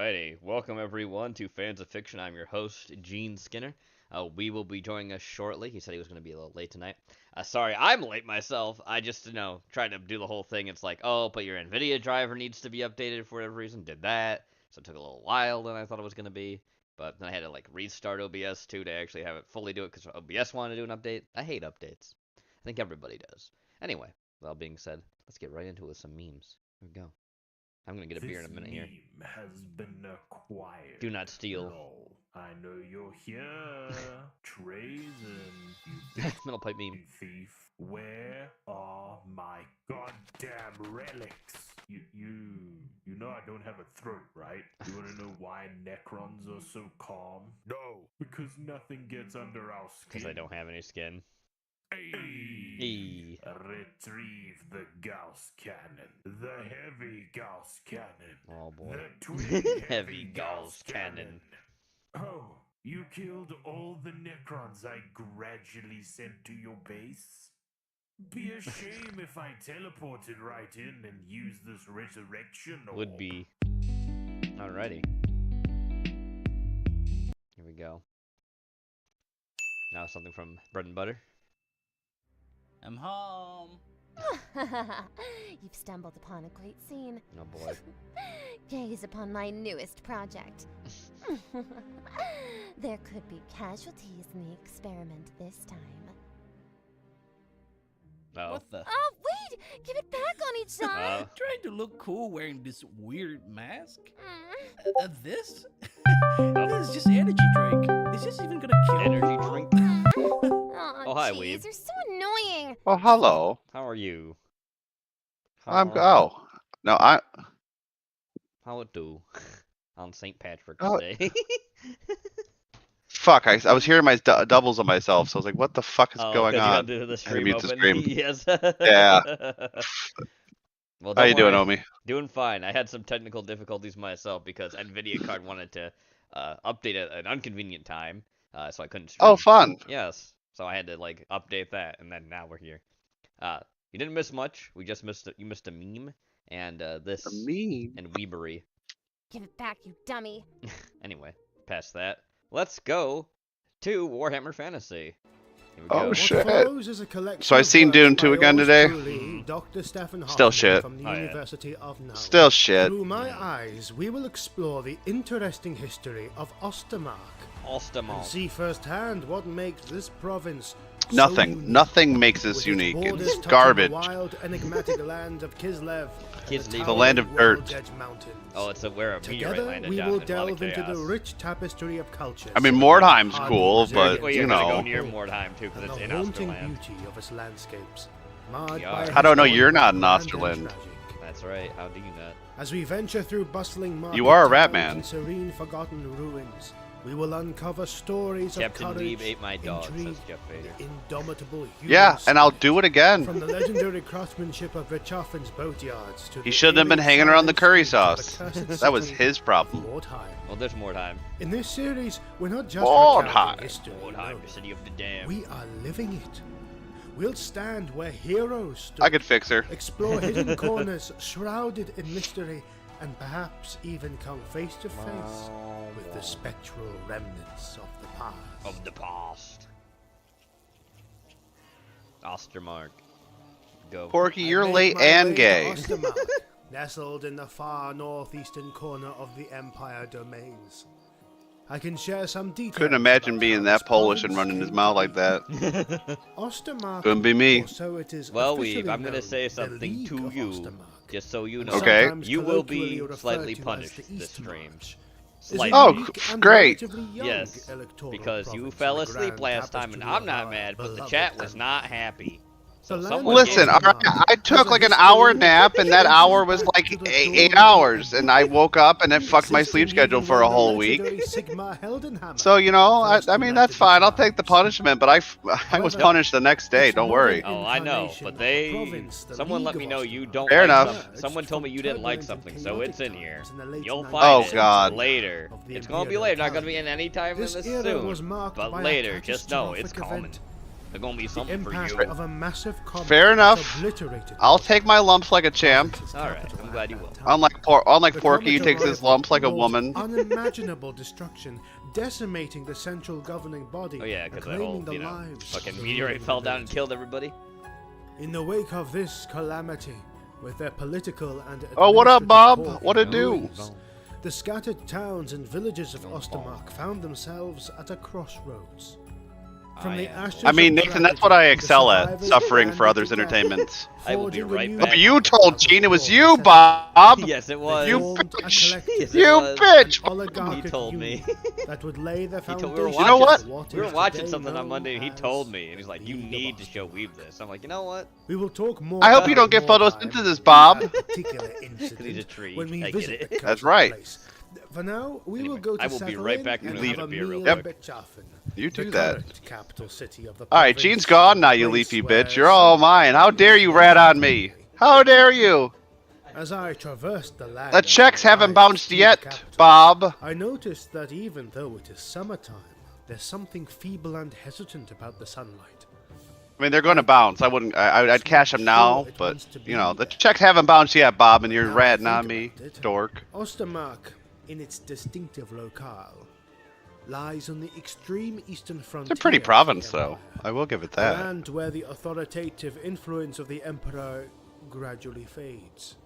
Alrighty, welcome everyone to Fans of Fiction. I'm your host, Gene Skinner. We will be joining us shortly. He said he was going to be a little late tonight. Sorry, I'm late myself. I just, tried to do the whole thing. It's like, oh, but your NVIDIA driver needs to be updated for whatever reason. Did that. So it took a little while than I thought it was going to be. But then I had to, restart OBS, too, to actually have it fully do it, because OBS wanted to do an update. I hate updates. I think everybody does. Anyway, that being said, let's get right into it with some memes. Here we go. I'm gonna get a beer in a minute here. Meme has been acquired. Do not steal. No, I know you're here, Trazen, you Middle pipe meme. thief. Where are my goddamn relics? You know I don't have a throat, right? You wanna know why Necrons are so calm? No, because nothing gets under our skin. Because I don't have any skin. Hey. Retrieve the Gauss cannon. The heavy Gauss cannon. Oh boy. The twin Heavy Gauss cannon. Oh, you killed all the Necrons I gradually sent to your base? Be a shame if I teleported right in and used this resurrection orb. Would be. Alrighty. Here we go. Now something from Bread and Butter. I'm home. You've stumbled upon a great scene. Oh boy. Gaze upon my newest project. There could be casualties in the experiment this time. Oh. What the? Oh, wait! Give it back on each side! Trying to look cool wearing this weird mask? This? This is just energy drink. Is this even gonna kill Energy people? drink. Oh, Oh, hi, geez, Weeb. you're so annoying! Oh, hello. How are you? Oh, no, How it do? On St. Patrick's Oh. Day. fuck, I was hearing my doubles on myself, so I was like, what the fuck is going 'cause on? you had the I stream mute the open. stream. Yes. Yeah. Well, How you don't doing, worry. Omi? Doing fine. I had some technical difficulties myself because NVIDIA card wanted to update at an inconvenient time, so I couldn't stream. Oh, fun. Yes. So I had to update that, and then now we're here. You didn't miss much. We just missed you missed a meme and this A meme. and Weebery. Give it back, you dummy! Anyway, past that, let's go to Warhammer Fantasy. Here we Oh, go. shit. So I seen Dune 2 again today. Still shit. From the Oh, yeah. University of Nowell. Still shit. Through my eyes, we will explore the interesting history of Ostermark and Alstamont. see firsthand what makes this province so Nothing. unique. Nothing makes With this its unique. borders It's touching garbage. The wild, enigmatic land of Kislev. and Kislev. The land of towering dirt. World's Edge Mountains. Oh, it's where a meteorite Together, landed we down. will There's a lot of delve into the chaos. rich tapestry of cultures. I mean, Mordheim's Hardly cool, reserved but, Well, you you're gonna go know. near Mordheim too, because and it's the in haunting Osterland. beauty of its landscapes. marred Yeah. by I don't know, historic you're not in land and Osterland. tragic. That's right. How do you not? As we venture through bustling market You are a rat towns man. and serene forgotten ruins, we will uncover stories Captain of courage, Weeb ate my dog, says intrigue, Jeff Vader. the indomitable human Yeah, and I'll spirit. do it again. From the legendary craftsmanship of Richoffin's boatyards to He the shouldn't have been eerie hanging around the silent curry streets of the sauce. cursed That was city his of problem. Mordheim. Well, there's Mordheim. In this series, we're not just Mordheim. recounting history. Mordheim, no. the city of the damned. We are living it. We'll stand where heroes stood. I could fix her. Explore hidden corners shrouded in mystery, and perhaps even come face to face with the spectral remnants of the past. Of the past. Ostermark. Go. Porky, I you're make late my and way to gay. Ostermark, nestled in the far northeastern corner of the Empire domains. I can share some details. Couldn't imagine about being how that this Polish and province running came his to mouth be. like that. Ostermark, Couldn't be me. or so it is Well, officially Weeb, I'm gonna known, say the something League to of you. Ostermark. Just so you know. Okay. Sometimes You will be colloquially referred slightly to as punished the this East stream. March. Slightly. Oh, Unique and great. relatively young Yes, electoral because you province fell in the asleep grand last time, and tapestry I'm of not our mad, but the beloved chat was country. not happy. So The someone land Listen, gave of me- alright, I took like an hour nap, and that hour was like 8 hours, and I woke up and it fucked my sleep schedule for a whole week. So, you know, I mean, that's fine. I'll take the punishment, but I was punished the next day, don't worry. Oh, I know, but someone let me know you don't Fair like enough. something. Someone told me you didn't like something, so it's in here. You'll Oh, find it God. later. It's gonna be later, not gonna be in any time in This this era was soon. marked But by a later, just know it's catastrophic coming. event. There's gonna be The something for impact you. of a massive comet Fair has enough. obliterated I'll take my lumps like a champ. Province's All right, capital I'm glad at you that will. time. Unlike The Porky, he comet takes his arrival lumps like a wrought woman. Unimaginable destruction, decimating the central governing body. Oh yeah, and because that claiming whole, the lives of fucking the meteorite ruling fell down and nobility. killed everybody. In the wake of this calamity, with their political and Oh, what up, administrative Bob? core What it in do? ruins, the scattered towns and villages of Ostermark found themselves at a crossroads. From the ashes I mean, of Nathan, that's what I tragedy, excel the at, survivors suffering for banded others' together, entertainment. I will be forging a right new back. You told Gene it was before you, necessity. Bob! Yes, it They was. You formed a bitch. collective, Yes, it You was. bitch! an oligarchic He told me. union that would lay the He foundation. told, we were You know watching, what? We were is watching today something on known Monday, and he as told me, and he's like, "You League of need to show Ostermark. Weeb this." I'm like, you know what? We will talk more. I hope you about don't get more photosynthesis, time Bob. about that particular He's a incident tree. when we I get visit it. the That's cursed right. place. For now, we Anyway, will go to I will be right back and and leave have it a beer real meal quick. in Betschaffen, You do the that. current capital city of the Alright, province, Gene's gone now, the you place leafy where bitch. You're all mine. How dare you rat on me? How dare you? As I traversed the land, The checks haven't I bounced to the yet, capital, Bob. I noticed that even though it is summertime, there's something feeble and hesitant about the sunlight. I mean, they're going to bounce. I'd cash them now, but, you know, the checks haven't bounced yet, Bob, and you're Now I ratting think on me, about it, dork. Ostermark, in its distinctive locale, lies on the extreme eastern frontier. It's a pretty of the province, though. empire, I will give it a that. land where the authoritative influence of the emperor gradually fades,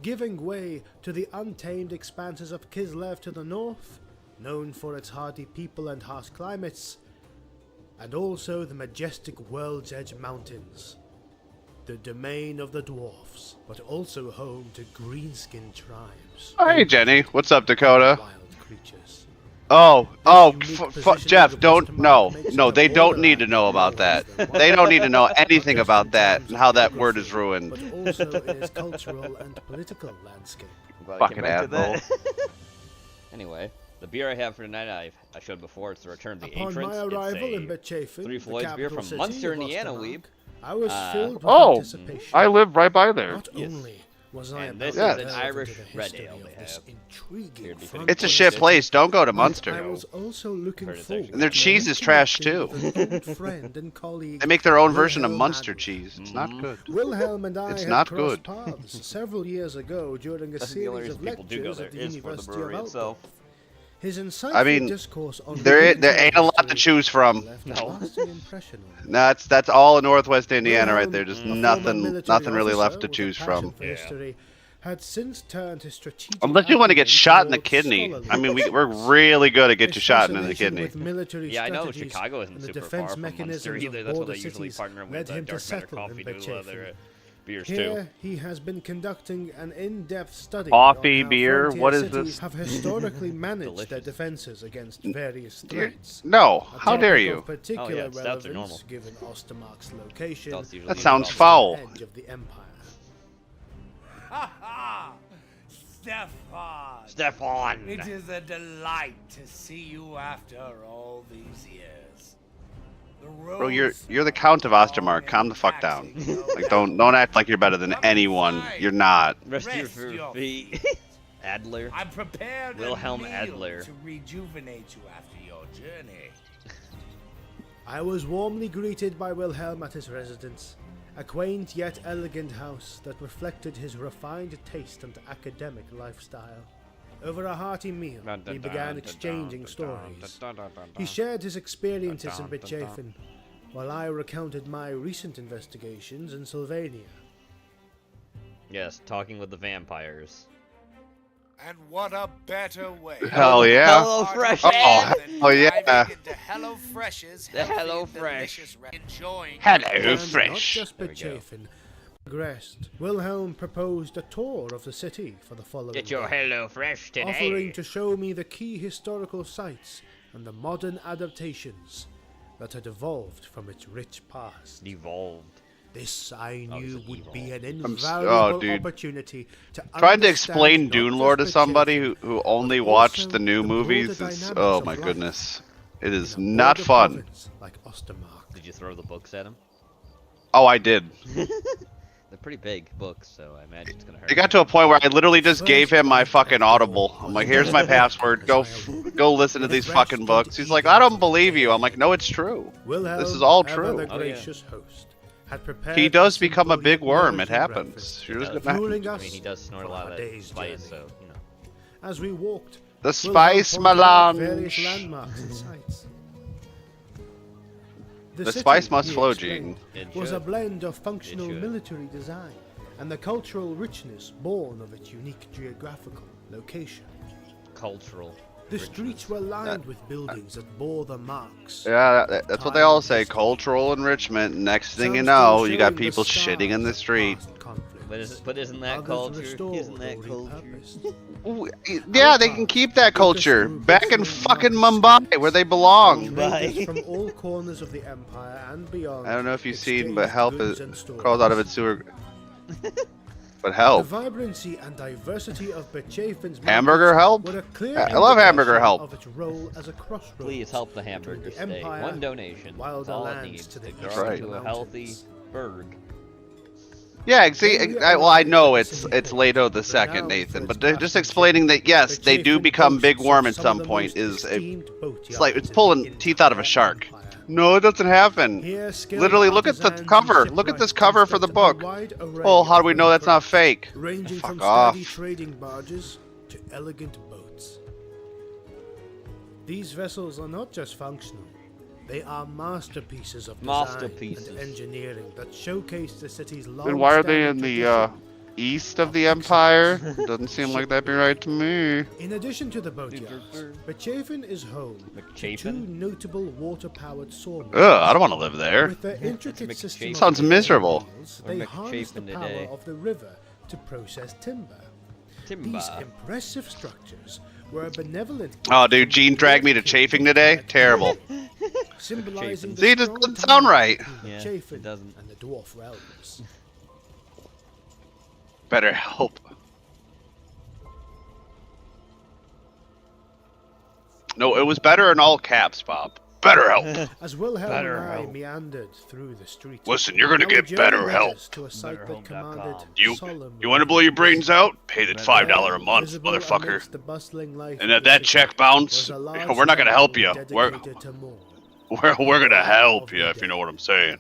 giving way to the untamed expanses of Kislev to the north, known for its hardy people and harsh climates, and also the majestic World's Edge Mountains, the domain of the dwarfs, but also home to green-skinned tribes. Oh, hey, Jenny. What's up, Dakota? Wild creatures. Jeff, don't, no, they don't need to know about that. They don't need to know anything about that and how that word is ruined. But also in its cultural and political landscape. I'm glad I Fucking came back to that. asshole. Anyway, the beer I have for tonight, I showed before. It's the Return of the Upon Entrance. my arrival in It's Betschaffen, Three the Floyds beer capital from city Munster, of Indiana, Ostermark, Weeb. I was filled with Oh, anticipation. I live right by there. Not Yes. only was I And about this to is an delve Irish into the red history ale of they this have. intriguing Here, be frontier It's a shit city, place. Don't go to but Munster. I was also looking Heard it's forward actually And their to cheese is trash, reconnecting too. with an old friend and colleague, They make their own version of Wilhelm Munster Adler. cheese. It's not good. Wilhelm and I It's had not crossed good. paths several years ago during a That's the only series of reason people do go lectures there at the is for the University brewery of itself. Altdorf. His insightful I mean, discourse on there medieval ain't a lot to history choose from. left a No. lasting impression on me. That's all in Northwest Indiana right there. Just Wilhelm, a nothing, former military nothing really left to officer with a choose passion from. for history, had since turned his strategic Unless you want to get acumen shot in the towards kidney. scholarly I mean, we're really good at get you his shot in the fascination kidney. with military Yeah, I know strategies Chicago isn't and the super defense far from Munster mechanisms either. of That's what border they usually cities partner led with him to Dark Matter settle Coffee in to Betschaffen. their beers too. Here, he has been conducting an in-depth study Coffee, on how beer, frontier what is cities this? have historically managed their Delicious. defenses against various threats. No, A how dare topic you? of particular Oh, yeah, stouts are relevance, normal. given Ostermark's location Stouts usually That use sounds about- foul. edge of the empire. Ha ha! Stefan! Stefan! It is a delight to see you after all these years. The Bro, you're roads the are Count of long Ostermark. and Calm the fuck down. taxing, no Like, doubt. don't act like you're better than anyone. You're not. Rest Rest your your feet. Adler. I'm prepared Wilhelm a meal Adler. to rejuvenate you after your journey. I was warmly greeted by Wilhelm at his residence, a quaint yet elegant house that reflected his refined taste and academic lifestyle. Over a hearty meal, we began exchanging stories. He shared his experiences in Betschaffen, while I recounted my recent investigations in Sylvania. Yes, talking with the vampires. And what a better way. Hell yeah. Hello Fresh. Oh, than hell yeah. diving into Hello Fresh's The healthy Hello and Fresh. delicious enjoying Hello And not Fresh. just There we go. Betschaffen progressed. Wilhelm proposed a tour of the city for the following Get your day, Hello Fresh today. offering to show me the key historical sites and the modern adaptations that had evolved from its rich past. Devolved. This I Oh, knew it's would evil. be an oh, invaluable dude. opportunity to Trying to understand explain not Dune just Lore to somebody Betschaffen, who only but watched also the new the movies broader is, dynamics oh of my life goodness. It is in a not border fun. province like Ostermark. Did you throw the books at him? Oh, I did. They're pretty big books, so I imagine it's gonna hurt. It got to a point where I literally just gave him my fucking Audible. I'm like, here's my password. Go listen to these fucking books. He's like, I don't believe you. I'm like, no, it's true. This is all true. The gracious host, had prepared He does a become a simple big yet worm. It nourishing happens. breakfast, You're just does. gonna... fueling I us mean, he does snort a for lot our of day's that spice, journey. so you know. As we walked, The Wilhelm spice pointed out various melange. landmarks and sites. The city, spice must he flow, explained, It was a should. blend of functional should. military design and the cultural richness born of its unique geographical location. Cultural. The streets were lined with buildings that bore the marks. Yeah, that's what they all say. Cultural enrichment. Next thing you know, you got people shitting in the street. But isn't that culture? Isn't that culture? Ooh, yeah, they can keep that culture back in fucking Mumbai where they belong. Bye. From all corners of the empire and beyond. I don't know if you've seen, but exchanged help goods is and stories. crawls out of its sewer. But The help. vibrancy and diversity of Bechafin's Hamburger help? were a clear I love hamburger indication help. of its role as a crossroads Please help the between hamburger the stay. empire One donation. while That's the all it lands needs to to the grow east right. into a healthy berg. Yeah, see, well, I know it's Leto the second, Nathan, but they're just explaining that yes, they do become big worm at some point. It's like it's pulling teeth out of a shark. No, it doesn't happen. Literally, look at the cover. Look at this cover for the book. Well, how do we know that's not fake? Ranging Fuck from off. sturdy trading barges to elegant boats. These vessels are not just functional. They are masterpieces of design Masterpieces. and engineering that showcase the city's long. And why are they in the east of the empire? Doesn't seem like that'd be right to me. In addition to the boatyards, Bechafin is home to two McChafin? notable water-powered sawmills. Ugh, I don't want to live there. With their intricate system of Sounds miserable. wheels, We're they harness the McChafin power today. of the river to process timber. These Timber. impressive structures were a benevolent. Oh, dude, Gene dragged me to chafing today. Terrible. Symbolizing the See, it just strong doesn't tie sound right. between Yeah, Chafin it doesn't. and the dwarf realms. Better help. No, it was better in all caps, Bob. Better help. As Wilhelm Better and I help. meandered through the streets. Listen, you're gonna our get journey better led help. us to a site that BetterHelp.com. commanded You solemn want to blow your brains out? Pay that $5 a month, visible motherfucker. amidst the bustling life And of at the that city check bounce, was a large we're not gonna help temple you. We're dedicated to Moore. we're gonna help you if you know what I'm saying.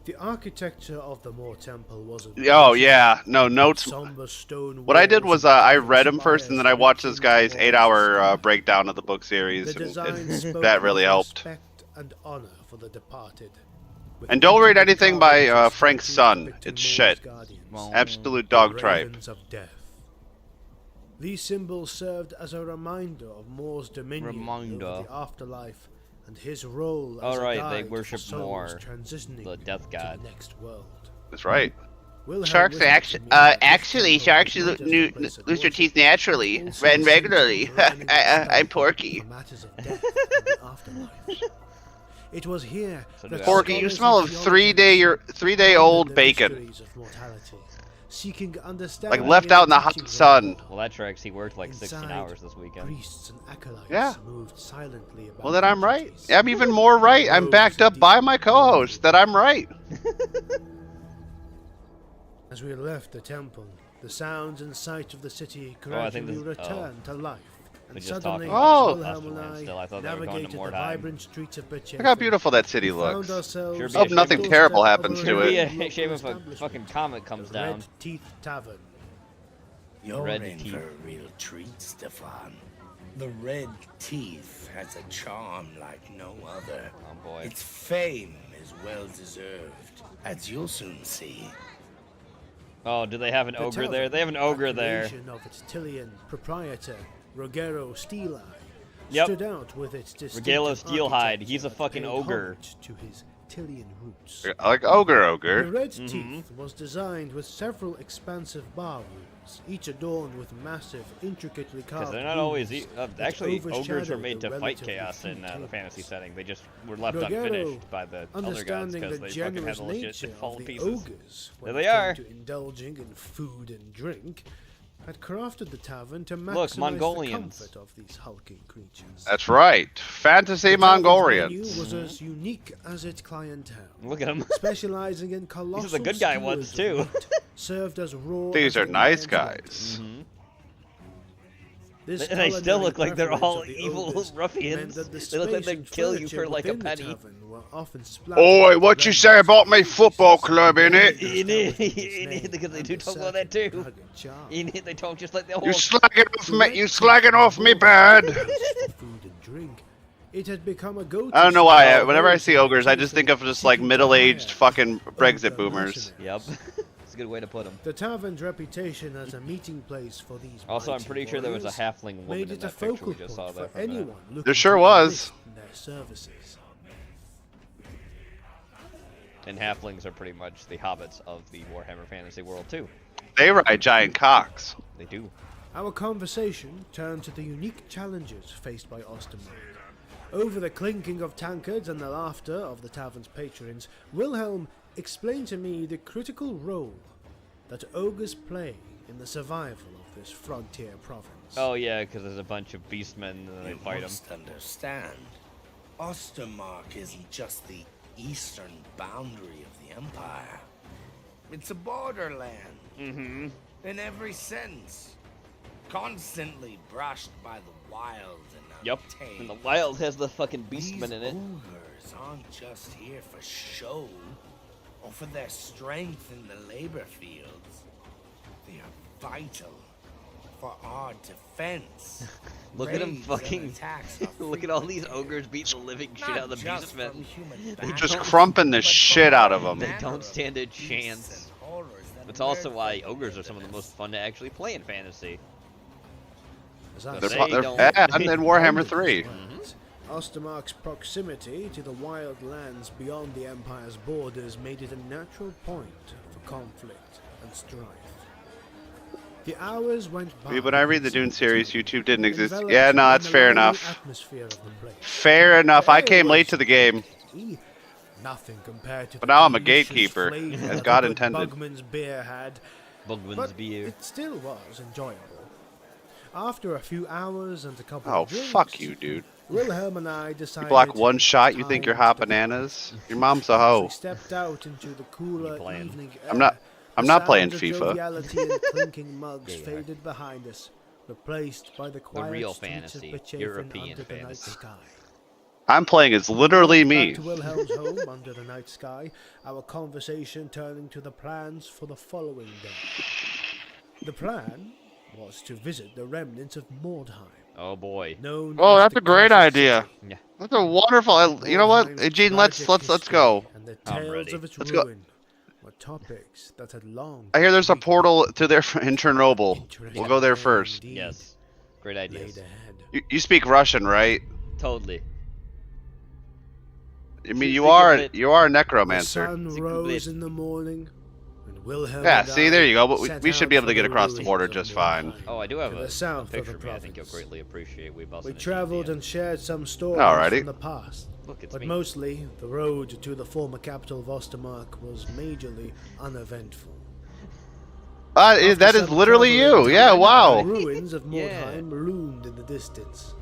The architecture of the Moore Temple was Oh yeah, no notes. somber stone What I did walls was and I carved read them first, and then I spires watched this guy's reaching 8-hour walls. breakdown of the book The series. design And spoke that really of helped. respect and honor for the departed. With And don't read intricate anything by carvings and Frank statues Sun. depicting It's Moore's shit. guardians, Well, Absolute dog tripe. ravens of death. These symbols served as a reminder of Moore's dominion Reminder. over the afterlife and his role as Alright, a they guide worship for souls Moore, transitioning the death to god. the next world. That's right. Wilhelm Sharks whispered actually, to me that this actually, temple sharks was not just a place of lose their worship, teeth naturally, also and a regularly. center for learning and I'm study Porky. for matters of death and the afterlife. It was here So that do I. Porky, you scholars smell in of theology three-day-old pondered the bacon, mysteries of mortality, seeking understanding like left in out in the the hot teachings of sun. Well, that tracks. He worked like 16 Inside, hours this weekend. Priests and acolytes Yeah. moved silently about Well, then I'm right. duties. I'm even more right. I'm backed up by my co-host that I'm right. As we left the temple, the sounds and sights of the city Oh, I think gradually this- returned to life. We And just suddenly, talked about Wilhelm Last and one I still. I thought they were going to navigated the Mordheim. vibrant streets of Bechafin. Look how beautiful that city We found looks. ourselves Sure be on a the nothing doorstep terrible of happens a to It'd be it. a local shame if a establishment, fucking comet comes the down. Red Teeth Tavern. You're Red in teeth. for a real treat, Stefan. The Red Teeth has a charm like no other. Oh boy. Its fame is well deserved, as you'll soon see. Oh, do they have an The ogre tavern, there? They have an ogre a there. creation of its Tillian proprietor, Rogero Steeleye, Yep. stood out with its distinctive Rogero Steelhide, architecture he's a that fucking paid ogre. homage to his Tillian roots. Like ogre. The Red Mm-hmm. Teeth was designed with several expansive bar rooms, each adorned with massive, intricately carved Because they're not always. rooms that Actually, ogres overshadow are made the to fight relatively chaos few in the tables. fantasy setting. They just were left Rogero, unfinished by the other gods understanding because the they fucking had generous to let nature shit fall of to the pieces. ogres There when they it came are. to indulging in food and drink, had crafted the tavern to maximize Look, the Mongolians. comfort of these hulking creatures. That's right. Fantasy The tavern's Mongolians. menu was as unique as its clientele. Look at him. Specializing in colossal These are the good guy ones, skewers of too. meat, served as raw These as are the nice lion's guys. Mm-hmm. This And they still culinary look like they're preference all of the evil ogres ruffians. meant that the They look like space they'd and kill you furniture for like a within the penny. tavern were often splattered Oi, with what you remnants say of about my pieces football of club, innit? Because they do talk about that too. They talk just like the whole. You slagging off me? You slagging off me bad? Food and drink. It had become a go-to. I don't know why. style Whenever I of see ogres, I just think of just like seeking to middle-aged hire fucking Brexit ogre boomers. mercenaries. Yep. It's a good way to put them. The tavern's reputation as a meeting place for these Also, I'm mighty pretty sure there was a warriors halfling woman made in it a that picture focal we just saw point there. for anyone looking There sure to was. enlist in their services. And halflings are pretty much the hobbits of the Warhammer Fantasy world too. They ride giant cocks. They do. Our conversation turned to the unique challenges faced by Ostermark. Over the clinking of tankards and the laughter of the tavern's patrons, Wilhelm explained to me the critical role that ogres play in the survival of this frontier province. Oh yeah, because there's a bunch of beastmen and they You fight them. must understand, Ostermark isn't just the eastern boundary of the Empire. It's a borderland. Mm-hmm. In every sense. Constantly brushed by the wild and Yep. untamed. And the wild has the fucking These beastmen in it. ogres aren't just here for show or for their strength in the labor fields. They are vital for our defense. Look at 'em Raids and fucking- attacks are Look at all these frequent ogres beating the living shit here, out of the not just beastmen. from human They bandits, Just don't- crumping the but shit from out of all them. They manner don't of stand a beasts chance. and horrors that That's also emerge why from the ogres are some of the wilderness. most fun to actually play in fantasy. As I They're said, fu- They're don't- bad in Warhammer Under 3. these lands, Ostermark's proximity to the wild lands beyond the Empire's borders made it a natural point for conflict and strife. The hours went by. When I read the Dune series, YouTube didn't exist. enveloped Yeah, no, in that's the fair lonely enough. atmosphere of the place. Fair enough. I There came late was to the game. nothing compared to But the now I'm a delicious gatekeeper, flavor as that God the good intended. Bugman's beer had, Bugman's but beer. it still was enjoyable. After a few hours and a couple Oh, of drinks, fuck you, dude. Wilhelm and I decided. You block one shot, you think you're hot time to bananas? Your mom's a As hoe. we stepped out into the cooler playing? evening air, I'm not the playing sounds of FIFA. joviality and clinking mugs Yeah, you are. faded behind us, replaced by the quiet real streets fantasy, of Bechafin European under the night fantasy. sky. I'm playing as literally me. Back to Wilhelm's home under the night sky, our conversation turning to the plans for the following day. The plan was to visit the remnants of Mordheim, Oh boy. known Oh, as that's the a great Cursed idea. City. Yeah. That's a wonderful. You know what, Mordheim's Gene? Let's tragic let's go. history and the I'm tales ready. of its Let's go. ruin were topics that had long I hear there's a been portal to their in Chernobyl. interesting We'll go there day first. indeed Yes. Great laid ideas. ahead. You speak Russian, right? Totally. I mean, Speak you are a bit. a The necromancer. sun It's a rose bit- in the morning, and Wilhelm Yeah, and see, I there you go. But set we should out be able for to get the across the ruins border of just Mordheim. fine. Oh, I do have To a the south of picture the of me I think you'll province. greatly appreciate. We We traveled and shared some stories Alrighty. from the past, Look, it's but me. mostly the road to the former capital of Ostermark was majorly uneventful. After That is some literally travel you. in Yeah, time, wow. The ruins of Yeah. Mordheim loomed in the distance.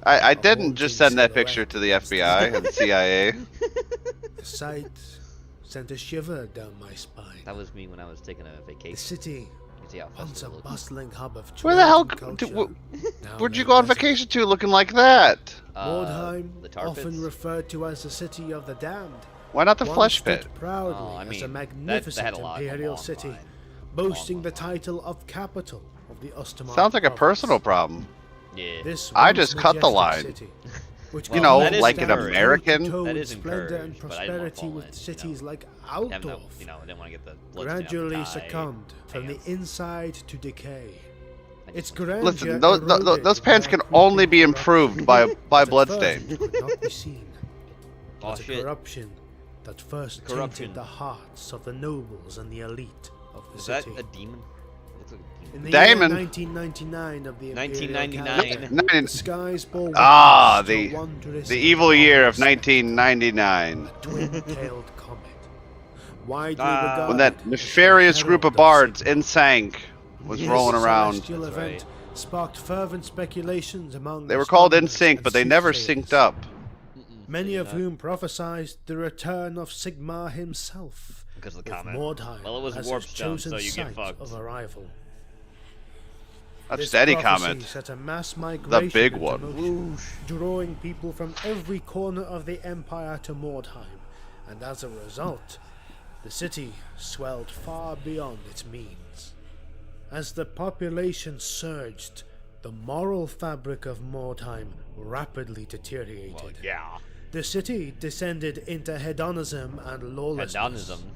I A didn't just haunting send that picture silhouette to the FBI and the CIA. The sight sent a shiver down my spine. That was me when I was taking a The vacation. city, You see how once a festive it looks? bustling hub of Where the hell? trade and d- culture, now Where'd you lay go on desolate. vacation to looking like that? Mordheim, the tar often pits? referred to as the city of the damned, Why not the once flesh stood pit? proudly Oh, I as mean, a that magnificent had a lot imperial long city, line. boasting Long the line. title of capital of the Ostermark Sounds like a province. personal problem. Yeah. This I once just cut the majestic line. city, which You know, that is like an encouraged. American. toe-to-toe That with is splendor and encouraged, but I didn't wanna prosperity fall with in, cities like Have no, Altdorf I didn't want to get the blood stain off the gradually tie, succumbed from the pants. inside to decay. I Its just wanted- grandeur Listen, those eroded pants by can creeping only be improved corruption by that at first bloodstain. could not be seen. Oh But a shit. corruption that first Corruption. tainted the hearts of the nobles and the elite of the Is that city. a demon? Looks like a demon. In the Diamond. year 1999 of the Imperial 1999. calendar, the skies bore Ah, witness to the a wondrous the and evil year of ominous 1999, twin-tailed comet, widely Ah. regarded when that as nefarious the group of herald bards Satan. insank. was This rolling around. celestial That's event sparked fervent speculations among They were called in astronomers sync, and but they never soothsayers, synced up. many of whom prophesied the return of Sigmar himself, Because of the with comment. Mordheim Well, it was as warp his stone, chosen so you get site fucked. of arrival. That's This steady prophecy comment. set a mass migration big into one. motion, drawing people from every corner of the empire to Mordheim, and as a result, the city swelled far beyond its means. As the population surged, the moral fabric of Mordheim rapidly deteriorated. Well, yeah. The city descended into hedonism and lawlessness. Hedonism.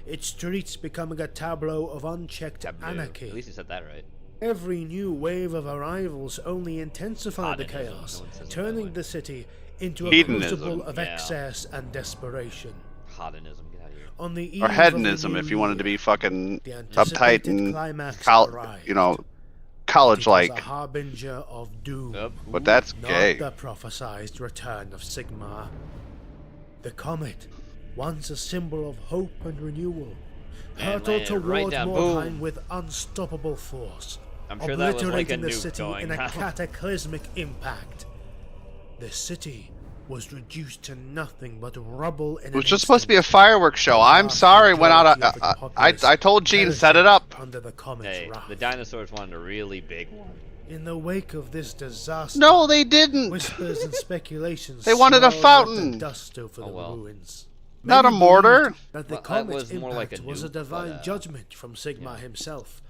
Its streets becoming a tableau of unchecked Taboo. anarchy. At least you said that right. Every new wave of arrivals only intensified the Hedonism. chaos, No one says it that way. turning the city into a Hedonism. crucible of Yeah. excess and desperation. Hedonism. Get out of here. On the eve Or of the hedonism, new if you wanted to be year, fucking the uptight anticipated and climax arrived. you know, It was college-like. a harbinger of doom, Yep. But that's not gay. the prophesied return of Sigmar. The comet, once a symbol of hope and renewal, Man, hurtled landed right towards down, Mordheim boom. with unstoppable force, I'm sure that was like a obliterating the nuke city going. in a cataclysmic impact. The city was reduced to nothing but rubble in It was just supposed to be a fireworks show. I'm sorry, went out. I told Gene set it up. Under the comet's Hey, wrath. the dinosaurs wanted a really big one. In the wake of this disaster, No, they didn't. whispers and speculations They wanted a swirled like fountain. the dust over the well. ruins. Not Many a mortar. believed That the Well, that comet's was more like impact a was a nuke, divine but, judgment from Sigmar himself,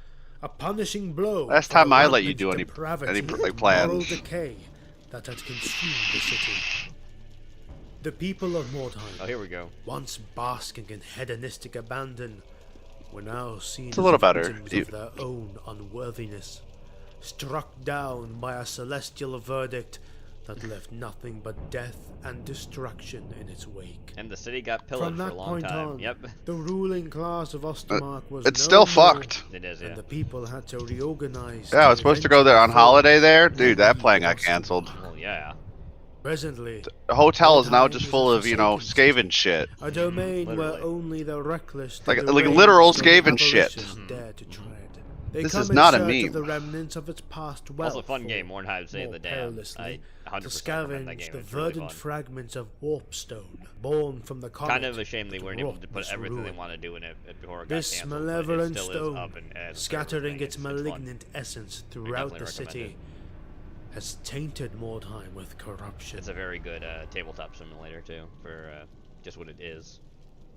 a punishing blow. Last for time the I let you rampant do any depravity like, and moral plans. decay that had consumed the city. The people of Mordheim, Oh, here we go. once basking in hedonistic abandon, were now seen It's a little as better. victims of their own unworthiness, struck down by a celestial verdict that left nothing but death and destruction in its wake. And the city got pillaged From for a that long point time. on, Yep. the ruling class of Ostermark was It's no still more, fucked. It is, yeah. and the people had to reorganize. Yeah, I was supposed to go there on holiday there. Dude, that plan got canceled. Well, yeah. Presently, The hotel is now just Mordheim full is a of, you know, forsaken Skaven shit. a domain where Literally. only the reckless, Like the literal deranged, and the Skaven shit. avaricious dare to tread. They This come is in not a search of meme. the remnants of its past wealth, Also, fun or, game. Mordheim Save more the Dam. I perilously, 100% to recommend that scavenge game. the It's really verdant fun. fragments of warpstone born from the comet. Kind of a shame they that weren't able wrought to put this everything they ruin. want to do in it before it got This canceled. But malevolent it still stone, is up and as a scattering thing. its It's fun. malignant essence throughout definitely the recommend city, has tainted Mordheim with corruption. It's a very good tabletop simulator too, for just what it is.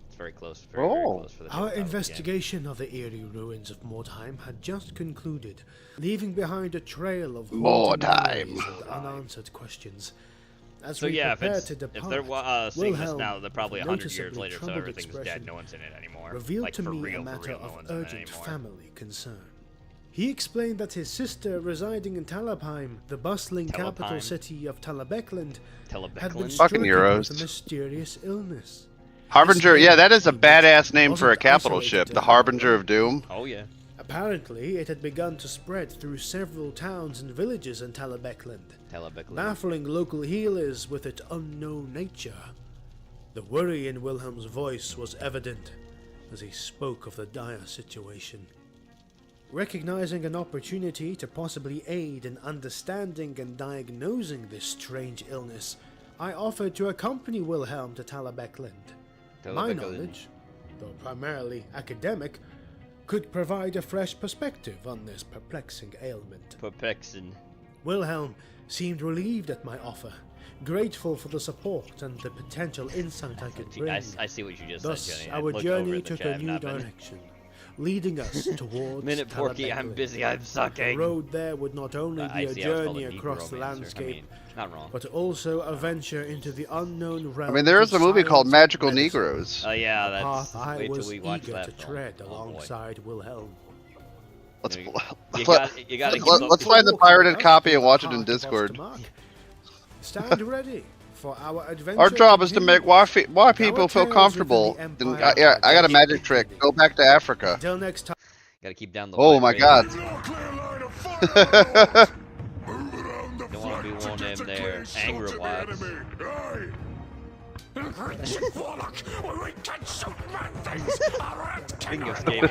It's very close. Very, very Oh. close for the Our tabletop game. investigation of the eerie ruins of Mordheim had just concluded, leaving behind a trail of haunting Mordheim. memories and unanswered questions. As So we yeah, prepare if to depart, they're seeing this Wilhelm, now, they're probably with 100 years noticeably later, so troubled everything's dead. expression, No one's in it anymore. revealed Like to for me real, a for matter real, no of one's in it urgent anymore. family concern. He explained that his sister, residing in Talabheim, the bustling capital Talabheim? city of Talabekland, had been Telebecklin? Fucking stricken Euros. with a mysterious illness. Harbinger, yeah, that is a badass name for a Wasn't capital isolated ship. to The him. Harbinger of Doom. Oh yeah. Apparently, it had begun to spread through several towns and villages in Talabekland, Telebecklin. baffling local healers with its unknown nature. The worry in Wilhelm's voice was evident as he spoke of the dire situation. Recognizing an opportunity to possibly aid in understanding and diagnosing this strange illness, I offered to accompany Wilhelm to Talabekland. My Telebecklin. knowledge, though primarily academic, could provide a fresh perspective on this perplexing ailment. Perplexin. Wilhelm seemed relieved at my offer, grateful for the support and the potential insight I could bring. I see what you just Thus, said, Jenny. I our looked over journey at the took chat a and new I've been- direction, leading us towards Minute Porky, I'm Talabekland. busy, I'm The sucking. road there would not only I be a see how it's called journey a Negro across the Mancer. landscape, I mean, not wrong. but also a venture into the unknown realm. I mean, there is a movie called Magical Medicine. Negroes. Oh yeah, A that's. path I Wait till was we watch eager that to film. tread Oh, boy. alongside Wilhelm. Let's You let- gotta keep let's up to- find the pirated copy and watch it in Heart of Discord. Ostermark. Stand ready for our adventure. Our job is to make why people Our feel tales comfortable. within the And Empire yeah, I got a are magic trick. Go back to Africa. Until next time. Gotta keep down the. Oh white my race. God. Don't wanna be one of them there anger bots. Finger skating.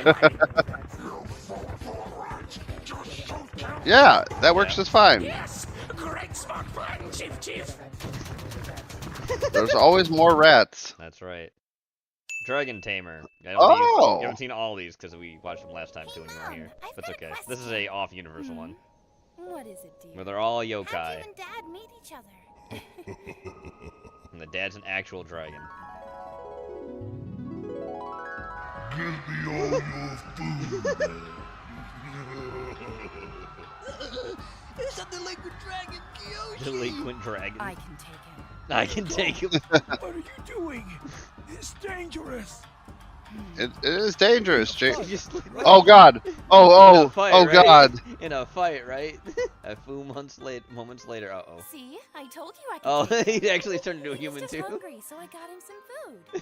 Yeah, that works just fine. Yes! Great smart plan, Chief. There's always more rats. That's right. Dragon Tamer. I don't think Oh! you haven't seen all these because we watched them last time too when you weren't here. But it's okay. This is a off-universal one What is it, dear? where they're all How'd you yokai, and Dad meet each other? and the dad's an actual dragon. Give me all your food. It's a delinquent dragon, Kyoshi. Delinquent dragon. I can take him. I can take him. What are you doing? It's dangerous. It is dangerous, Jake. Just Oh God! In a Oh fight, oh right? God! In a fight, right? A few moments later, uh-oh. See, I told you I could Oh, take him. he actually turned into a He human was too. just hungry, so I got him some food.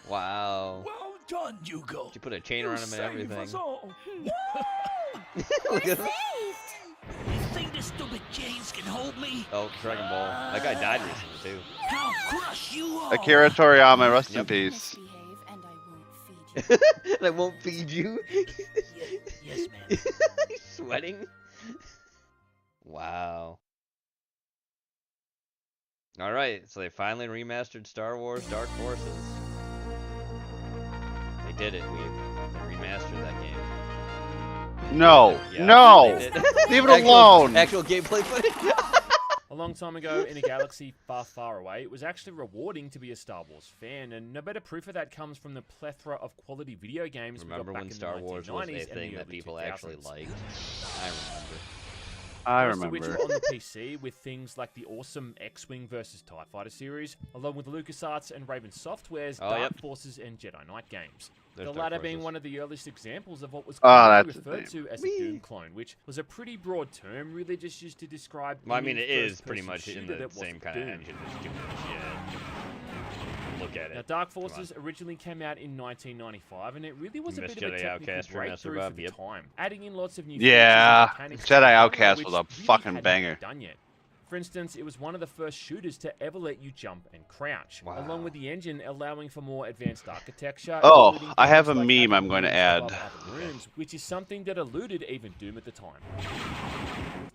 Wow. Well done, Hugo. Did you put a chain around him and everything? all. Look at him. Saved! You think the stupid chains can hold me? Oh, Dragon Ball. That guy died recently too. I'll crush you all. Akira Toriyama, rest in Yep. peace. Misbehave, and I won't feed you. I won't feed you. Yes, man. He's sweating. Wow. Alright, so they finally remastered Star Wars Dark Forces. They did it, They remastered that game. No, Yeah, no! they did. Leave it alone! Actual gameplay footage. A long time ago, in a galaxy far, far away, it was actually rewarding to be a Star Wars fan, and no better proof of that comes from the plethora of quality video games we Remember got back when in Star the Wars 1990s was a and thing the that early people 2000s. actually liked? I remember. I Most of which remember. were on the PC with things like the awesome X-Wing vs. TIE Fighter series, along with LucasArts and Raven Software's Oh, Dark yep. Forces and Jedi Knight games. There's The Dark latter being Forces. one of the earliest examples of what was Oh, commonly that's his referred name. to as a Doom clone, which was a pretty broad term, really just used to describe Well, I any mean, it is first-person pretty much in shooter the that same wasn't kind of Doom. engine as Doom. Yeah. Look at Now, it. Dark Come on. Forces originally came out in 1995, and it really was a Miss bit of a Jedi technical Outcast remaster, breakthrough for Bob, the yep. time, adding in lots of new Yeah, features and mechanics Jedi to the genre, Outcast which was a really fucking hadn't banger. been done yet. For instance, it was one of the first shooters to ever let you jump and crouch, Wow. along with the engine allowing for more advanced architecture. Oh, including I have things a like meme having I'm going to rooms add. above other rooms, which is something that eluded even Doom at the time.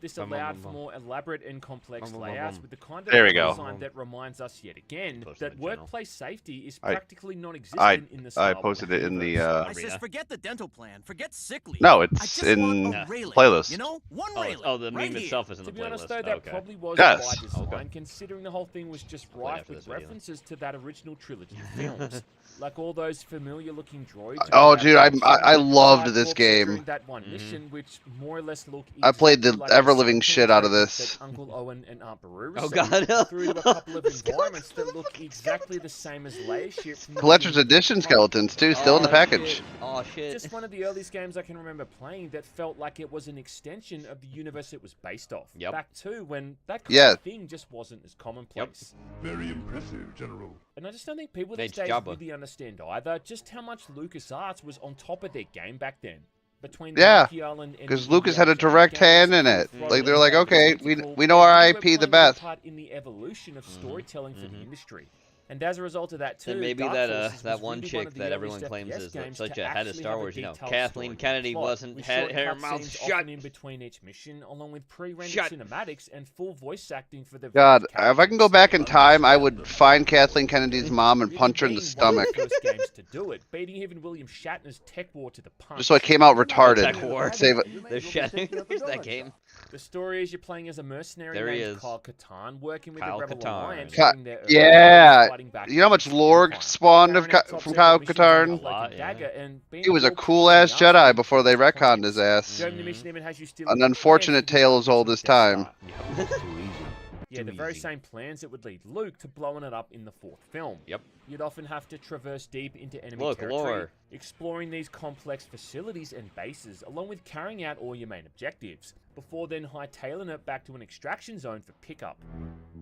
This allowed for more elaborate and complex layouts with the kind of There we go. design that reminds us yet again Close to that the channel. workplace safety is I- practically non-existent in the Star I Wars posted it in the universe. I says, Arena. forget the dental plan, forget sick leave. No, I it's just in want a railing, playlist. You know, one Oh, railing. oh, the right meme here. itself is in To the be honest, playlist. though, that Okay. probably was Yes. by design, Okay. considering the whole thing was just I'll play rife after with this video. references to that original trilogy of films. Like all those familiar-looking droids. Oh, without dude, I function, loved Dark this Corps game. during that one Mhm. mission, which more or less looked I played the exactly like ever-living the shit out of trophies this. that Uncle Owen and Aunt Beru Oh, received, God. through to a couple of The skeleton. environments that look exactly the same as Leia ships. from the Collector's beginning of the Edition comic. skeletons too, still in the Oh, package. shit. Oh shit. Just one of the earliest games I can remember playing that felt like it was an extension of the universe it was based off. Yep. Back to when that kind Yeah. of thing just wasn't as commonplace. Very impressive, General. And I just don't think people Thanks, these days Jabba. really understand either just how much LucasArts was on top of their game back then. Between Yeah, Monkey Island and because the Lucas Indiana had a Jones direct games, hand in it. Full Like Throttle they're like, and okay, Tactical, we know our they were IP the playing a best. part in the evolution of storytelling for the industry. And as a result of that too, And maybe Dark that Forces that was one really chick of the that everyone earliest claims FPS is games such to a head of actually Star have a Wars, you know, detailed Kathleen story and Kennedy plot, wasn't with had short her mouth cutscenes shut. often in between each mission, along with pre-rendered Shut. cinematics and full voice acting for the God, various if I can go characters. back in time, I would find Kathleen Kennedy's mom and Really punch her in the being one of stomach. the first games to do it, beating even William Shatner's Tech War to the punch. Just so I came out Tech retarded. War. Save it. They're shutting. Who's that game? The story is you're playing as a mercenary There he named is. Kyle Katarn, working with Kyle the Rebel Katarn. Alliance. Ka- during their early yeah. days, fighting back You know how much against lore Empire. spawned of Carrying out from top-secret Kyle missions Katarn? like A lot, Cloak and yeah. Dagger and being He was a real cool ass pain in the Jedi ass before they for the retconned his context. ass. During the mission even has you steal An the unfortunate plans tale as of old the as Death Star. time. Yeah, the very easy. same plans that would lead Luke to blowing it up in the fourth film. Yep. You'd often have to traverse deep into enemy Look, territory, lore. exploring these complex facilities and bases, along with carrying out all your main objectives, before then hightailing it back to an extraction zone for pickup.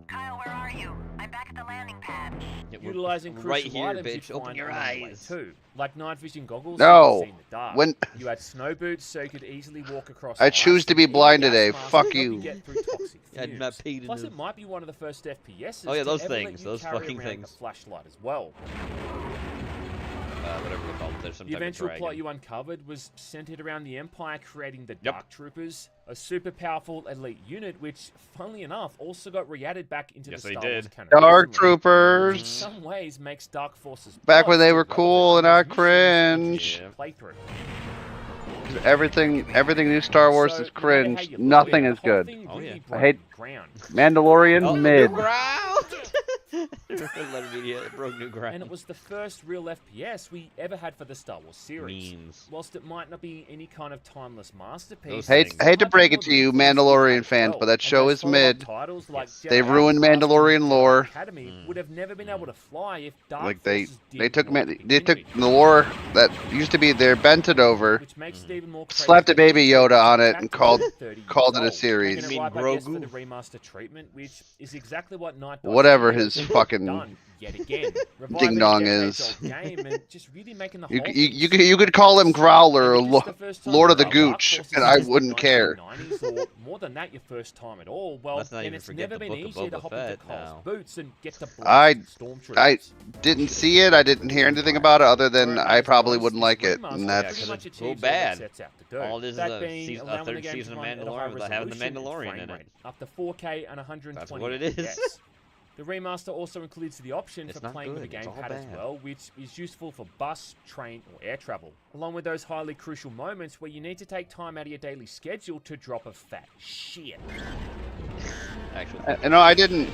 Kyle, where are you? I'm back at the landing pad. Yeah, we're Utilizing crucial right here, items bitch. you'd Open find your along the way eyes. too, like night vision goggles. No. So you could see in the dark. When- You had snow boots so you could easily walk across. I ice, choose to be and blind gas today. masks Fuck to help you. get through toxic Yeah, fumes. not paid Plus, enough. it might be one of the first FPSs. Oh, yeah, to those ever let things, you those carry fucking around things. A flashlight as well. whatever they're called. There's some The type of eventual dragon. plot you uncovered was centered around the Empire creating the Dark Troopers, a super powerful elite unit which, funnily enough, also got re-added back into Yes, the they Star Wars did. canon Dark recently, which in Troopers. some ways makes Dark Forces Back when plots they still were cool relevant and to I those missions cringe. and playthrough. Everything new Star Wars So, is no matter how cringe. you look Nothing at it, is the whole good. thing Oh, really yeah. I broke hate new ground. Mandalorian Oh, mid. new ground! Letter media broke new ground. And it was the first real FPS we ever had for the Star Wars series. Memes. Whilst it might not be any kind of timeless masterpiece, Those I hate to break it to you, Mandalorian fans, but that show is mid. They ruined Mandalorian lore. Academy would have never been able to fly if Dark Like Forces they didn't took want to they took begin the lore that used to be there, bent it over, with, which makes it even more crazy slapped a that baby it Yoda on took it, back and to called 30 years it a old, series. making You it mean right, I guess, for Grogu? the remaster treatment, which is exactly what Night Dive Whatever Studios his have fucking done yet again. ding dong Reviving a is. decades-old game and just really making the You whole you thing you could call him Growler or and if this is the first time Lord you of the played Dark Gooch, Forces and I since the wouldn't care. 1990s, or more than that, your first time at all, well, Let's not then even it's forget never the been Book of easier to Boba hop into Fett Cole's now. boots and get to I blast stormtroopers. I didn't see it. I didn't hear anything about it other than Where it I matters probably most, wouldn't this like it, remaster and Yeah, that's pretty much go achieves all that bad. it sets out to do. All it is That a being season, allowing a the third game to season of run at a high Mandalorian without having the resolution and Mandalorian frame in rate, it. up to 4K and 120 That's what it is. FPS. The remaster also includes the option It's for not playing with a good, it's all gamepad as bad. well, which is useful for bus, train, or air travel, along with those highly crucial moments where you need to take time out of your daily schedule to drop a fat shit. Actually, you know I didn't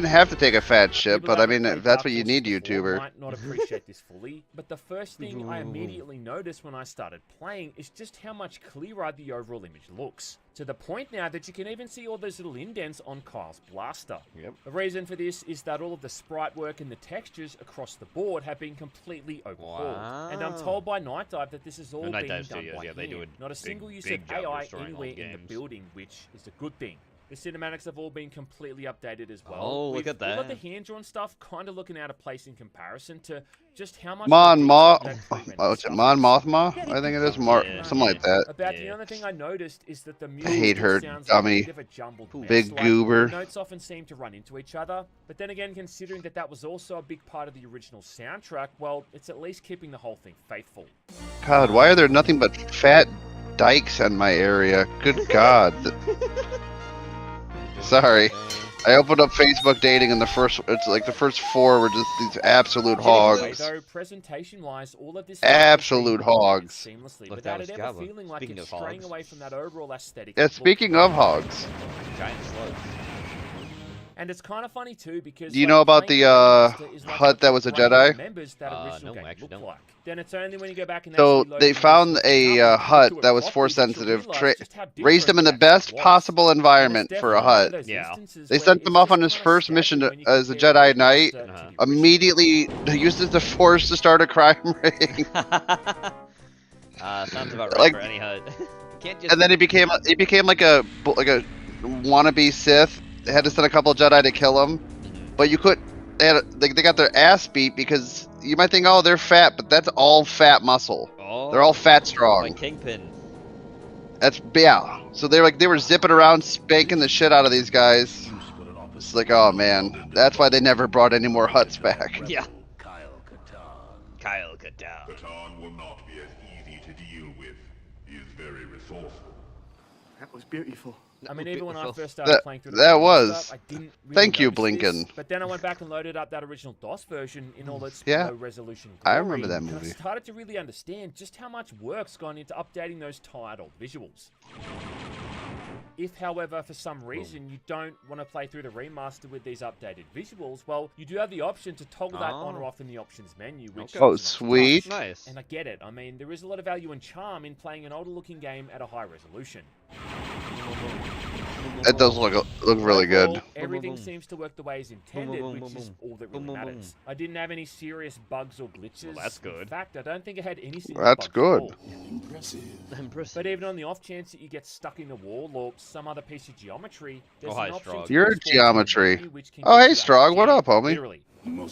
have to take a fat shit, People but I that mean have if played that's what Dark you Forces need, before YouTuber. might not appreciate this fully, but the first thing I immediately noticed when I started playing is just how much clearer the overall image looks. To the point now that you can even see all those little indents on Kyle's blaster. Yep. The reason for this is that all of the sprite work and the textures across the board have been completely overhauled. And I'm Wow. told by Night Dive that this is all Night being Dive done Studios, by yeah, they do hand. a Not a big- single use big of job AI restoring anywhere old in the games. building, which is a good thing. The cinematics have all been completely updated as well. Oh, look with at all of the that. hand-drawn stuff kind of looking out of place in comparison to just how much Mon more Ma, detailed that pre-rendered what's it, stuff Mon is. Mothma? I think it is Yeah. something like that. About the Yeah. only thing I noticed is that the I music hate her, sounds dummy. like a bit of a jumbled mess. Big Like, goober. the notes often seem to run into each other, but then again, considering that that was also a big part of the original soundtrack, well, it's at least keeping the whole thing faithful. God, why are there nothing but fat dykes in my area? Good God. Sorry. I opened up Facebook dating and the first 4 were just these absolute Anyway, hogs. though, presentation-wise, all of this Absolute hogs. seamlessly, Look, without that it was ever Jabba. feeling like Speaking it's of straying hogs. away from that overall aesthetic. Yeah, look. speaking of hogs, Giant slugs. And it's kind of funny too because do you know about the hut that was a Jedi? No, I actually don't. Like. Then it's only when you go back and So actually load they the found stuff a up and hut do it that was properly force that you sensitive, realise just how raised him in the different best that was. possible And it's environment for a definitely one of hut. those Yeah. instances They where sent it's him off just on his kinda first static mission when you as a compare Jedi the Knight. remaster to the original. Immediately uses the Force to start a crime ring, Sounds about right Like- for any hut. Can't just. and then he became like a wannabe Sith. They had to send a couple of Jedi to kill him, but you could. They got their ass beat because you might think, oh, they're fat, but that's all fat muscle. Oh, They're all fat strong. like Kingpin. That's yeah. So they were zipping around, spanking the shit out of these guys. It's like, oh man, that's why they never brought any more huts back. Yeah. Kyle Katarn. Kyle Katarn. Katarn will not be as easy to deal with. He is very resourceful. That was beautiful. I mean, even when I Beautiful. first started playing through the That remaster, was. I didn't really Thank you, notice this, Blinken. but then I went back and loaded up that original DOS version in all its Yeah. low resolution I glory, remember that and movie. I started to really understand just how much work's gone into updating those tired old visuals. If, however, for some reason you don't want to play through the remaster with these updated visuals, well, you do have the option to toggle that on or off in the options menu, which Okay. Oh, is a nice sweet. touch. Nice. And I get it. I mean, there is a lot of value and charm in playing an older looking game at a high resolution. It does look really good. Overall, everything seems to work the way it's intended, which is all that really matters. I didn't have any serious bugs or glitches. Well, that's good. In fact, I don't think I had any serious That's bugs good. at all. Impressive. But even on the off chance that you get stuck in the wall or some other piece of geometry, there's Oh, hi, an option Strog. to Your respawn in the geometry. menu, which can Oh, get hey, you out of Strog, what jam, up, homie? Literally.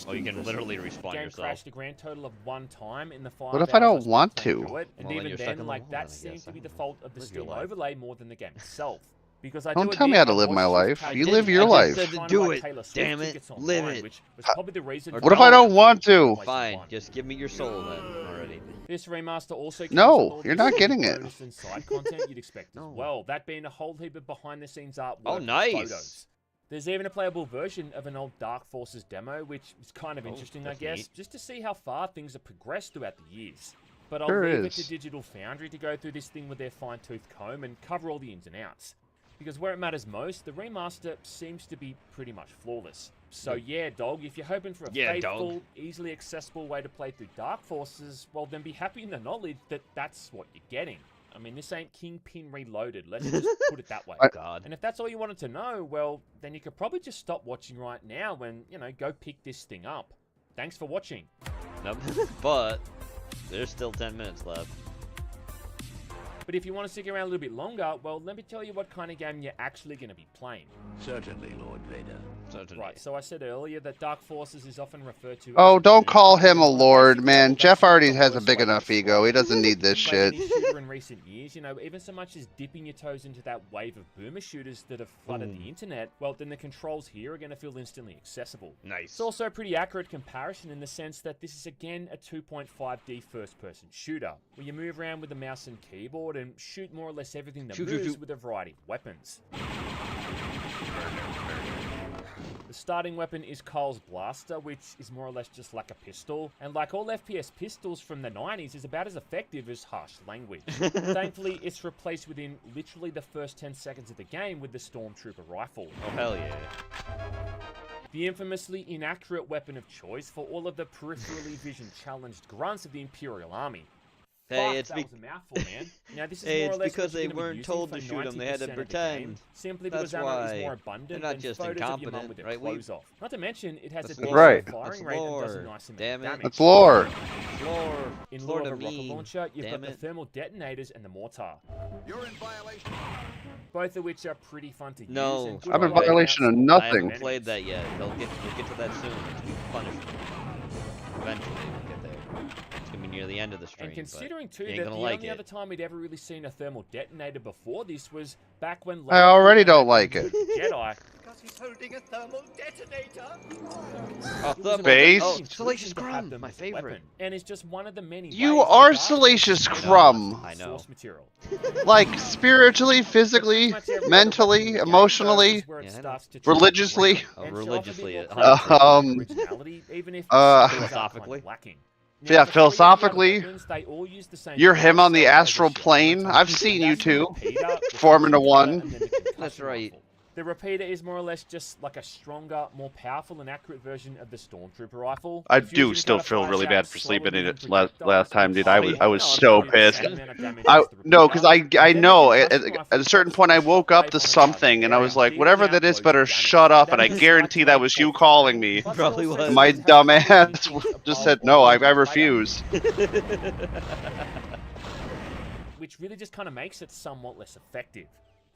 Oh, you can literally respawn Game yourself. crashed a grand total of 1 time in the 5 What if I don't hours want playing to? through it, and Well, then even you're stuck then, in the like wall that then, I seemed guess. to be I the don't know. fault of the Live your Steam life. overlay more than the game itself. Because I Don't do tell me admit how to I live was my just life. taken You by live your the life. said to trying do write it. Taylor Swift Damn it. tickets Live online, it. which was probably the reason Or What if I don't want to? Fine, just give me your soul then already. This remaster also comes No, with all you're the not same getting it. bonus and side content you'd expect as No. well. That being a whole heap of behind-the-scenes artwork Oh, and nice. photos. There's even a playable version of an old Dark Forces demo, which is kind of interesting, I that's guess, neat. just to see how far things have progressed throughout the years. But I'll Sure leave it is. to Digital Foundry to go through this thing with their fine-tooth comb and cover all the ins and outs. Because where it matters most, the remaster seems to be pretty much flawless. So yeah, dog, if you're hoping for a Yeah, faithful, dog. easily accessible way to play through Dark Forces, well then be happy in the knowledge that that's what you're getting. I mean, this ain't Kingpin Reloaded, let's just put it that way. God. And if that's all you wanted to know, well, then you could probably just stop watching right now and, go pick this thing up. Thanks for watching. Nope. But there's still 10 minutes left. But if you want to stick around a little bit longer, well, let me tell you what kind of game you're actually going to be playing. Certainly, Lord Vader. Certainly. Right, so I said earlier that Dark Forces is often referred to Oh, as don't call him a Basically, lord, well, man. that's Jeff not already the has a worst big way to enough describe ego. it. He doesn't need this If you've played shit. any shooter in recent years, even so much as dipping your toes into that wave of boomer shooters that have flooded the internet, well, then the controls here are going to feel instantly accessible. Nice. It's also a pretty accurate comparison in the sense that this is again a 2.5D first-person shooter, where you move around with the mouse and keyboard and shoot more or less everything that moves with a variety of weapons. The starting weapon is Kyle's blaster, which is more or less just like a pistol, and like all FPS pistols from the 90s, is about as effective as harsh language. Thankfully, it's replaced within literally the first 10 seconds of the game with the Stormtrooper rifle. Oh, hell yeah. The infamously inaccurate weapon of choice for all of the peripherally vision-challenged grunts of the Imperial Army. Hey, Fuck, that was a mouthful, man. Now, this is Hey, more or it's less because what you're they gonna be weren't using told for to shoot 'em, they had to 90% of the pretend. game, simply That's because ammo is why. more abundant They're not than just photos of your mum incompetent, with their right, clothes off. Not to mention, it has That's a decent Right. firing That's rate and does a lore. nice amount Damn of it. damage. That's lore. Floor. In Floor lieu to of a rocket me. launcher, you've Damn got the it. thermal detonators and the mortar. You're in violation. Both of which are pretty fun to use. No. and good I'm in for laying out violation of small nothing. I haven't enemies. played that yet. We'll get to that soon. It's gonna be punishment. Eventually we'll get there. It's gonna be near the end of the stream. And considering too but you that ain't the gonna like only it. other time we'd ever really seen a thermal detonator before this was back when I already don't like it. Jedi. Because he's holding a thermal detonator. Oh, It was an Space? Oh, amazing Salacious to have Crumb, them my as a weapon, favorite. and it's just one of the many You ways are that Dark Salacious Forces Crumb. I know. source material. Like, spiritually, physically, Pretty much every other mentally, weapon in the game, emotionally, though, is where it Yeah, I know. starts to religiously. change Oh, and show off a bit religiously, more 100%. creativity and originality, even if some things are kind of Philosophically. lacking. Yeah, for three of the other philosophically, weapons, they all use the same you're him on the style as astral shell plane. hunter, I've seen you that's the two. repeater, the Form into Stormtrooper, one. and then the concussion That's right. rifle. The repeater is more or less just like a stronger, more powerful and accurate version of the Stormtrooper rifle. I The do fusion still kinda feel fires really out bad for slower sleeping in moving it last projectiles time, and dude. fires I was out so the pissed. same amount of damage I as the no, because repeater. I Then the know concussion at rifle a certain drops point I a woke up shockwave to on a something and I target was area, like, dealing whatever out that is loads better of damage. shut up, and That I is guarantee that was you calling me. Plus, it Probably also was. seems My to have dumb really ass vintage just above said no. I player, refuse. which really just kind of makes it somewhat less effective.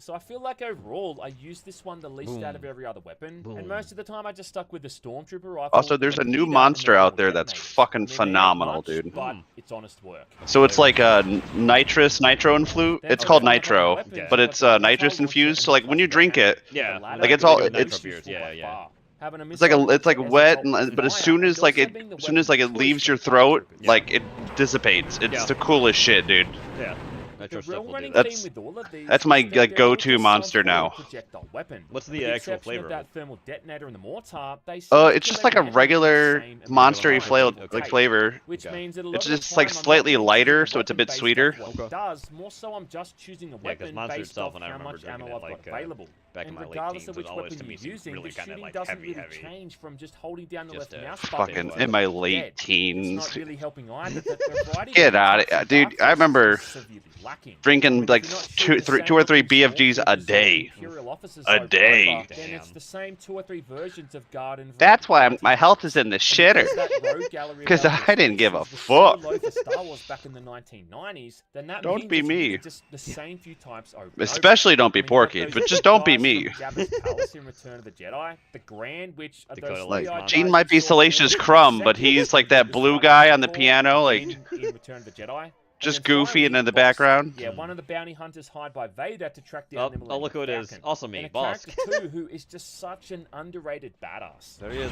So I feel like overall, I used this one the least out of every other weapon, and most of the time I just stuck with the Stormtrooper rifle. Also, the there's a new repeater, and the monster out thermal there that's detonators. fucking I mean, they ain't phenomenal, much, dude. But it's honest work. So it's like a nitro influence. Then It's for called some of the nitro, weapons, but you've it's got the nitrous Missile infused. launcher So like and when you the drink it, Yeah, the latter like it's being all the nitro most beers, useful yeah, by yeah. far. Having a it's like missile it's like launcher as wet, the top but as fire, soon and as like also it, being the as soon as weapon like of it choice leaves for your throat, Stormtroopers. like it dissipates. It's Yeah. the coolest shit, dude. Yeah. The Nitro real stuff will do running that. theme with all of these That's my, is that like, they're all go-to just monster some form now. of projectile weapon. What's the With actual exception flavor of of that it? thermal detonator and the mortar, they It's seem to just let like a the enemies regular the same monstery amount of flavor, damage like take, flavor. which Okay. means that a lot It's of the just, like, time I'm not slightly even lighter, choosing so it's a weapon bit based sweeter. off what it Okay. does. More so, I'm just choosing a Yeah, 'cause weapon Monster based itself, off and I how remember much drinking ammo it, I've got like, available. back in And my late regardless teens, of which it always weapon to me you're seemed using, really the kinda, shooting like, doesn't heavy, really heavy. change from just holding down the Just left a mouse fucking button. Fucking in my Dead. late It's teens. not really helping either. The variety Get of out attacks of in dude. Dark I Forces remember is severely lacking. drinking I mean, like if you're not shooting the two or same three fucking BFGs a stormtroopers or day. Imperial officers A over and day. over, then it's the same 2 or 3 versions of Guard and That's why Variety my health is in the and shitter. because that rogue gallery of 'Cause I available didn't give a choices was so fuck. low for Star Wars back in the 1990s, then that Don't means be it's really me. just the same few types over and Especially over. don't be I mean, you've got Porky, those but just don't be guys me. from Jabba's Palace in Return of the Jedi, the Grand, which are Dakota those Like three-eyed Monster. Gene guys might be you saw Salacious in Crumb, but seconds he's like in that the blue Fighting guy on the Corps piano, like in Return of the Jedi. Just then Goofy finally, and in the Bosk. background? Yeah, one of the bounty hunters hired by Vader to track down the Oh, Millennium look who it is. Falcon. Also me, and a Bosk. character too who is just such an underrated badass. There he is.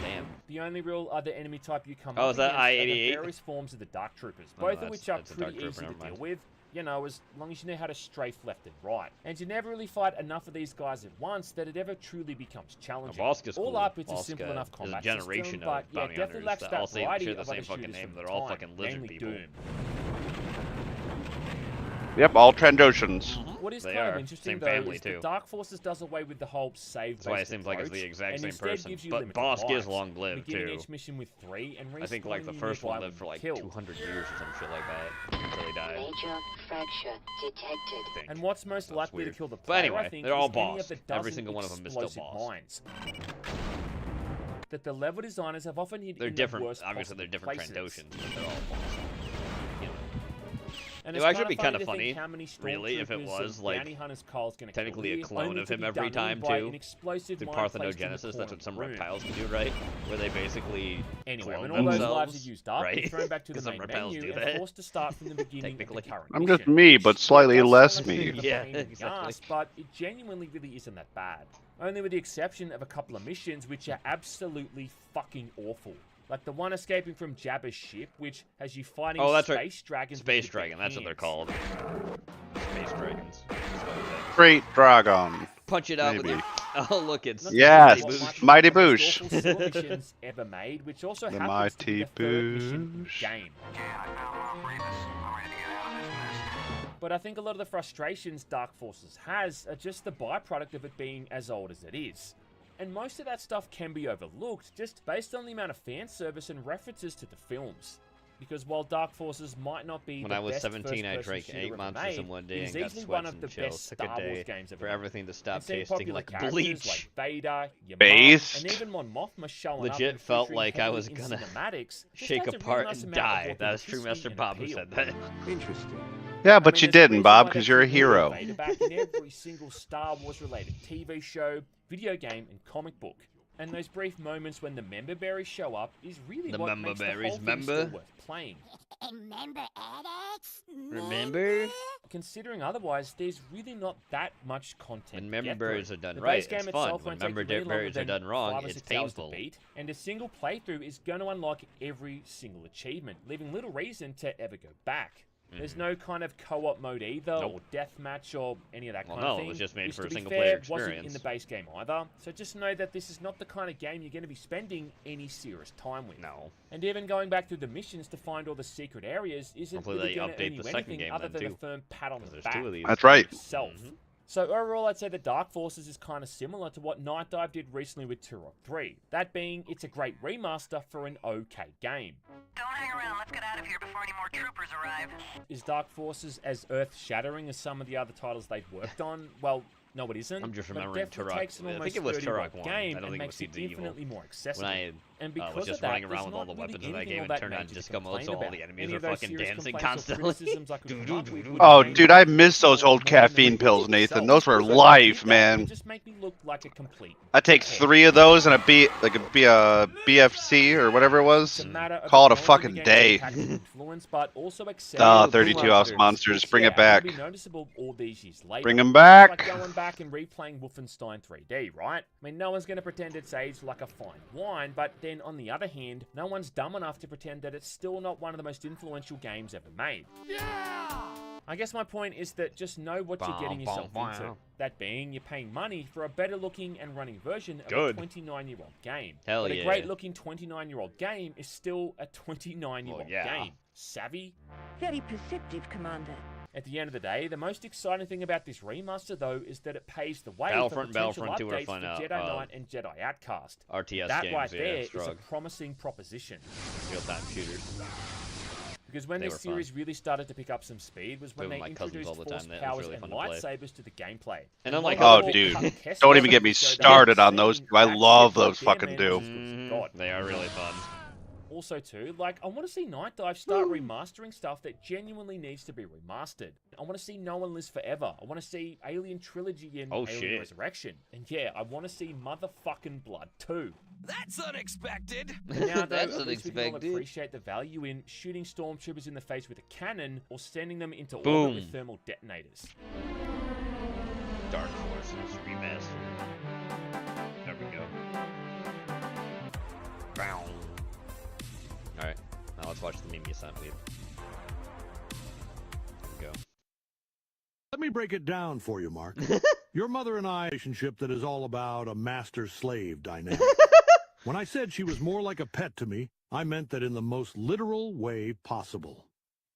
Damn. The only real other enemy type you come Oh, up is that against are the I-88? various forms of the Dark Troopers, Oh, both no, of which are that's a Dark pretty Trooper, easy to never mind. deal with. You know, as long as you know how to strafe left and right. And you never really fight enough of these guys at once that it ever truly becomes challenging. Bosk is All cool. up, it's a Bosk, simple enough is combat a generation system, of but yeah, bounty definitely hunters lacks that that all variety share the of same other fucking shooters name. from They're the all time, fucking lizard namely people. Doom. Yep, all Trandoshans. What is They kind are. of interesting Same though family, is too. that Dark Forces does away with the whole save. That's why it seems like it's the exact and same instead person. gives you But limited Bosk is lives, long-lived, beginning too. each mission with 3 and I think like the respawning first nearby one when lived for you like kill. 200 years or some shit like that until he died. Major fracture detected. I think. And what's most That's likely weird. to kill the But player, anyway, I think, they're all is any of boss. the Every dozen single one of them is still explosive boss. mines that the level designers have often hidden They're in different. the worst Obviously, they're possible different places. Trandoshans, but they're all boss. You know. And It it's would actually be kinda kind of funny to funny, think how many really, if it stormtroopers was and like bounty hunters Kyle's gonna technically kill a here, clone only of to him be every done time by too. an explosive Through mine placed in the parthenogenesis, that's corner what some of the room. reptiles can do, right? Where they basically Anyway, clone when all those themselves, lives are used up, right? you're thrown back to the 'Cause some main reptiles menu do and that. forced to start from the beginning of the Technically. current I'm mission. just me, but Which, slightly does less sound like a bit me. of a Yeah, pain in the exactly. ass, but it genuinely really isn't that bad. Only with the exception of a couple of missions which are absolutely fucking awful. Like the one escaping from Jabba's ship, which has you fighting Oh, that's right. space dragons. with Space your big Dragon, that's what they're hands. called. Space Dragons. Great Dragon. Punch it out Maybe. with your... Oh, look, it's Not Yes, to mention Mighty one of the most Boosh. awful sewer missions ever made, which also The happens to be Mighty the third mission in the Boosh. game. Yeah, I found Mom Remus. I'm ready to get out of this nest. But I think a lot of the frustrations Dark Forces has are just the byproduct of it being as old as it is. And most of that stuff can be overlooked just based on the amount of fan service and references to the films. Because while Dark Forces might not be When the I was best 17, I first-person drank shooter 8 ever monsters made, in one day it and is got easily sweats one of and the chills. best Took a Star Wars day games ever for made. everything to stop And seeing tasting popular like characters bleach. like Vader, Yamar, Based. and even Mon Mothma showing Legit up and felt featuring like I heavily was in gonna cinematics just shake adds a real apart nice and amount of die. That was True authenticity Master and Bob who appeal. said that. Interesting. Yeah, I but mean, you there's a didn't, reason Bob, why because they you're a keep bringing hero. Vader back in every single Star Wars related TV show, video game, and comic book. And those brief moments when the member berries show up is really The what member makes the berries, whole thing still member? worth playing. Remember Alex? Remember? Considering otherwise, there's really not that much content. When to member get berries through. are done The right, base game it's itself fun. When won't take member you any longer berries are than done wrong, 5 or it's 6 hours to painful. beat, and a single playthrough is going to unlock every single achievement, leaving little reason to ever go back. There's no kind of co-op mode either, or deathmatch, or any of that Well, kind of no, thing. it was just made which, for to a be single-player fair, wasn't in experience. the base game either. So just know that this is not the kind of game you're going to be spending any serious time with. No. And even going back through the missions to find all the secret areas isn't Hopefully really they going to update earn you the second anything game other then, than a too. firm pat on the There's back. 2 of these. That's right. Yourself. So overall, I'd say the Dark Forces is kind of similar to what Night Dive did recently with Turok 3. That being, it's a great remaster for an okay game. Don't hang around. Let's get out of here before any more troopers arrive. Is Dark Forces as earth-shattering as some of the other titles they've worked on? Well, no, it isn't. I'm just but remembering definitely Turok. takes an I almost think it was 30-year-old Turok 1. game I don't and think it makes was it Seeds of Evil. infinitely more accessible. When I And because was just of that, running around there's with all not the really weapons in that anything game all and that turned on major to disco mode, complain so all about. the enemies Any are of those fucking serious dancing complaints or constantly. criticisms I could come up with would Oh, be dude, I miss those old caffeine pills, Nathan. Those were life, man. just make me look like a complete. I take 3 of those and a BFC or whatever it was. Call it a fucking day. But also 32 ounce monsters, bring it back. Be noticeable all these years later. Bring 'em back. It's like going back and replaying Wolfenstein 3D, right? I mean, no one's going to pretend it's aged like a fine wine, but then on the other hand, no one's dumb enough to pretend that it's still not one of the most influential games ever made. I guess my point is that just know what you're getting yourself into. That being, you're paying money for a better looking and running version of a 29-year-old game. Hell but yeah. a great looking 29-year-old game is still a 29-year-old Well, yeah. game. Savvy? Very perceptive, Commander. At the end of the day, the most exciting thing about this remaster, though, is that it paves the way Battlefront for and potential Battlefront 2 are updates fun, for Jedi Knight and Jedi Outcast. RTS that games, right yeah, there is a strong. promising proposition. Real-time shooters. Because when They this were fun. series really started to pick up some speed was when Played they with my cousins introduced all the force time. That was powers really and fun to play. lightsabers to the gameplay. And unlike Oh, other- dude. Kessler Don't even get me showed up started on scene, those. I that love shit right those there, fucking man, do. was God. They are really fun. Also, too, like, I want to see Night Dive start remastering stuff that genuinely needs to be remastered. I want to see No One Lives Forever. I want to see Alien Trilogy and Oh, Alien shit. Resurrection. And yeah, I want to see Motherfucking Blood too. That's unexpected. And now, though, That's at least we can all unexpected. appreciate the value in shooting stormtroopers in the face with a cannon or sending them into Boom. orbit with thermal detonators. Dark Forces remastered. There we go. Bow. Alright, now let's watch the Mimi Ascent Weeb. There we go. Let me break it down for you, Mark. Your mother and I relationship that is all about a master-slave dynamic. When I said she was more like a pet to me, I meant that in the most literal way possible.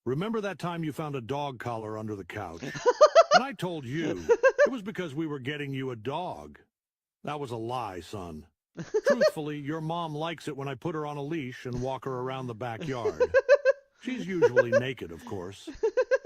Remember that time you found a dog collar under the couch? And I told you it was because we were getting you a dog. That was a lie, son. Truthfully, your mom likes it when I put her on a leash and walk her around the backyard. She's usually naked, of course.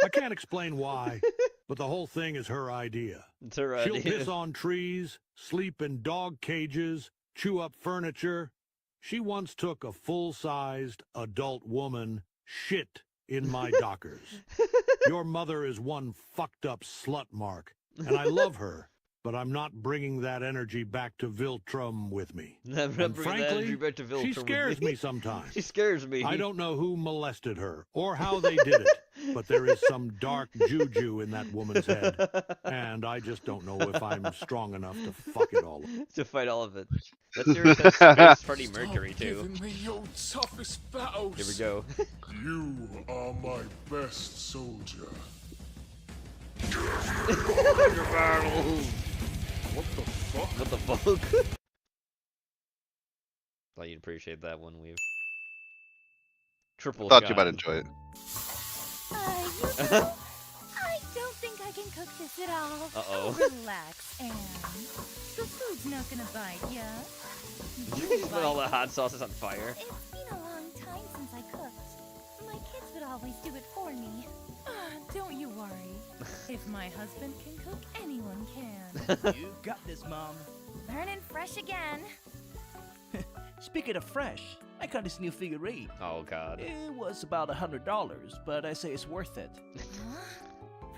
I can't explain why, but the whole thing is her idea. It's her idea. She'll piss on trees, sleep in dog cages, chew up furniture. She once took a full-sized adult woman shit in my dockers. Your mother is one fucked up slut, Mark, and I love her, but I'm not bringing that energy back to Viltrum with me. And frankly, she scares me sometimes. She scares me. I don't know who molested her or how they did it, but there is some dark juju in that woman's head, and I just don't know if I'm strong enough to fuck it all. To fight all of it. That series has Space Freddie Mercury too. Giving me your toughest battles. Here we go. You are my best soldier. Your battles. What the fuck? What the fuck? Thought you'd appreciate that one, Weave. Triple Thought shot. you might enjoy it. I don't think I can cook this at all. Uh-oh. Relax, Anne. The food's not gonna bite ya. You put all the hot sauces on fire. It's been a long time since I cooked. My kids would always do it for me. Don't you worry. If my husband can cook, anyone can. You got this, Mom. Learning fresh again. Speaking of fresh, I got this new figurine. Oh, God. It was about $100, but I say it's worth it.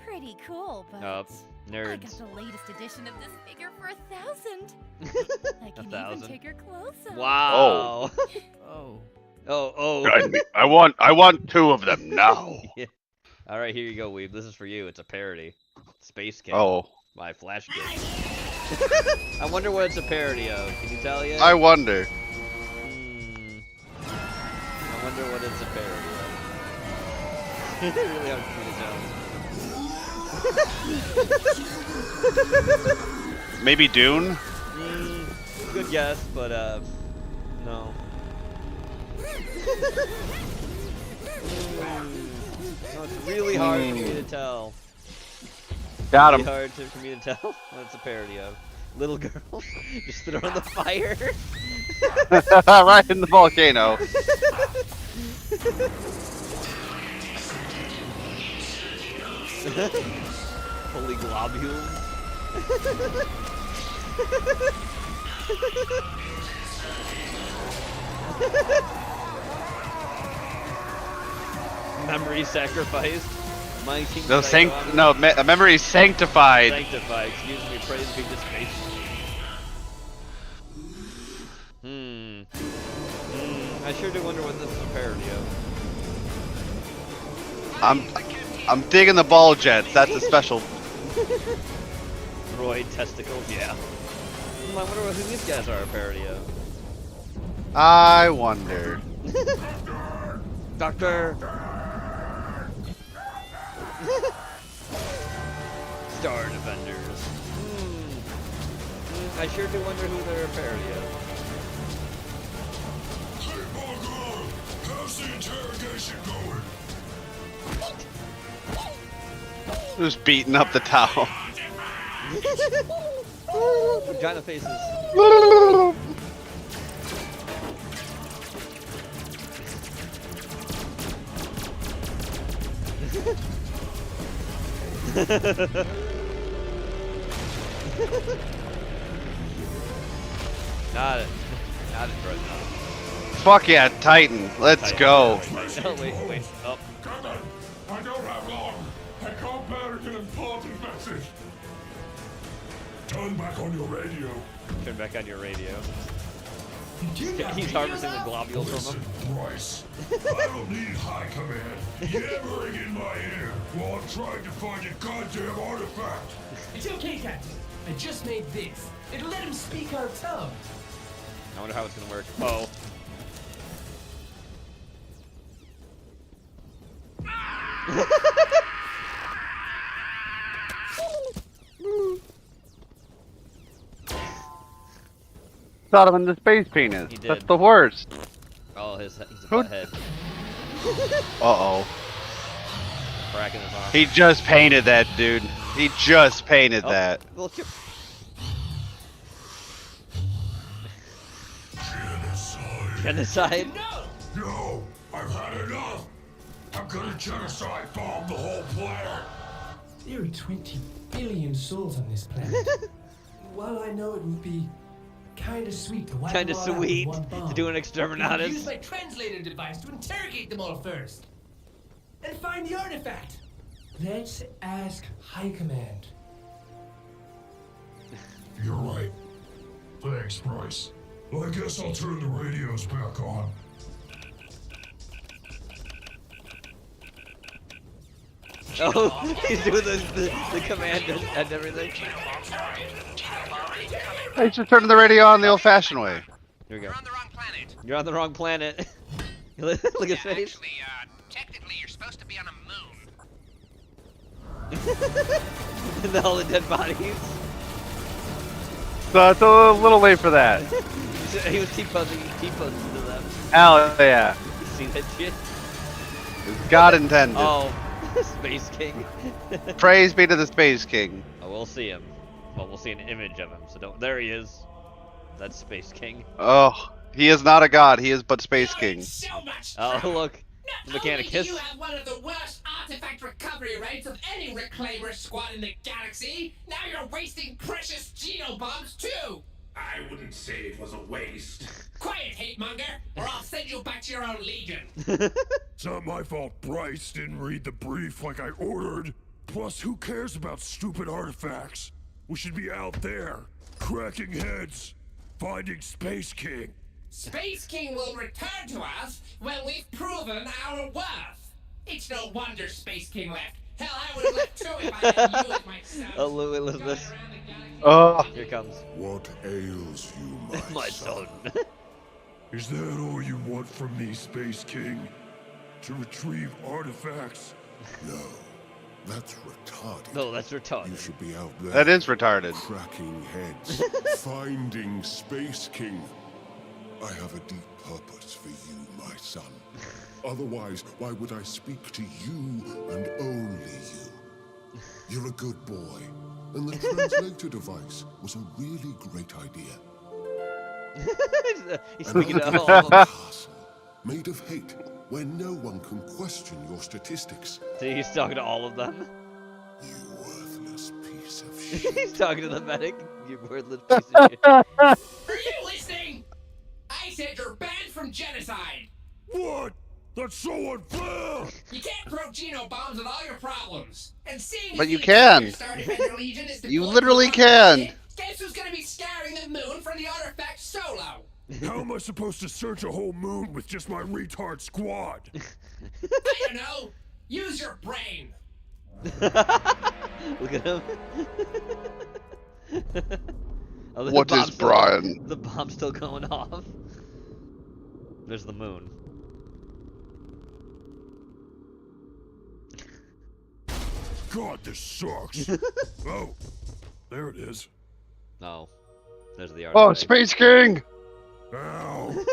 Pretty cool, but nerds. I got the latest edition of this figure for 1,000. I can even take her clothes off. Wow. Oh. Oh. I want 2 of them now. Yeah. All right, here you go, Weeb. This is for you. It's a parody. Space King. Oh. By Flash Kid. I wonder what it's a parody of. Can you tell yet? I wonder. I wonder what it's a parody of. They really have to tell. Maybe Dune? Good guess, but no. No, it's really hard for me to tell. Got him. Really hard for me to tell what it's a parody of. Little girl, just throw in the fire. Right in the volcano. Holy globules. Memory sacrificed. No, memory sanctified. Sanctified. Excuse me. Praise be to space. I sure do wonder what this is a parody of. I'm digging the ball jets. That's a special. Droid testicles. Yeah. I wonder who these guys are a parody of. I wonder. Doctor. Star Defenders. I sure do wonder who they're a parody of. How's the interrogation going? Who's beating up the towel? Vagina faces. Not it, Dreadnought. Fuck yeah, Titan. Let's go. Oh, wait. Oh. Commander, I don't have long. I can't bear an important message. Turn back on your radio. Turn back on your radio. He's harvesting the globules from him. Bryce, I don't need high command yammering in my ear while I'm trying to find a goddamn artifact. It's okay, Captain. I just made this. It'll let him speak our tongue. I wonder how it's gonna work. Oh. Shot him in the space penis. He did. That's the worst. Oh, he's a butthead. Uh-oh. Cracking his arm. He just painted that, dude. He just painted that. Little chip. Genocide? No, I've had enough. I'm gonna genocide bomb the whole planet. There are 20 billion souls on this planet. While I know it would be kinda sweet to wipe Kinda them all out with sweet one bomb, to do an I exterminatus. could use my translator device to interrogate them all first. And find the artifact. Let's ask High Command. You're right. Thanks, Bryce. Well, I guess I'll turn the radios back on. Oh, he's doing the command and everything. Hey, just turning the radio on the old-fashioned way. Here we go. You're on the wrong planet. Look at his face. Actually, technically, you're supposed to be on a moon. And all the dead bodies. So it's a little late for that. He was T-posing to them. Hell yeah. You seen that shit? God intended. Oh, Space King. Praise be to the Space King. Oh, we'll see him. Well, we'll see an image of him. So don't. There he is. That's Space King. Oh, he is not a god. He is but Space King. So much Oh, look. Not Mechanicus. only do you have one of the worst artifact recovery rates of any reclaimer squad in the galaxy, now you're wasting precious genobombs too! I wouldn't say it was a waste. Quiet, hate monger, or I'll send you back to your own legion. It's not my fault Bryce didn't read the brief like I ordered. Plus, who cares about stupid artifacts? We should be out there, cracking heads, finding Space King. Space King will return to us when we've proven our worth. It's no wonder Space King left. Hell, I would have left too if I had you as my son. Oh, Lou Elizabeth. Oh. Here it comes. What ails you, My son. Is that all you want from me, Space King? To retrieve artifacts? No, that's retarded. No, that's retarded. You should be out there. That is retarded. Cracking heads, finding Space King. I have a deep purpose for you, my son. Otherwise, why would I speak to you and only you? You're a good boy, and the translator device was a really great idea. He's An speaking to all artifact of them. castle made of hate, where no one can question your statistics. See, he's talking to all of them. You worthless piece of shit. He's talking to the medic. You worthless piece of shit. Are you listening? I said you're banned from genocide. What? That's so unfair! You can't throw genobombs at all your problems. And seeing But as you the can. Star Defender Legion is You deployed literally to can. Mars, guess who's gonna be scouring the moon for the artifact solo? How am I supposed to search a whole moon with just my retard squad? I don't know. Use your brain. Look at him. Oh, the What bomb's is still- Brian? The bomb's still going off. There's the moon. God, this sucks. Oh, there it is. No. There's the Oh, artifact. Space King! Ow.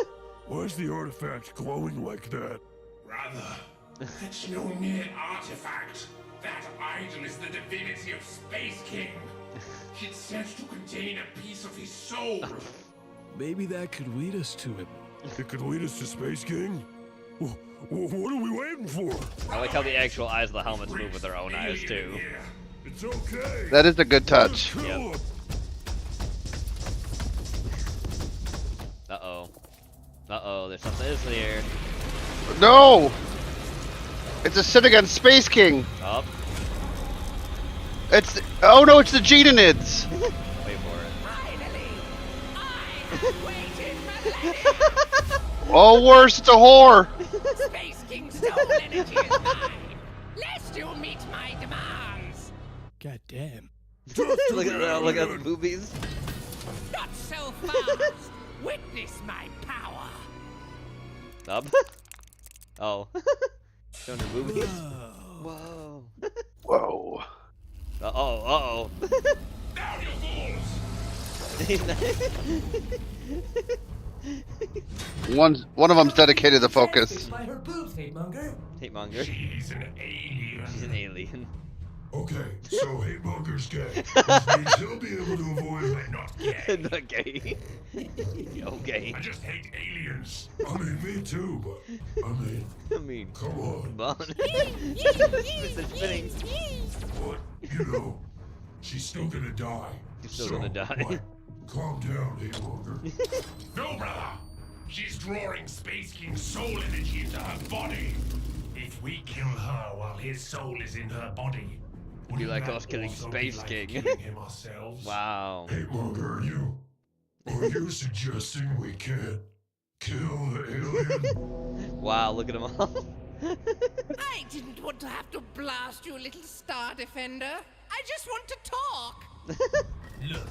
Why is the artifact glowing like that? Brother, that's no mere artifact. That idol is the divinity of Space King. It's said to contain a piece of his soul. Maybe that could lead us to him. It could lead us to Space King? What are we waiting for? I like how the actual eyes of the helmets move with their own eyes, too. It's okay. That is a good touch. Yep. Uh-oh. Uh-oh, there's something is here. No! It's a sin against Space King! Up. It's... Oh no, it's the Genonids! Wait for it. Finally! I have waited for Oh, worse, it's a whore. Space King's soul energy is mine. Lest you meet my demands. God damn. Look at the movies. Not so fast. Witness my power. Up. Oh. Showing the movies. Whoa. Whoa. Uh-oh. Now you One of them's dedicated to focus. By her boobs, hate monger. Hate monger. She's an alien. She's an alien. Okay, so hate monger's gay. Which means he'll be able to avoid but not gay. Not gay. Okay. I just hate aliens. I mean, me too, but I mean, come on. Come on. Spinning. But, you know, she's still gonna die. She's still gonna die. What? Calm down, hate monger. No, brother! She's drawing Space King's soul energy into her body. If we kill her while his soul is in her body, It'd be like wouldn't us that killing also Space be like King. killing him ourselves? Wow. Hate monger, are you suggesting we can't kill the alien? Wow, look at them all. I didn't want to have to blast you, little Star Defender. I just want to talk. Look,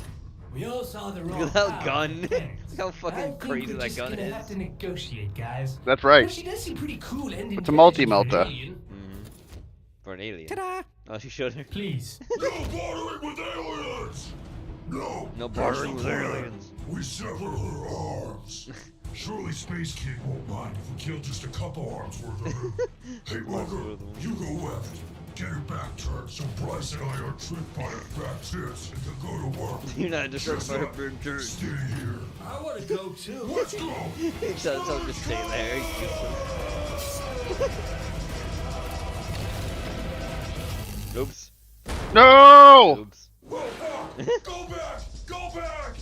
we all saw the wrong Look at that power gun. of defense. Look how I fucking think crazy we're that just gun gonna is. have to negotiate, guys. That's right. But she does seem pretty cool and It's a multi-melta. For an alien. Ta-da! Oh, she showed her. Please. No bartering with aliens! No! No That's bartering the with plan. aliens. We sever her arms. Surely Space King won't mind if we kill just a couple arms worth of her. Hey, Mugger, you go left. Get her back turned so Bryce and I are tricked by her back tits and can go to work. You're not disturbed by her burn turd. Stay here. I want to go too. Let's go! So just stay there. He's useless. Oops. No! Oops. Go back! Go back!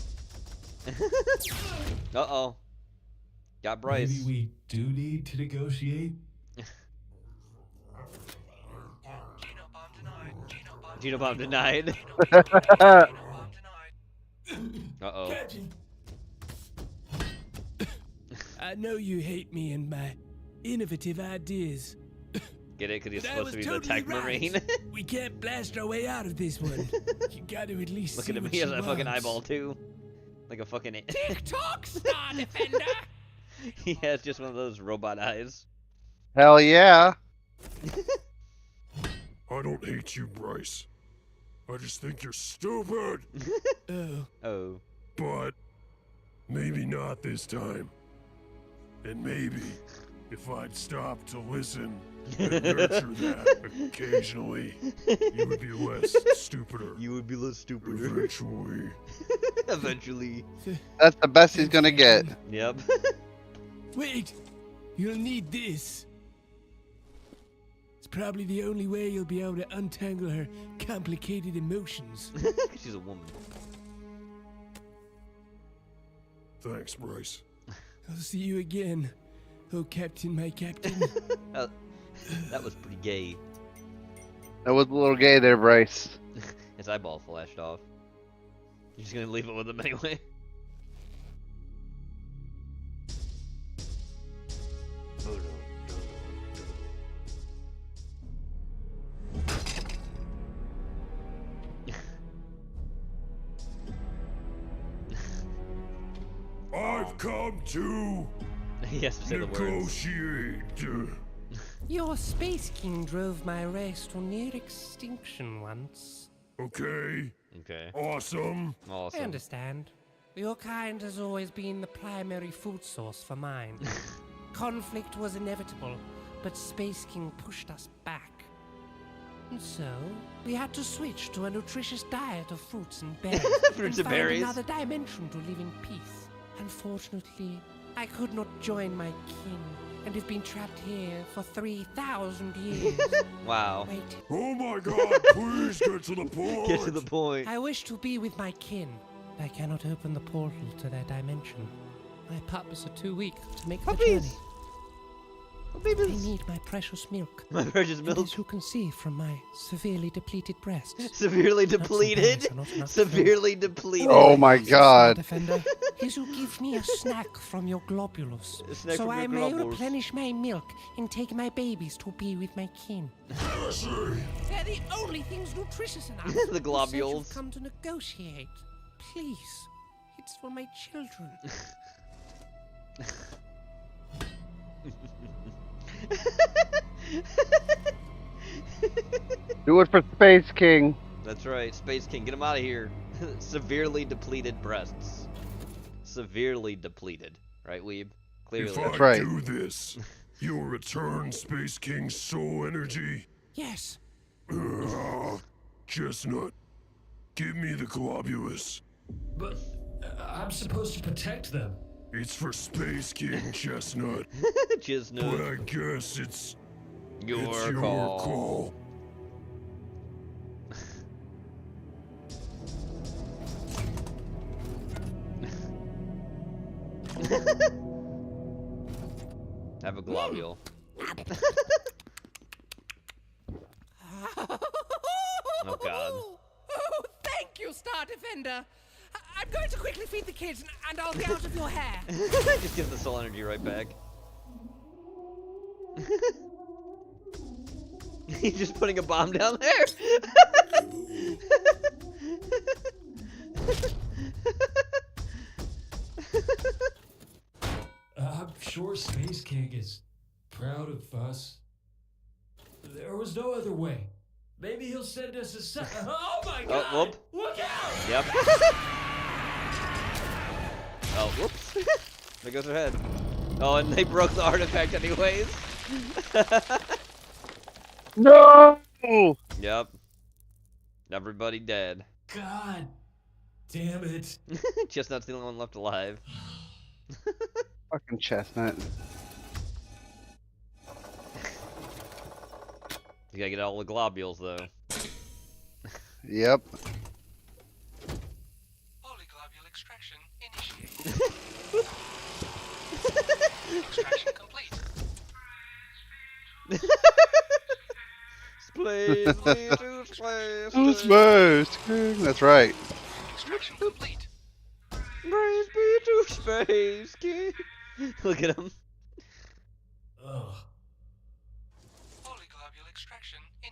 Uh-oh. Got Bryce. Maybe we do need to negotiate. Genobomb denied. Uh-oh. Captain. I know you hate me and my innovative ideas. Get it? Because he's But I supposed to was be the totally attack right. marine. We can't blast our way out of this one. You got to at least Look see at him. what He has she that fucking wants. eyeball, too. Like a fucking... Tick-tock, Star Defender! He has just one of those robot eyes. Hell yeah. I don't hate you, Bryce. I just think you're stupid. Oh. But maybe not this time. And maybe if I'd stop to listen and nurture that occasionally, you would be less stupider. You would be less stupider. Eventually. Eventually. That's the best he's gonna get. Yep. Wait, you'll need this. It's probably the only way you'll be able to untangle her complicated emotions. She's a woman. Thanks, Bryce. I'll see you again, oh Captain, my Captain. That was pretty gay. That was a little gay there, Bryce. His eyeball flashed off. You're just gonna leave it with him anyway. I've come to He has to say the words. negotiate. Your Space King drove my race to near extinction once. Okay. Okay. Awesome. I Awesome. understand. Your kind has always been the primary food source for mine. Conflict was inevitable, but Space King pushed us back. And so, we had to switch to a nutritious diet of fruits and berries. Fruits and and berries. find another dimension to live in peace. Unfortunately, I could not join my kin and have been trapped here for 3,000 years. Wow. Wait. Oh my god, please get to the point. Get to the point. I wish to be with my kin. I cannot open the portal to their dimension. My puppies are too weak to make the journey. I need my precious milk. My precious And milk. as you can see from my severely depleted breasts. Severely nuts and depleted. berries are not enough to Severely depleted. Oh my Star god. Defender, is you give me a snack from your globulus, A snack so from your I may globulus. replenish my milk and take my babies to be with my kin. They're the only things nutritious enough. The You said globules. you've come to negotiate. Please, it's for my children. Do it for Space King. That's right, Space King, get him out of here. Severely depleted breasts. Severely depleted, right, Weeb? Clearly. If I do this, you'll return Space King's soul energy. Yes. Chestnut, give me the globulus. But I'm supposed to protect them. It's for Space King, Chestnut. Chestnut. But I guess it's your call. Have a globule. Oh god. Oh, thank you, Star Defender. I'm going to quickly feed the kids, and I'll be out of your hair. Just give the soul energy right back. He's just putting a bomb down there. I'm sure Space King is proud of us. There was no other way. Maybe he'll send us a sign. Oh my god! Oh, whoop. Look out! Yep. Oh, whoops. There goes her head. Oh, and they broke the artifact anyways. No! Yep. Everybody dead. God damn it. Chestnut's the only one left alive. Fucking Chestnut. You gotta get all the globules though. Yep. Polyglobule extraction initiated. Extraction complete. Space to space. Oh, Space King. That's right. Extraction complete. Praise be to Space King. Look at him. Ugh. Polyglobule extraction in.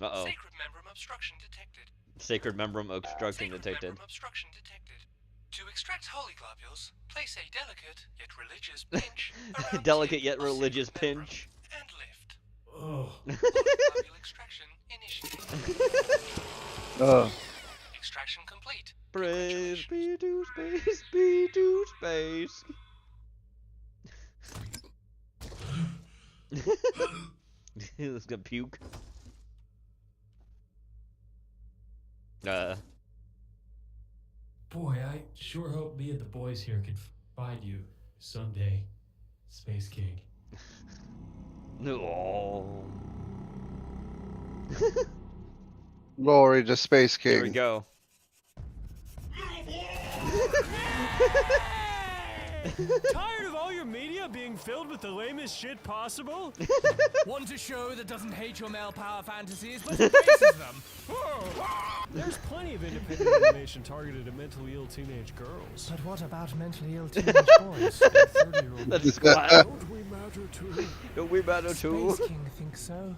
Uh-oh. Sacred membrum obstruction detected. Sacred membrum obstruction detected. Membrum obstruction detected. To extract holy globules, place a delicate yet religious pinch around Delicate yet tip or religious sacred membrum pinch. and lift. Oh. Polyglobule extraction initiated. Extraction complete. Praise be to space, be to space. He's gonna puke. Boy, I sure hope me and the boys here can find you someday, Space King. No. Glory to Space King. Here we go. Tired of all your media being filled with the lamest shit possible? One to show that doesn't hate your male power fantasies, but embraces them. There's plenty of independent animation targeted at mentally ill teenage girls. But what about mentally ill teenage boys? And 30-year-old That's men? squat. Don't we matter too? Don't we matter too? Space King thinks so.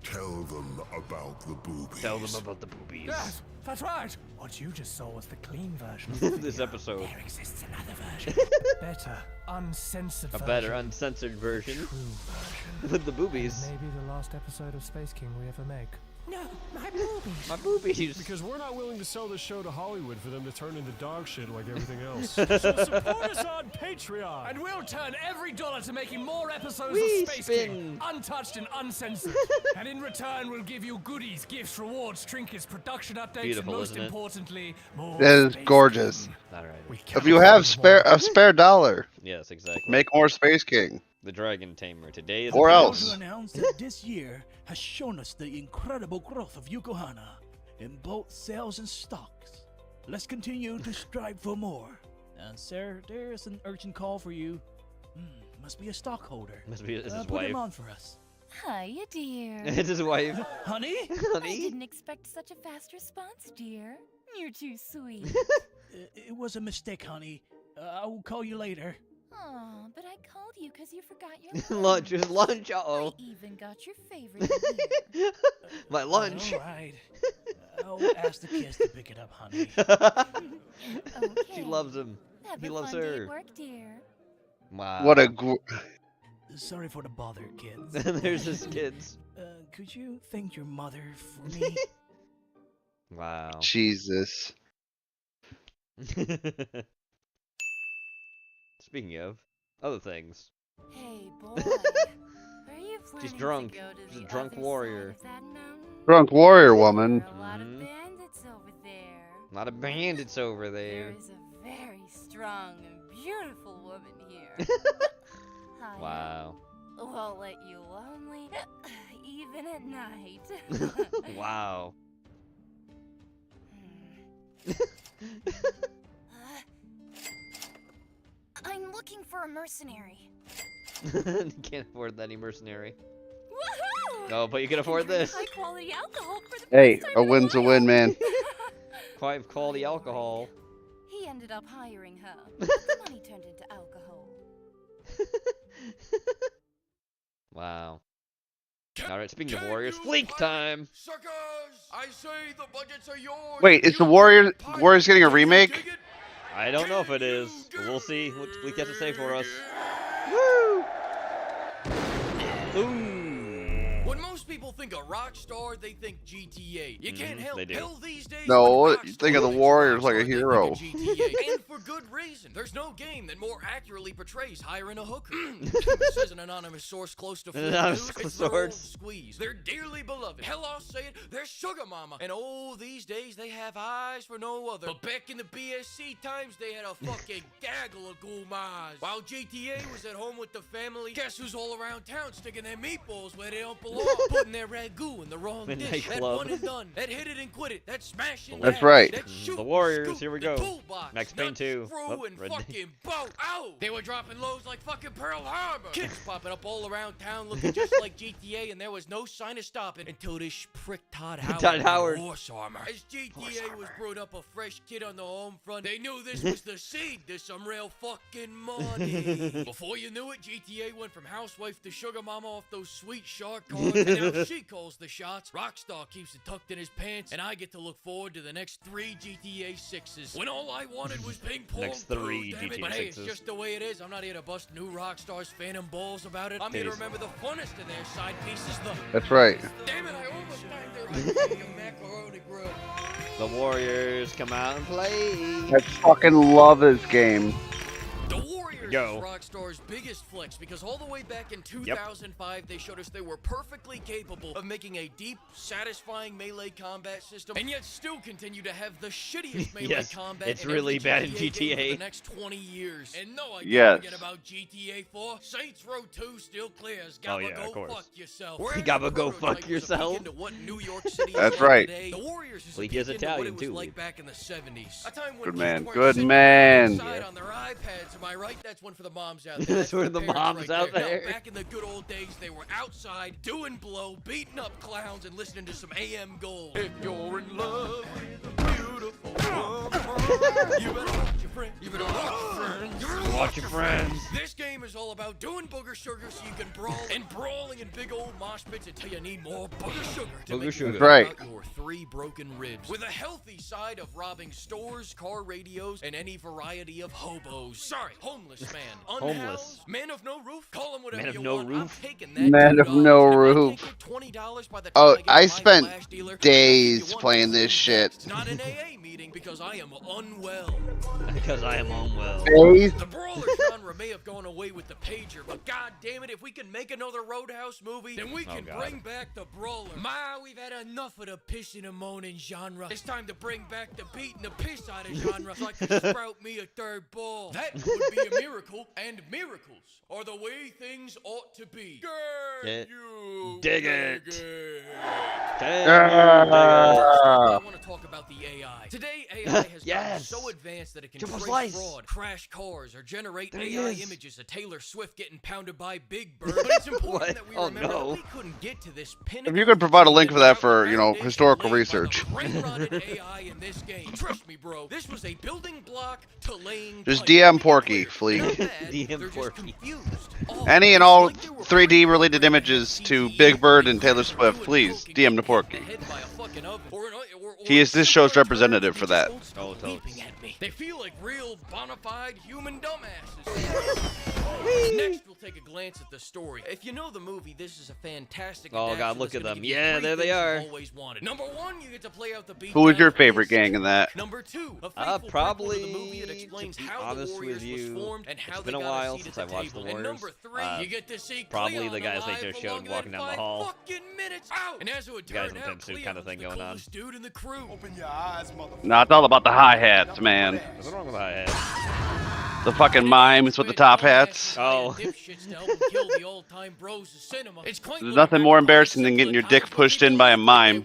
Tell them about the boobies. Tell them about the boobies. Yes, that's right. What you just saw was the clean version of the This video. episode. There exists another version. Better, uncensored A version. better uncensored version. True version. With the boobies. Maybe the last episode of Space King we ever make. No, my boobies. My boobies. Because we're not willing to sell this show to Hollywood for them to turn into dog shit like everything else. So support us on Patreon. And we'll turn every dollar to making more episodes Wee of Space spin. King, untouched and uncensored. And in return, we'll give you goodies, gifts, rewards, trinkets, production updates, Beautiful, and most isn't it? importantly, more That is Space gorgeous. King. Alright. If you have a spare dollar, Yes, exactly. make more Space King. The Dragon Tamer. Today is Or a- else. To announce that this year has shown us the incredible growth of Yokohama in both sales and stocks. Let's continue to strive for more. Sir, there is an urgent call for you. Must be a stockholder. Must be his Put wife. him on for us. Hiya, dear. It's his wife. Honey? I didn't expect such a fast response, dear. You're too sweet. It was a mistake, honey. I will call you later. Oh, but I called you because you forgot your Lunch is lunch. Uh-oh. I even got your favorite in here. My lunch. All right. I'll ask the kids to pick it up, honey. She loves him. Have He a loves fun day her. at work, dear. Wow. What a Sorry for the bother, kids. There's his kids. Could you thank your mother for me? Wow. Jesus. Speaking of other things. Hey, boy. Are you planning She's drunk. to go to She's a the drunk other warrior. side of that mountain? Drunk warrior woman. There are a lot of bandits over there. A lot of bandits over there. There is a very strong and beautiful woman here. Hi. Wow. Won't let you lonely, even at night. Wow. I'm looking for a mercenary. Can't afford any mercenary. Woohoo! No, but you can afford this. High quality alcohol for the Hey, first a time in win's a while. win, man. Quite quality alcohol. He ended up hiring her. But the money turned into alcohol. Wow. Alright, speaking of warriors, fleek time! Suckers! I say the budgets are yours. Wait, is the Warriors getting a remake? I don't know if it is, but we'll see what Fleek has to say for us. Woo! Ooh. When most people think of Rockstar, they think GTA. You can't help they do. hell these days. No, when you think of the Rockstar Warriors like a thinks of hero. GTA, and for good reason. There's no game that more accurately portrays hiring a hooker. Says an anonymous source close to Flip Anonymous News. It's their old source. squeeze. They're dearly beloved. Hell, I'll say it. They're sugar mama. And oh, these days they have eyes for no other. But back in the BSC times, they had a fucking gaggle of gulmas. While GTA was at home with the family, guess who's all around town sticking their meatballs where they don't belong? Putting their ragu in the wrong The dish. That nightclub. one and done. That hit it and quit it. That smash and That's dash. right. That shoot The and Warriors, scoop. here we The go. toolbox. Max Payne Nut, 2. Screw Oh, and red- fucking boat. Ow! They were dropping lows like fucking Pearl Harbor. Kids popping up all around town looking just like GTA, and there was no sign of stopping until this prick Todd Howard. Todd Howard. in horse armor. As GTA was brewed up a fresh kid on the home front, they knew this was the seed to some real fucking money. Before you knew it, GTA went from housewife to sugar mama off those sweet shark cards, and now she calls the shots. Rockstar keeps it tucked in his pants, and I get to look forward to the next 3 GTA 6s. When all I wanted was ping pong. Next 3 damn it. GTA But hey, it's 6s. just the way it is. I'm not here to bust new Rockstar's phantom balls about it. I'm here to Titties. remember the funnest of their side pieces. That's right. Damn it, I almost banged her. I macaroni grill. The Warriors come out and play. I fucking love this game. The Warriors Go. is Rockstar's biggest flex because all the way back in 2005, they showed us they were perfectly capable of making a deep, satisfying melee combat system, and yet still continue to have the shittiest melee Yes, combat. it's in really every bad in game GTA. for the next 20 years. And no, I Yes. can't forget about GTA 4. Saints Row 2 still clears. Oh, Gabba yeah, go of course. fuck yourself. Gabba go fuck yourself. Into what New York City is That's like right. Today. The Warriors is a Well, he peek is into what Italian, it was too, like Lee. back in the 70s. A time when Good kids man, weren't good sitting man. inside on their iPads, am I right? That's one for the moms out there. That's for the parents moms right out there. No, back in the good old days, they were outside doing blow, beating up clowns, and listening to some AM Gold. If you're in love with a beautiful woman, you better watch your friend. You better watch your friends. You better Watch your friends. This game is all about doing booger sugar so you can brawl and brawling in big old mosh pits until you need more booger sugar to Booger make you sugar. feel That's right. about your 3 broken ribs. With a healthy side of robbing stores, car radios, and any variety of hobos. Sorry, homeless man. Homeless. Unhoused, man of no roof. Call him whatever Man of you no want. roof? I'm taking that Man of $2. no If I can't roof. get $20 by the time Oh, get to I my spent flash dealer, I'll days give you one playing more this thing shit. next. Not an AA meeting because I am unwell. Because I am unwell. Days. The brawler genre may have gone away with the pager, but god damn it, if we can make another Roadhouse movie, then we can God. bring back the brawler. My, we've had enough of the pissing and moaning genre. It's time to bring back the beating the piss out of genre so I can sprout me a 3rd ball. That would be a miracle, and miracles are the way things ought to be. Get- You dig it. dig it. Dig Ah. I want to talk talk about the AI. Today, AI has gotten Yes. so advanced that it can Triple trace slice. fraud, crash cars, or generate There he AI is. images of Taylor Swift getting pounded by Big Bird. But it's important that we Oh, remember no. that we couldn't get to this pinnacle. If you could provide a link for that for, you know, historical research. Brain-rotted AI in this game. Trust me, bro. This was a building block to laying. Just DM Porky, Flea. DM Porky. Any and all 3D related images to Big Bird and Taylor Swift, please DM to Porky. He is this show's representative for that. Oh, totally. They feel like real bona fide human dumbasses. Next, we'll take a glance at the story. If you know the movie, this is a fantastic. Oh, adaptation God, look that's at gonna them. give you Yeah, three there they things you've are. always wanted. Number one, you get to play out the beat. Who was your favorite gang in that? Number two, a faithful Probably, prequel to the movie that explains to be how the honest Warriors with was you, formed and how it's they been a got while a seat since at I the watched table. the And Warriors. number three, you get to see Probably Cleon the guys they alive just for showed longer walking than down the 5 hall. fucking minutes. Ow! And as it would The guys turn in out, pimp suit Cleon kind of was thing the going on. coolest dude in the crew. Open your eyes, motherfucker. No, it's all about the hi-hats, man. What's wrong with the hi-hat? The fucking mimes with the top hats. Oh. There's nothing more embarrassing than getting your dick pushed in by a mime.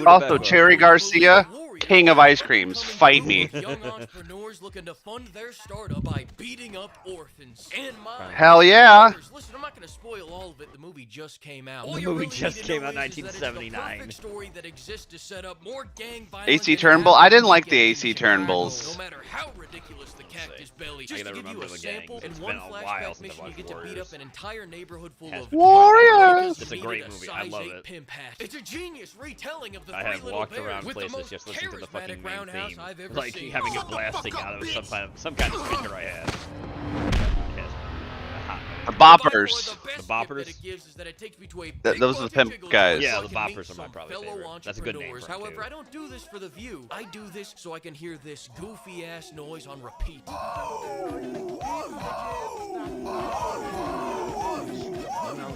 Also, Cherry Garcia, king of ice creams. Fight me. Young entrepreneurs looking to fund their startup by beating up orphans. And my Hell yeah. Listen, I'm not going to spoil all of it. The movie just came out. The movie just came out in 1979. Story that exists to set up more gang violence. AC Turnbull? I didn't like the AC Turnbulls. No matter how ridiculous the cactus belly. I Just gotta to give you remember a the gang. sample, in It's one been a while flashback since I mission, you watched get to beat Warriors. up an entire neighborhood full Has of been. Warriors! It's a great movie. I love it. Pimp hat. It's a genius retelling of the I Three have Little walked Bears around with the places most just listening to the fucking charismatic main roundhouse theme. I've ever Like seen. having it blasting out of some kind of speaker I had. The Boppers. The Boppers? Those are the pimp guys. Yeah, the Boppers are my probably favorite. That's a good name for them, However, too. I don't do this for the view. I do this so I can hear this goofy ass noise on repeat.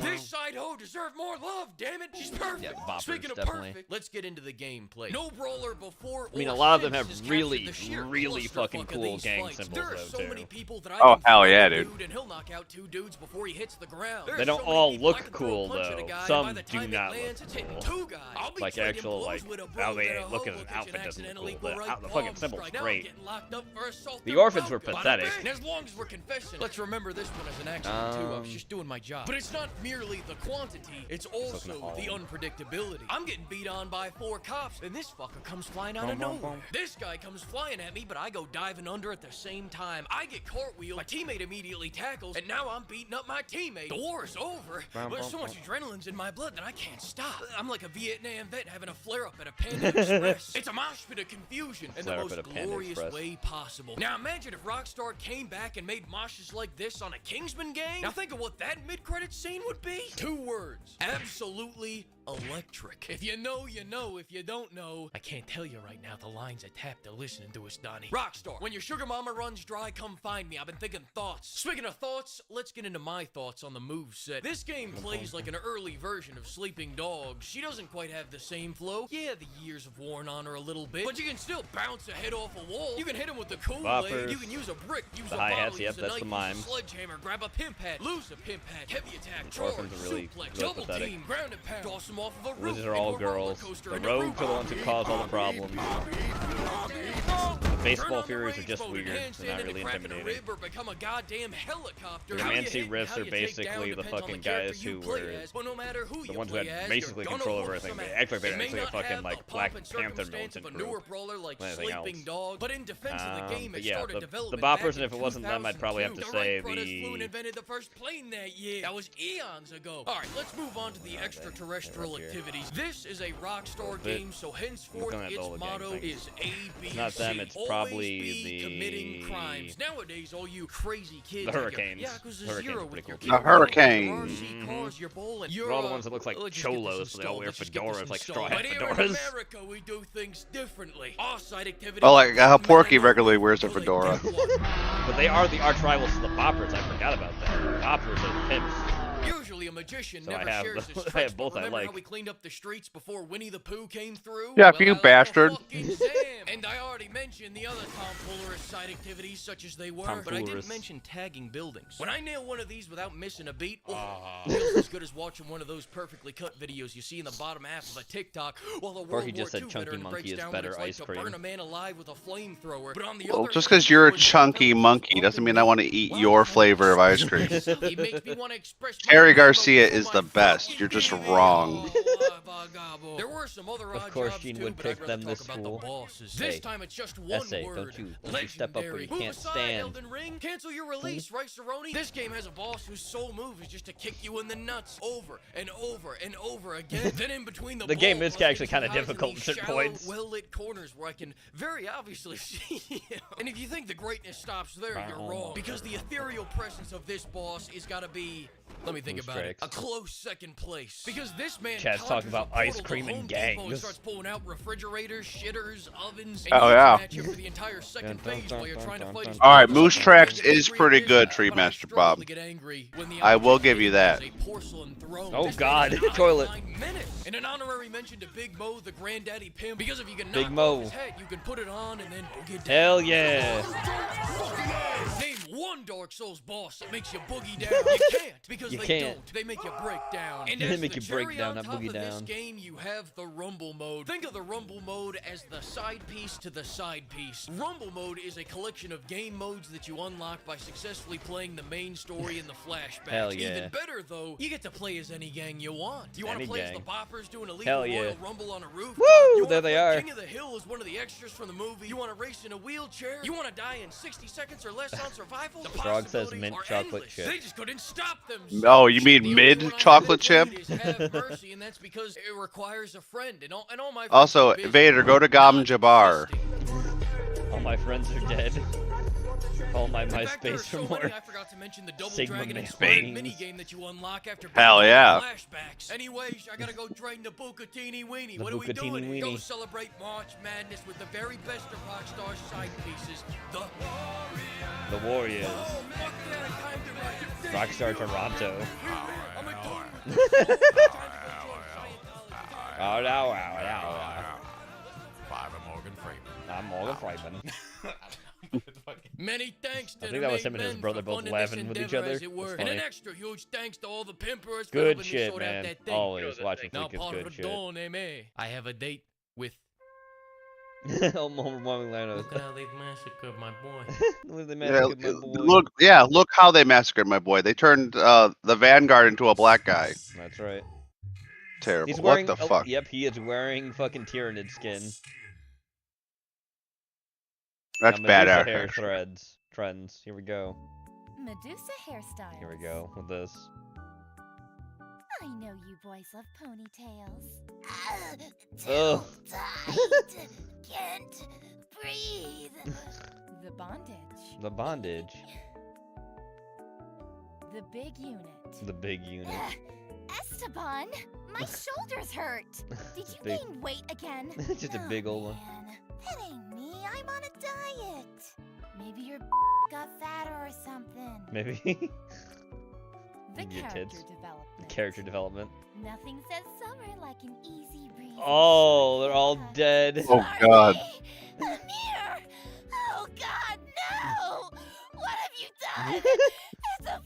This side hoe deserved more love, damn it. She's perfect. Yeah, the Boppers, Speaking of definitely. perfect, let's get into the gameplay. No brawler before. I mean, or a lot of them since have has captured really, the sheer really clusterfuck fucking of cool these gang fights. symbols, There are though, so too. many people that I Oh, can hell throw yeah, at a dude. And he'll knock out 2 dudes before he hits the ground. There They are don't so many all people I look can throw a cool, punch at a though. guy, and Some by the do time it not lands, look it's hitting cool. 2 guys. I'll be Like trading actual, blows like, with a how bro they that a look at hoe an will catch outfit an doesn't look accidentally cool. go right The fucking palm symbol's strike. Now I'm great. getting locked up for assault The and orphans were broken. Bada pathetic. bing. And as long as we're confessing, let's remember this one as an accident too. I was just doing my job. But it's not merely the quantity, it's also the unpredictability. I'm getting beat on by 4 cops, and this fucker comes flying out of nowhere. This guy comes flying at me, but I go diving under at the same time. I get cartwheeled, my teammate immediately tackles, and now I'm beating up my teammate. The war is over, but there's so much adrenaline's in my blood that I can't stop. I'm like a Vietnam vet having a flare-up at a Panda Express. It's a mosh pit of confusion in the Flare-up most at a Panda glorious Express. way possible. Now imagine if Rockstar came back and made moshes like this on a Kingsman game. Now think of what that mid-credit scene would be. 2 words. Absolutely electric. If you know, you know. If you don't know, I can't tell you right now. The lines are tapped. They're listening to us, Donnie. Rockstar, when your sugar mama runs dry, come find me. I've been thinking thoughts. Speaking of thoughts, let's get into my thoughts on the moveset. This game plays like an early version of Sleeping Dogs. She doesn't quite have the same flow. Yeah, the years have worn on her a little bit, but you can still bounce a head off a wall. You can hit him with the Kool-Aid. Boppers. You can use a brick, use The a hi-hats, bottle, yep, use a that's knife, the use mime. a sledgehammer, grab a pimp hat, lose a pimp hat, heavy attack, The charge, orphans are really- suplex, really double pathetic. team, ground and pound, toss him off of a roof. These are all into a roller girls. coaster, The into rogues are the ones who cause all the problems. The baseball Turn on the Furies are rage just mode weird. and They're handstand not into really crapping a intimidating. rib or become a goddamn helicopter. The How you Mancy hit and Riffs how are you take down basically the depends on fucking character guys you who play were as, but no matter who the you ones who play had as, basically you're gonna control over whoop everything. some They ass. act like they're It may actually a not fucking have like the Black pomp and Panther circumstance of a militant newer group. brawler like Anything Sleeping else. Dog, but in defense of the game, But it yeah, started the development Boppers, back and if in it wasn't them, I'd probably have to 2002. say The Wright brothers flew and the. invented the first plane that year. That was eons ago. All right, let's move on to the extraterrestrial here. activities. This is a Rockstar Bit- game, so henceforth looking at its all the gang motto things. is ABC. It's not them, it's Always probably be the- committing crimes. Nowadays, all you crazy kids, The Hurricanes. Yakuza Hurricanes Zero are with pretty your cool. The kid, Hurricanes. your RC cars, your bowling. They're all the ones that look like cholos, so they all wear fedoras, like straw hat But here in fedoras. America, we do things differently. Off-site activities. Oh, like how Porky regularly wears a fedora. But they are the arch rivals to the Boppers. I forgot about that. The Boppers are the pimps. Usually a magician So I never have shares the- his I tricks, have both but I remember like. how we cleaned up the streets before Winnie the Pooh came through? Yeah, Well, you I like a bastard. fucking Sam. And I already mentioned the other tomfoolerist side activities such as they were, but I didn't mention tagging buildings. When I nail one of these without missing a beat, feels as good as watching one of those perfectly cut videos you see in the bottom half of a TikTok while the World War II veteran breaks down what it's like to burn a man alive with a flamethrower. But on the Well, just because you're a chunky monkey doesn't mean I want to eat your flavor of ice cream. Harry Garcia is the best. You're just wrong. There were some other Of course, Gene would pick them this school. This time it's just one word. Don't you step up where you can't stand. Elden Ring. Cancel your release, Rice-A-Roni. This game has a boss whose sole move is just to kick you in the nuts over and over and over again. Then in between the game is actually kind of difficult at certain points. Well-lit corners where I can very obviously see you. And if you think the greatness stops there, you're wrong. Because the ethereal presence of this boss is gotta be, let me think about it, a close second place. Because this man Chad's talking about ice cream and gangs. Starts pulling out refrigerators, shitters, ovens, oh yeah. Alright, Moose Tracks is pretty good, Tree Master Bob. I will give you that. Oh god, toilet. And an honorary mention to Big Mo, the granddaddy pimp, because if you can Big knock Mo. off his head, you can put it on and then boogie down. Hell yeah. Name one Dark Souls boss that makes you boogie down. You can't, because they don't. They make you break down. And they make you break down, not boogie down. This game, you have the Rumble mode. Think of the Rumble mode as the side piece to the side piece. Rumble mode is a collection of game modes that you unlock by successfully playing the main story and the flashbacks. Hell yeah. Even better, though, you get to play as any gang you want. You want to play as the Boppers doing a Hell legal yeah. Royal Rumble on a roof? Woo! There they are. King of the Hill is one of the extras from the movie. You want to race in a wheelchair? You want to die in 60 seconds or less on survival? The Frog says mint chocolate endless. chip. They just couldn't stop them. Oh, you mean mid chocolate chip? Have mercy, and that's because it requires a friend. And all my Also, Vader, go to Gam Jabbar. All my friends are dead. All my MySpace for more. I forgot to mention the Double Sigma Dragon Man inspired things. minigame that you unlock after Hell yeah. flashbacks. Anyways, I gotta go train the Bucatini Weenie. The What are we Bucatini doing? Go Weenie. celebrate March Madness with the very best of Rockstar's side pieces, the The Warriors. Oh, fuck yeah, I timed it right. Rockstar Toronto. I'm a Oh, no. I'm Morgan Freeman. I'm Morgan Freeman. Many thanks to I think that was him and his brother both laughing with each other. That's And an funny. extra huge thanks to all the pimpers for Good helping me shit, sort man. out that thing. Always watching Now Flick is part good of the shit. dawn, I have a date with Overwhelming Lano. Look at how they've massacred my boy. Look, they massacred my boy. Look how they massacred my boy. They turned the Vanguard into a black guy. That's right. Terrible. He's wearing, what the fuck? Yep, he is wearing fucking Tyranid skin. That's now, bad Medusa out hair there. trends. Here we go. Medusa hairstyle. Here we go with this. I know you boys love ponytails. Ugh. Tight. Can't breathe. The bondage. The bondage. The big unit. The big unit. Esteban, my shoulders hurt. Did you Big. gain weight again? Just a big old one. Man, that ain't me. I'm on a diet. Maybe your got fatter or something. Maybe. The Your character tits. development. Character development. Nothing says summer like an easy breeze. Oh, they're all dead. Oh god. Amir! Oh god, no! What have you done? It's a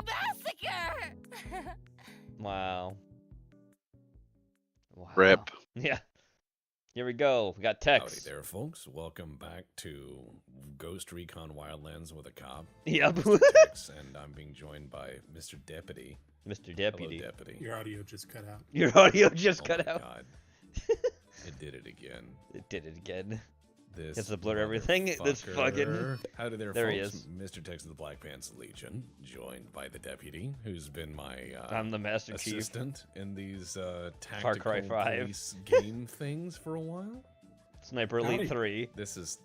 massacre! Wow. Rip. Yeah. Here we go. We got text. Howdy there, folks. Welcome back to Ghost Recon Wildlands with a Cop. Yep. Mr. Tex, and I'm being joined by Mr. Deputy. Mr. Deputy. Hello, Deputy. Your audio just cut out. Your audio just cut out. God. It did it again. It did it again. This It's to blur everything. This fucking. motherfucker. Howdy there, There folks. he is. Mr. Tex of the Black Pants Legion, joined by the Deputy, who's been my I'm the Master Chief. assistant in these Far Cry tactical 5. police game things for a while. Sniper Elite 3. This is,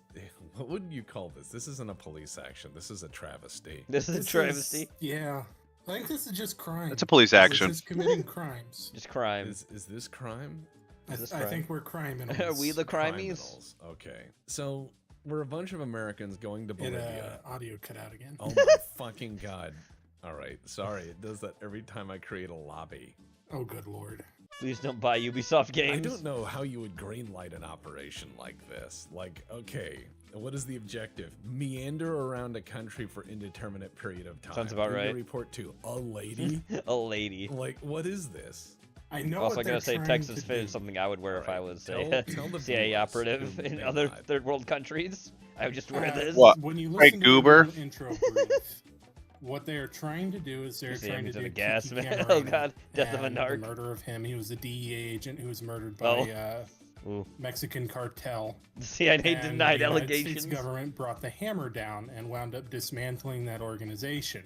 what would you call this? This isn't a police action. This is a travesty. This is a travesty. Yeah. I think this is just crime. It's a police action. This is committing crimes. Just crime. Is this crime? I think we're criminals. Are we the crimies? Okay. So, we're a bunch of Americans going to Bolivia. Audio cut out again. Oh my fucking god. Alright, sorry. It does that every time I create a lobby. Oh, good lord. Please don't buy Ubisoft games. I don't know how you would greenlight an operation like this. Like, okay, what is the objective? Meander around a country for indeterminate period of time. Sounds about right. Report to a lady. A lady. Like, what is this? I know. Also, what I gotta say, they're Texas trying Fit to is something I would wear if I was a tell the CIA viewers operative who in may other not. third world countries. I would just wear this. What? When you Hey, listen Goober. to the intro brief, what they are trying to do is they're See, trying to he's in do a gas, Kiki man. Camarena Oh, God. Death of a and narc. The murder of him. He was a DEA agent who was murdered by Ooh. Mexican cartel. CIA And denied the United allegations. States government brought the hammer down and wound up dismantling that organization,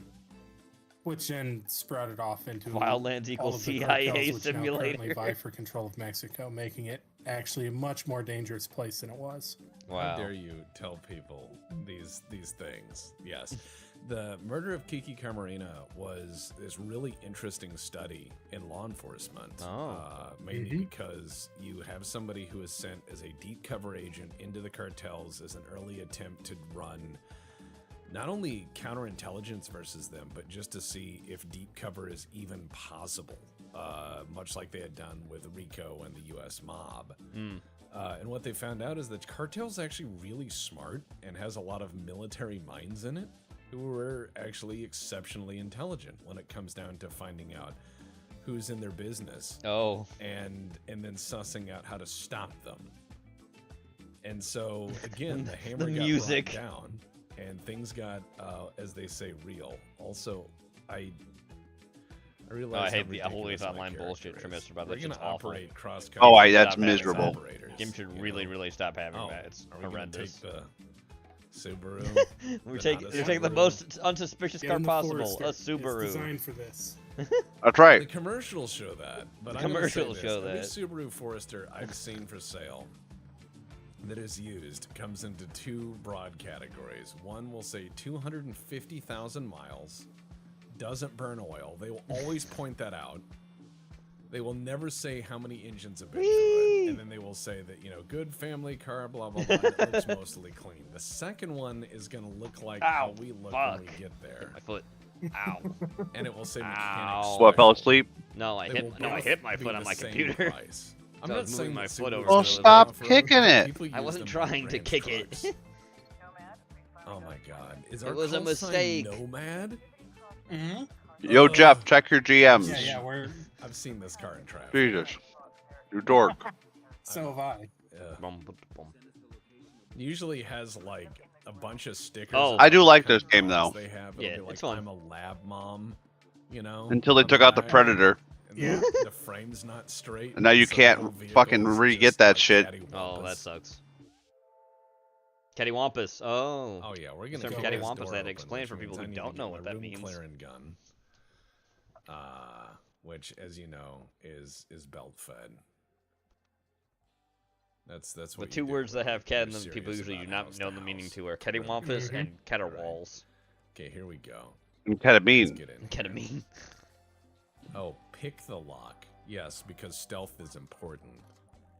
which then sprouted off into Wildlands all equals of the CIA cartels, which now simulator. currently vie for control of Mexico, making it actually a much more dangerous place than it was. How Wow. dare you tell people these things? Yes. The murder of Kiki Camarena was this really interesting study in law enforcement. Mainly because you have somebody who is sent as a deep cover agent into the cartels as an early attempt to run not only counterintelligence versus them, but just to see if deep cover is even possible. Much like they had done with Rico and the U.S. mob. And what they found out is that cartel's actually really smart and has a lot of military minds in it who are actually exceptionally intelligent when it comes down to finding out who's in their business. And then sussing out how to stop them. And so again, the hammer The got music. brought down and things got, as they say, real. Also, I realize I how hate the ridiculous always my online bullshit character Trimester is. about We're that. gonna It's awful. operate cross-country. Oh, that's Stop having miserable. that. Game should really stop having that. It's are we gonna horrendous. take the Subaru? We're taking the most unsuspicious Get car in the possible, Forester. a It's Subaru. designed for this. That's right. The commercials show that, but The I'm gonna say commercials this, show every that. Subaru Forester I've seen for sale that is used comes into two broad categories. One will say 250,000 miles, doesn't burn oil. They will always point that out. They will never say how many engines have been through it, and then they will say that, good family car, blah, blah, blah, and it looks mostly clean. The second one is going to look like how we look when we get there. My foot. Ow. And it will say mechanics. What, fell asleep? No, I They hit. will No, I both hit my be foot on the my same computer. price. I'm So I not was moving saying my that foot Subarus over. Well, to the stop off-road. kicking it. People I use wasn't them for trying to ranch kick trucks. it. Oh my god. Is It our was a call sign mistake. Nomad? Yo, Jeff, check your GMs. we're. I've seen this car in traffic. Jesus. You dork. So have I. Usually has like a bunch of stickers. Oh. on I do what like kind this of game, products though. They have. It'll Yeah, be like, it's fun. I'm a lab mom, Until they on took out the back, Predator. And Yeah. the frame's not straight. And now you so the can't whole vehicle fucking is re-get just that like shit. Oh, that cattywampus. sucks. Cattywampus. Oh. Oh yeah, we're gonna Term go cattywampus, this door they had to open, explain which for people means who I need don't to know get what my that room means. clearing gun. Which, as you know, is belt fed. That's The what two you do words that when have cat in you're them people serious usually do about not house know to the meaning house. to are cattywampus and caterwalls. Okay, here we go. And Let's ketamine. get in. Ketamine. Oh, pick the lock. Yes, because stealth is important.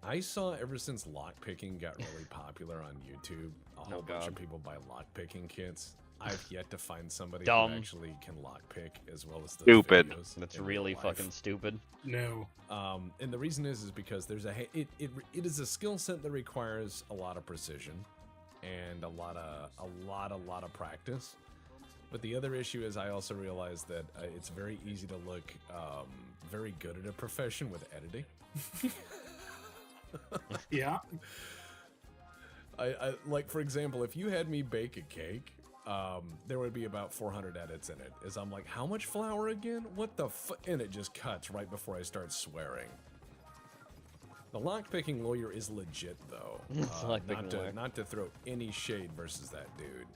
I saw ever since lockpicking got really popular on YouTube, a whole bunch of people buy lockpicking kits. I've yet to find somebody Dumb. who actually can lockpick as well as those Stupid. videos That's in really real life. fucking stupid. No. And the reason is because there's it is a skill set that requires a lot of precision and a lot of practice. But the other issue is I also realize that it's very easy to look very good at a profession with editing. Yeah. I like, for example, if you had me bake a cake, there would be about 400 edits in it. As I'm like, how much flour again? What the and it just cuts right before I start swearing. The lockpicking lawyer is legit, though. Not to throw any shade versus that dude.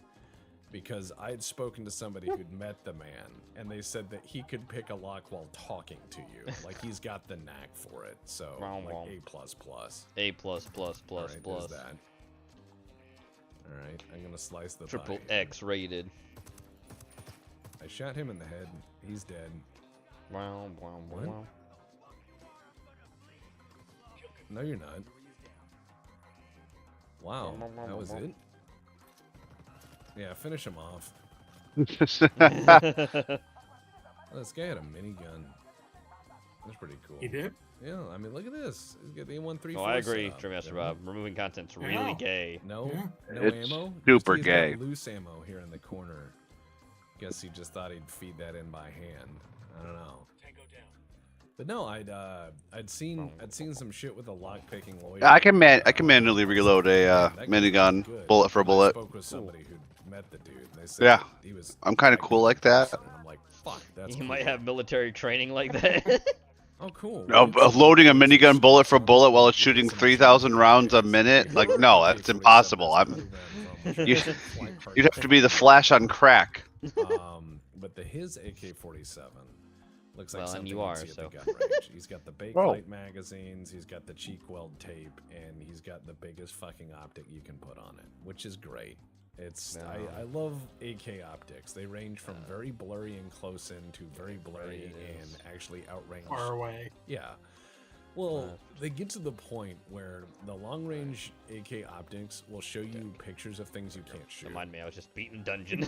Because I had spoken to somebody who'd met the man, and they said that he could pick a lock while talking to you. Like, he's got the knack for it. So, like, A++. A++. All right, there's that. Alright, I'm gonna slice the Triple thigh. X rated. I shot him in the head. He's dead. Wow, wow, What? wow. No, you're not. Wow, that was it? Yeah, finish him off. This guy had a minigun. That's pretty cool. He did? Yeah, I mean, look at this. He's got the 134. Oh, I agree, Trimester Rob. Removing content's really gay. No It's ammo. super He's gay. got loose ammo here in the corner. Guess he just thought he'd feed that in by hand. I don't know. But no, I'd seen some shit with a lock-picking lawyer. I can manually reload a minigun bullet for bullet. I spoke with somebody who met the dude. They said Yeah, he was I'm kind of cool like that. and I'm like, fuck, that's You cool. might have military training like that. Oh, cool. No, loading a minigun bullet for bullet while it's shooting 3,000 rounds a minute? Like, no, that's impossible. You'd have to be the Flash on crack. But his AK-47 looks like Well, and something you you'd are, see at so. the gun range. He's got the Bakelite magazines, he's got the cheek weld tape, and he's got the biggest fucking optic you can put on it, which is great. It's I love AK optics. They range from very blurry and close in to very blurry and actually outrange Far away. Yeah. Well, they get to the point where the long range AK optics will show you pictures of things you can't shoot. Remind me, I was just beating a dungeon.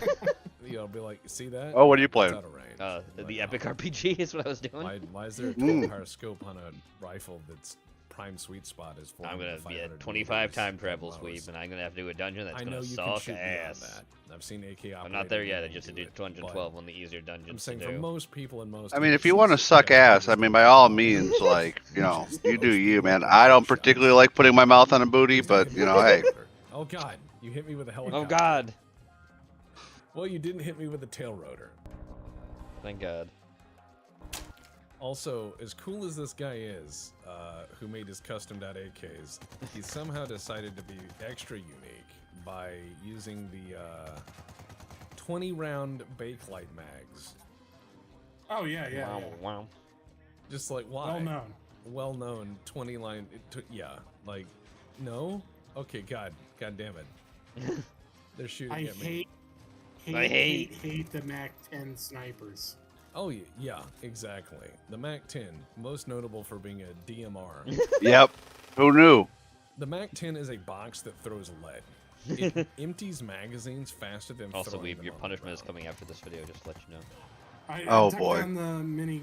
You'll be like, see that? Oh, what are you It's playing? out of range. The Epic RPG is what I was doing. Why is there a 12-hour scope on a rifle that's prime sweet spot is 400 I'm gonna to be at 500 25 meters time travel at sweep, most. and I'm gonna have to do a dungeon that's I know gonna you can suck shoot beyond ass. that. I've seen AK I'm not there yet. I operated just and did do it, 212 on the easier dungeons I'm saying to for do. most people in most I mean, if you want to suck ass, I mean, by all means, like, you know, you do you, man. I don't particularly like putting my mouth on a booty, but, you know, hey. Oh god, you hit me with a helicopter. Oh god. Well, you didn't hit me with a tail rotor. Thank God. Also, as cool as this guy is, who made his custom AKs, he somehow decided to be extra unique by using the 20-round Bakelite mags. Oh, yeah. Wow. Just like, why? Well known. Well known, 20-line, yeah, like, no? Okay, God damn it. They're shooting I at me. hate the Mac 10 snipers. Oh, yeah, exactly. The MAC-10, most notable for being a DMR. Yep. Who knew? The MAC-10 is a box that throws lead. It empties magazines faster than Also, throwing them your on the punishment is ground. coming after this video, just to let you know. Oh boy.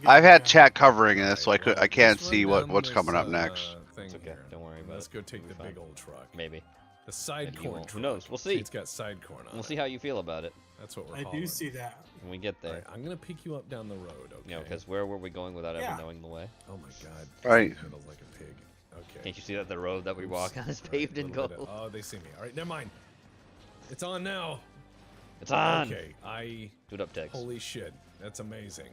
I've had chat covering this, so I can't see what's coming up next. It's okay. Don't worry about Let's it. go take It'll the be fine. big old truck. Maybe. The side Maybe you corn won't. truck. Who knows? We'll see. It's got side corn on We'll it. see how you feel about it. That's what we're I hauling. do see that. When we get there. Alright, I'm gonna pick you up down the road, okay? You know, because where were we going without Yeah. ever knowing the way? Oh my god. Right. This pedals like a pig. Okay. Can't you see that the road that we Oops. walk on is Alright, paved in little bit gold? of- oh, they see me. Alright, never mind. It's on now. It's on! Okay, Do it up, Tex. Holy shit, that's amazing.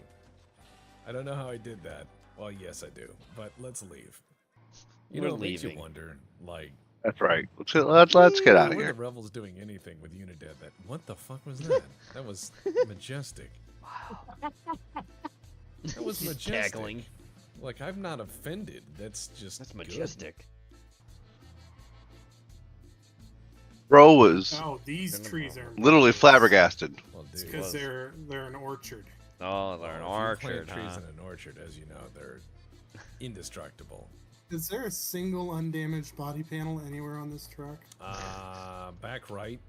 I don't know how I did that. Well, yes, I do. But let's leave. You We're know, it makes you leaving. wonder, like, That's right. Let's get out of were here. the rebels doing anything with Unidad? That what the fuck was that? That was majestic. That was Just majestic. cackling. Like I'm not offended. That's That's good. majestic. Bro was Oh, these trees are literally flabbergasted. Well, dude, because they're an orchard. Oh, they're an if you plant orchard, trees huh? in an orchard, as you know, they're indestructible. Is there a single undamaged body panel anywhere on this truck? Back right.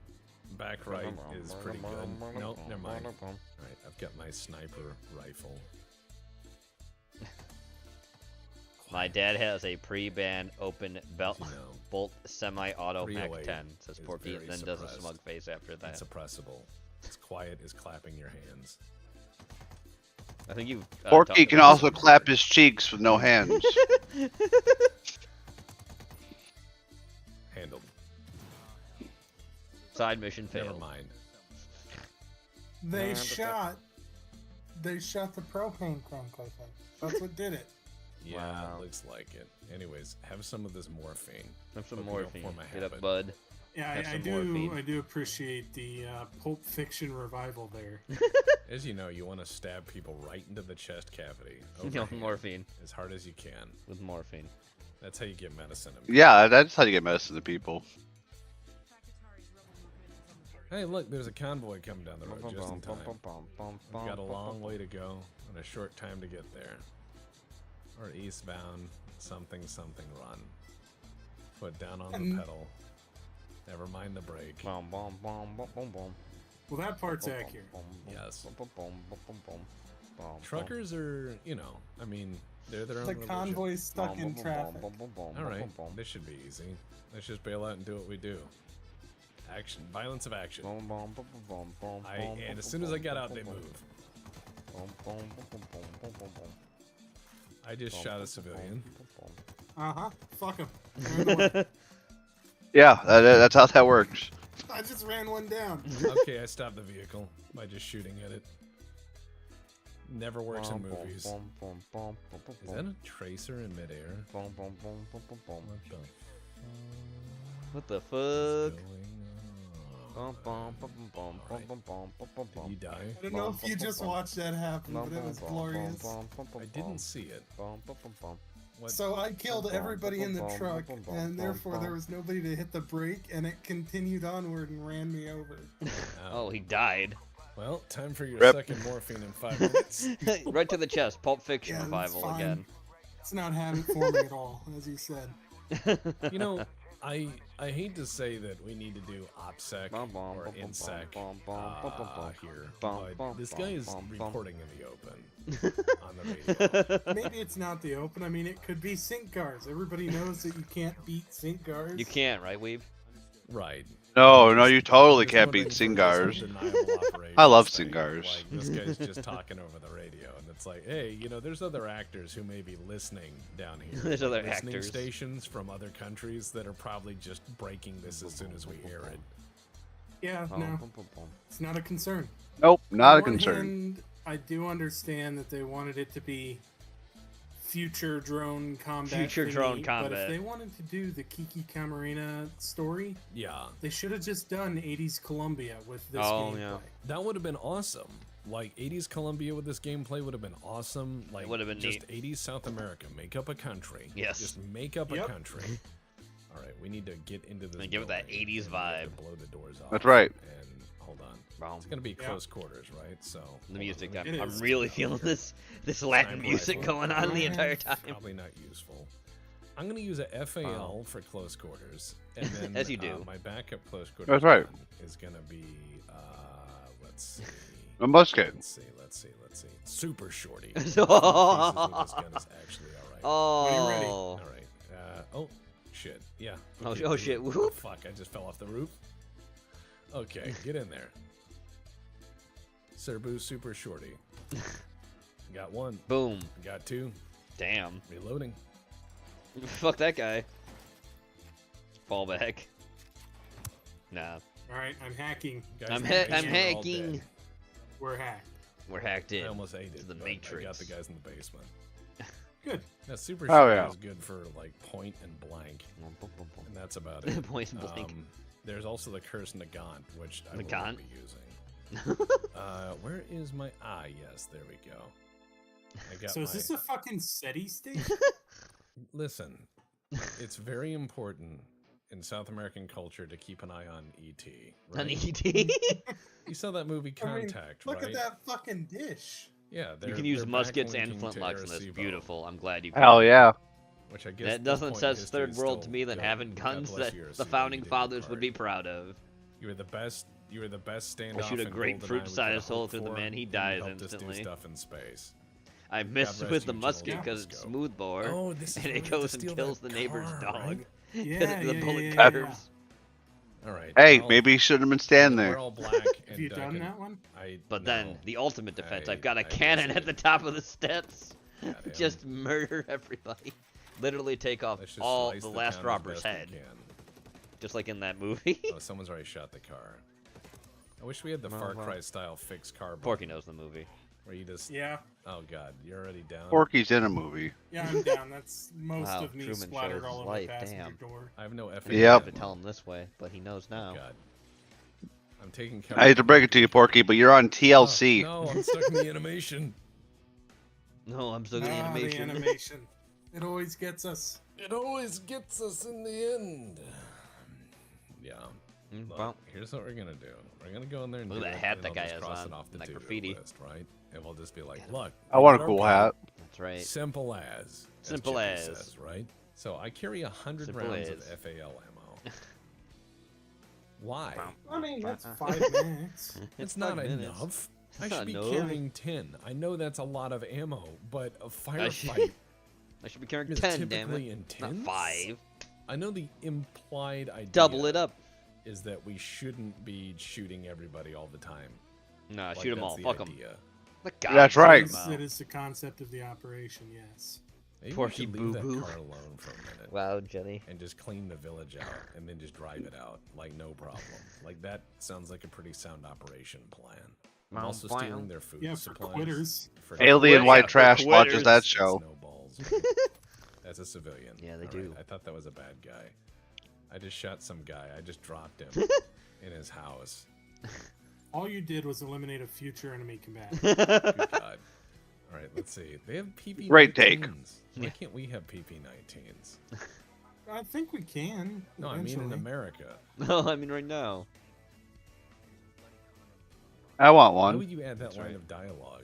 Back right is pretty good. Nope, never mind. Alright, I've got my sniper rifle. My dad has a pre-banned open belt You know, bolt semi-auto Mac 308 10. Says is Porky, very then does a suppressed. smug face after that. It's suppressible. It's quiet as clapping your hands. I think you. Porky can also clap his cheeks with no hands. Handled. Side mission Never failed. mind. They shot the propane tank, I think. That's what did it. Yeah, Wow. looks like it. Anyways, have some of this morphine. Have some Hope you don't morphine. form a Get up, habit. bud. Yeah, Have I some do. morphine. I do appreciate the Pulp Fiction revival there. As you know, you want to stab people right into the chest cavity. No, overhand, morphine. As hard as you can. With morphine. That's how you get medicine. Yeah, that's how you get medicine to people. Hey, look, there's a convoy coming down the road just in time. We've got a long way to go and a short time to get there. Or eastbound, something run. Foot down on the pedal. Never mind the brake. Well, that part's accurate. Yes. Truckers are, you know, I mean, They're their own The religion. convoy's stuck in traffic. All right, this should be easy. Let's just bail out and do what we do. Action, violence of action. And as soon as I got out, they move. I just shot a civilian. Fuck him. Yeah, that's how that works. I just ran one down. Okay, I stopped the vehicle by just shooting at it. Never works in movies. Is that a tracer in midair? What the fuck? Did you die? I don't know if you just watched that happen, but it was glorious. I didn't see it. What? So I killed everybody in the truck, and therefore there was nobody to hit the brake, and it continued onward and ran me over. Oh, he died. Well, time for your Rip. second morphine in 5 minutes. Right to the chest. Pulp Fiction Yeah, that's revival fine. again. It's not habit forming at all, as you said. You know, I hate to say that we need to do OPSEC or INSEC here, but this guy is reporting in the open on the radio. Maybe it's not the open. I mean, it could be sync cars. Everybody knows that you can't beat sync cars. You can't, right, Weeb? Right. No, you totally can't beat Singars. I love Singars. Like, this guy's just talking over the radio, and it's like, hey, you know, there's other actors who may be listening down here. There's other listening actors. stations from other countries that are probably just breaking this as soon as we hear it. Yeah, no. It's not a concern. Nope, not On a one concern. hand, I do understand that they wanted it to be future drone combat. Future drone But combat. if they wanted to do the Kiki Camarena story, Yeah. they should have just done 80s Columbia with this Oh, gameplay. yeah. That would have been awesome. Like 80s Columbia with this gameplay would have been awesome. Like would have been just neat. 80s South America. Make up a country. Yes. Just make up a Yep. country. All right, we need to get into this. And give it that building, 80s and we have to vibe. Blow the doors off. That's right. And hold on. It's gonna be close quarters, right? So The music. It I'm is. really feeling this Latin Sniper music rifle. going on the entire time. Probably not useful. I'm gonna use a FAL for close quarters, and then As you do. my backup close quarters. That's right. gun is gonna be let's see. A musket. Let's see. Super shorty. This gun is actually alright. Oh. Alright. Oh, shit. Yeah. Oh, Okay, oh shit. oh, Whoop. fuck, I just fell off the roof. Okay, get in there. Serbu super shorty. Got one. Boom. Got two. Damn. Reloading. Fuck that guy. Fall back. Nah. Alright, I'm hacking. Guys, I'm the basement are all hacking. dead. We're hacked. We're hacked in. I almost ate to it. the but Matrix. I got the guys in the basement. Good. Now, super Oh, shorty yeah. is good for like point and blank, and that's about it. Point and blank. There's also the curse Nagant, which I will Nagant? not be using. Where is my yes, there we go. I got So my is this a fucking SETI station? listen. It's very important in South American culture to keep an eye on ET. Right? An ET? You saw that movie I mean, Contact, look right? at that fucking dish. Yeah, You can use they're muskets and backlinking to flintlocks in this. Arecibo, Beautiful. I'm glad you. Hell yeah. Which I guess That at this doesn't point in says history third is world to still me than good. having God guns bless that you, the Arecibo, founding you did your fathers would part. be proud of. You were the best. You were the best I standoff. shoot a in grapefruit GoldenEye we sized could hole hope through the for, man, he and you dies helped us do instantly. stuff in space. I missed God with rest the you, musket General because it's Briscoe. smooth bore, Oh, this is and where it we have goes to and steal kills that the neighbor's car, dog right? Yeah, the yeah, bullet yeah, curves. yeah. All right. Hey, I'll- maybe he shouldn't have been standing We're there. all black. Have you done that one? But no, then the ultimate defense, I've I- got a I cannon just- at the top of the steps. Goddamn. Just murder everybody. Literally take off Let's just all slice the the last town as robber's best we head. can. Just like in that movie. Oh, someone's already shot the car. I wish we had the Far Cry style fixed car. Porky button, knows the movie. Where you just. Yeah. Oh God, you're already down. Porky's in a movie. Yeah, I'm down. That's most Wow, of me Truman splattered shows all his over life, the passenger damn. door. I have no FA. Yep. I have to tell him this way, but he knows now. God. I'm taking cover. I hate to break it to you, Porky, but you're on TLC. No, I'm stuck in the animation. No, I'm still getting The animation. animation. It always gets us. It always gets us in the end. Yeah. Look, well. here's what we're gonna do. We're gonna go in there and Look do at that it, hat and that I'll guy just has cross on, it off the that to-do graffiti. list, right? And we'll just be like, look. I want a our cool plan. hat. That's right. Simple as. Simple Chippy as. says, right? So I carry 100 Simple rounds as. of FAL ammo. Why? I mean, that's 5 minutes. It's not 5 minutes. enough. I It's should not be enough. carrying 10. I know that's a lot of ammo, but a I should- firefight I should be carrying It's 10, damn typically it. intense. Not 5. I know the implied idea. Double it up. Is that we shouldn't be shooting everybody all the time. Nah, Like, shoot them that's all. the Fuck them. idea. That's right. That is the concept of the operation, yes. Maybe Porky we should leave that Boo Boo. car alone for a minute. Wow, Jenny. And just clean the village out, and then just drive it out, like no problem. Like that sounds like a pretty sound operation plan. I'm also stealing their food Yeah, for supplies. quitters. Alien white trash watches that show. No balls. That's a civilian. Yeah, they All do. right, I thought that was a bad guy. I just shot some guy. I just dropped him in his house. All you did was eliminate a future enemy combatant. Good God. All right, let's see. They have PP19s. Great take. Why can't we have PP19s? I think we can. No, I mean in eventually. America. No, I mean right now. I want Why one. would you add that line of dialogue?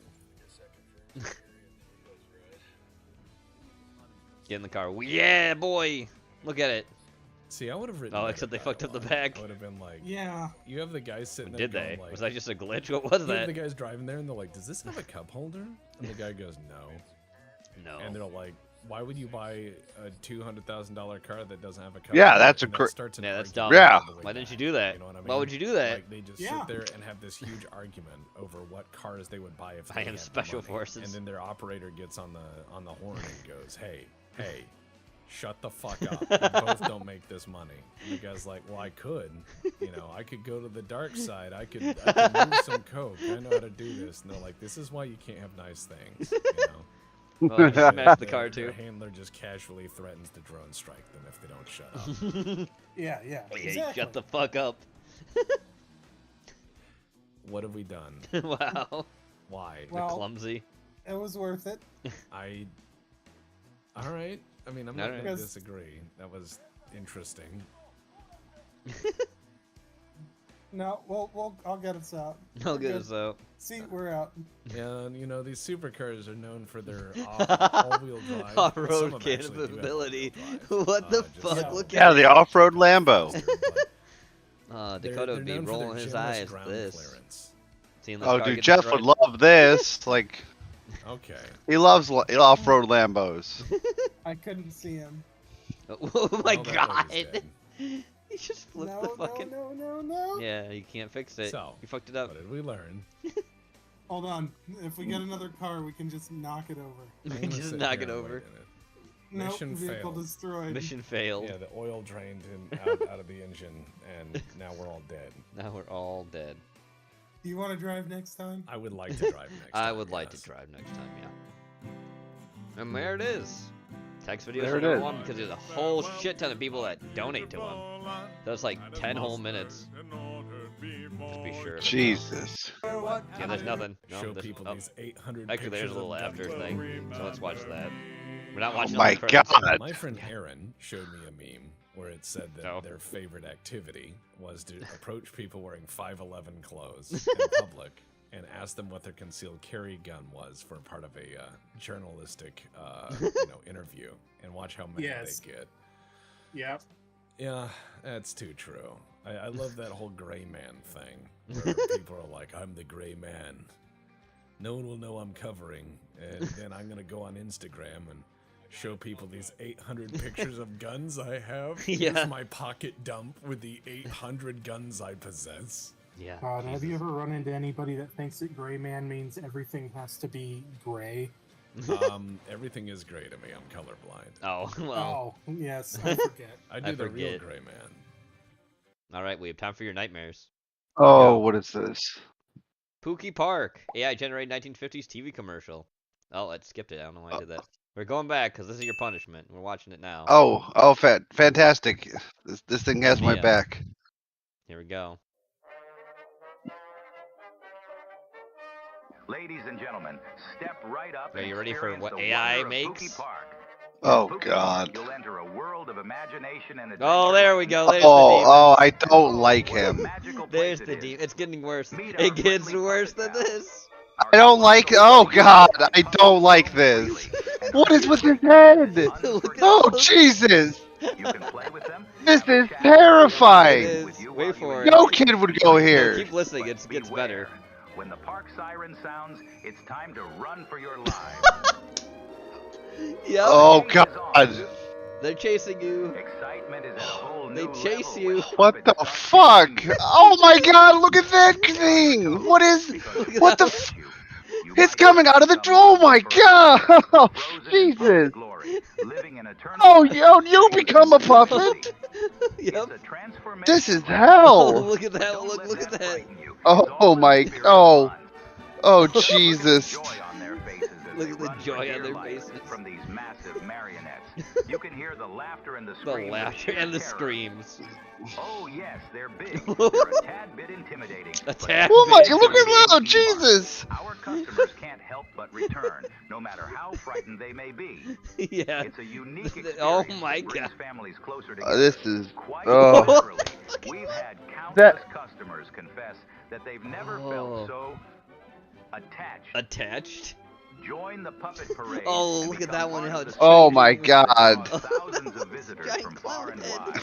Get in the car. Yeah, boy. Look at it. See, I would have written. Oh, better except they fucked up the dialogue. bag. I would have been like, Yeah. You have the guys sitting there. Did going they? Like, Was that just a glitch? What was you have that? the guys driving there, and they're like, "Does this have a cup holder?" And the guy goes, "No." No. And they're like, "Why would you buy a $200,000 car that doesn't have a cup?" Yeah, holder?" that's a And that cr- starts an Yeah, that's argument dumb. Yeah. all the way Why didn't you back. do that? You know what I mean? Why would you do that? Like, they just Yeah. sit there and have this huge argument over what cars they would buy if I they am had the special money. forces. And then their operator gets on the horn and goes, "Hey, shut the fuck up. You both don't make this money." And the guy's like, "Well, I could. You know, I could go to the dark side. I could move some coke. I know how to do this." And they're like, "This is why you can't have nice things." You know? Well, I just smashed the car Their too. handler just casually threatens to drone strike them if they don't shut up. Yeah. Yeah, Exactly. shut the fuck up. What have we done? Wow. Why? Well- You're clumsy. It was worth it. All right. I mean, I'm not Alright. going to disagree. That was interesting. No, I'll get us out. I'll We're get good. us out. See, we're out. And you know, these supercars are known for their all-wheel drive. Off-road Some of them actually do have capability. all-wheel drive. What the Just- fuck? Look Yeah, at the it. off-road Lambo. Dakota would be they're known for their rolling his generous eyes at ground this. clearance. Seeing the Oh, car dude, get Jeff destroyed. would love this. Like, Okay. he loves off-road Lambos. I couldn't see him. Oh my Well, that god! lady's dead. He just flipped No, the fucking. no. Yeah, you can't fix it. So, You fucked it up. what did we learn? Hold on. If we get another car, we can just knock it over. I'm gonna Just sit knock here it and over. wait in it. Nope, Mission vehicle failed. destroyed. Mission failed. Yeah, the oil drained out of the engine, and now we're all dead. Now we're all dead. Do you want to drive next time? I would like to drive next time. I would like to yes. drive next time, yeah. And there it is. Text videos There it number is. one because there's a whole shit ton of people that donate to him. That's like 10 whole minutes. Just be sure. Jesus. Yeah, there's nothing. No, Show there's, people oh, these 800 actually, there's a pictures little of after guns. thing. So let's watch that. We're not watching. Oh my all the credits. God. My friend Aaron showed me a meme where it said that Oh. their favorite activity was to approach people wearing 5'11 clothes in public and ask them what their concealed carry gun was for part of a journalistic interview and watch how many Yes. they get. Yep. Yeah, that's too true. I love that whole gray man thing where people are like, "I'm the gray man. No one will know I'm covering, and then I'm gonna go on Instagram and show people these 800 pictures of guns I have. Yeah. Here's my pocket dump with the 800 guns I possess." Yeah. God, have you ever run into anybody that thinks that gray man means everything has to be gray? Everything is gray to me. I'm colorblind. Oh, well. Oh, yes, I forget. I do the real forget. gray man. All right, we have time for your nightmares. Oh, what is this? Pookie Park, AI generated 1950s TV commercial. Oh, I skipped it. I don't know why I did that. We're going back because this is your punishment. We're watching it now. Oh, fantastic. This thing has my Yeah. back. Here we go. Ladies and gentlemen, step right up. Are you ready for experience what the AI wonder of makes? Pookie Park. Oh, Pookie God. Park, you'll enter a world of imagination and Oh, there we go. There's Oh, I don't like him. the There's the demon. It's getting worse. It gets worse than this. I don't like. Oh, God. I don't like this. What is with his head? Oh, Jesus. This is terrifying. It is. Wait for it. No kid would go here. Keep listening. It gets better. When the park siren sounds, it's time to run for your lives. Yep. Oh God. They're chasing you. Excitement is at a whole They new chase level you. What the fuck? Oh my God! Look at that thing! What is? What the? It's coming out of the. Oh my God! Oh, Jesus! Oh, you become a puppet? Yep. This is Oh, hell! look at that! Look at that! Oh my! Oh Jesus! Look at the joy on their faces. From these massive marionettes. You can hear the laughter and the The screams. laughter and the screams. Oh yes, they're big. They're a tad bit intimidating. A tad Oh my! bit Look at that! Jesus! Our customers can't help but return, no matter how frightened they may be. Yeah. It's a unique experience. Oh my that brings God. families closer together. This is. Quite Oh. literally. We've had countless customers confess that they've never felt so attached. Attached? Join the puppet parade. Oh, look at that one! How it's Oh my God! Thousands of visitors from far and wide.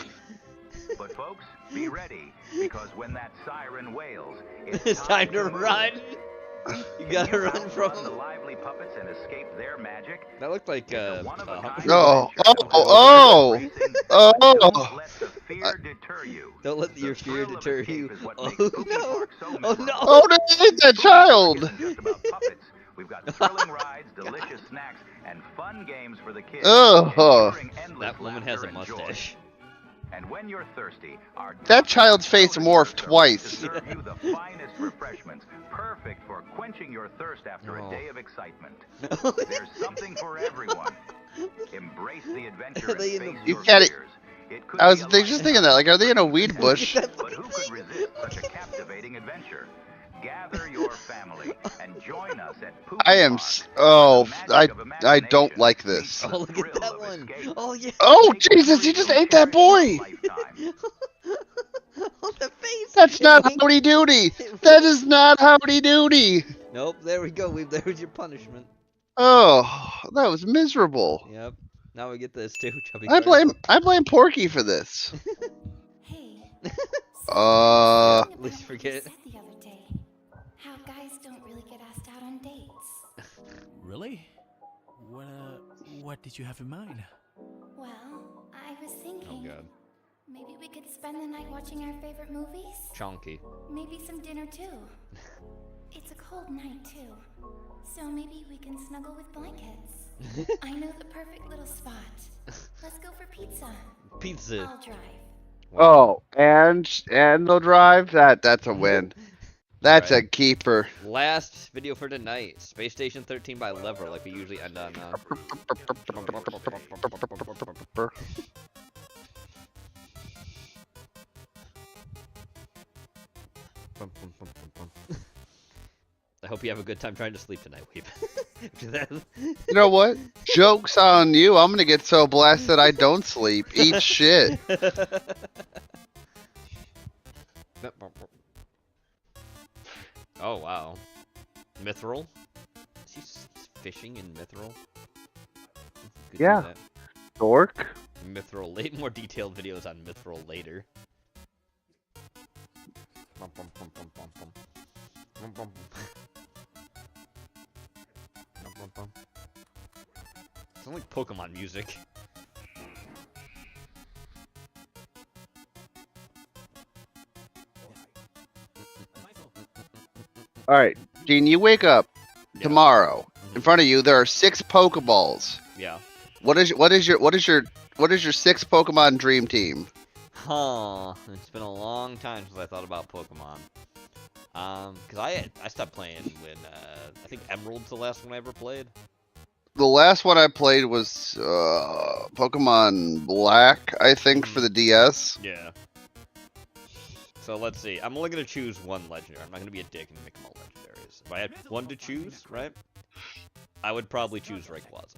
But folks, be ready, because when that siren wails, It's time to run. You gotta run from the them. lively puppets and escape their magic. That looked like Oh! Don't let your fear deter you. Oh no! Oh no! Oh, they ate that child! We've got thrilling rides, delicious snacks, and fun games for the kids. Oh. That woman has a mustache. And when you're thirsty, our That child's face morphed twice. serve you the finest refreshments, perfect for quenching your thirst after a day of excitement. There's something for everyone. Embrace the adventure and face You your can't. fears. It could I was be a just thinking that. Like, are they in a weed bush? but who could resist such a captivating adventure? Gather your family and join us at I am. I don't like this. Oh, look at that one! Oh yeah! Oh Jesus! He just ate that boy. Oh, the face! That's not Howdy Doody. That is not Howdy Doody. Nope. There we go. There was your punishment. Oh, that was miserable. Yep. Now we get this too. Chubby I Critter. blame Porky for this. At least forget. The other day, how guys don't really get asked out on dates. Really? What did you have in mind? Well, I was thinking. Oh God. Maybe we could spend the night watching our favorite movies. Chonky. Maybe some dinner too. It's a cold night too, so maybe we can snuggle with blankets. I know the perfect little spot. Let's go for pizza. Pizza. I'll drive. Oh, and they'll drive. That's a win. That's a keeper. Last video for tonight. Space Station 13 by Lever, like we usually end on. I hope you have a good time trying to sleep tonight, Weeb. You know what? Joke's on you. I'm gonna get so blasted I don't sleep. Eat shit. Oh wow. Mithril? Is he fishing in Mithril? Good to Yeah. know that. Dork. Mithril. More detailed videos on Mithril later. Sounds like Pokemon music. All right, Gene. You wake up tomorrow. In front of you, there are 6 Pokeballs. Yeah. What is your 6 Pokemon dream team? Huh. It's been a long time since I thought about Pokemon. Cause I stopped playing when I think Emerald's the last one I ever played. The last one I played was Pokemon Black, I think, for the DS. Yeah. So let's see. I'm only gonna choose one legendary. I'm not gonna be a dick and make them all legendaries. If I had one to choose, right? I would probably choose Rayquaza.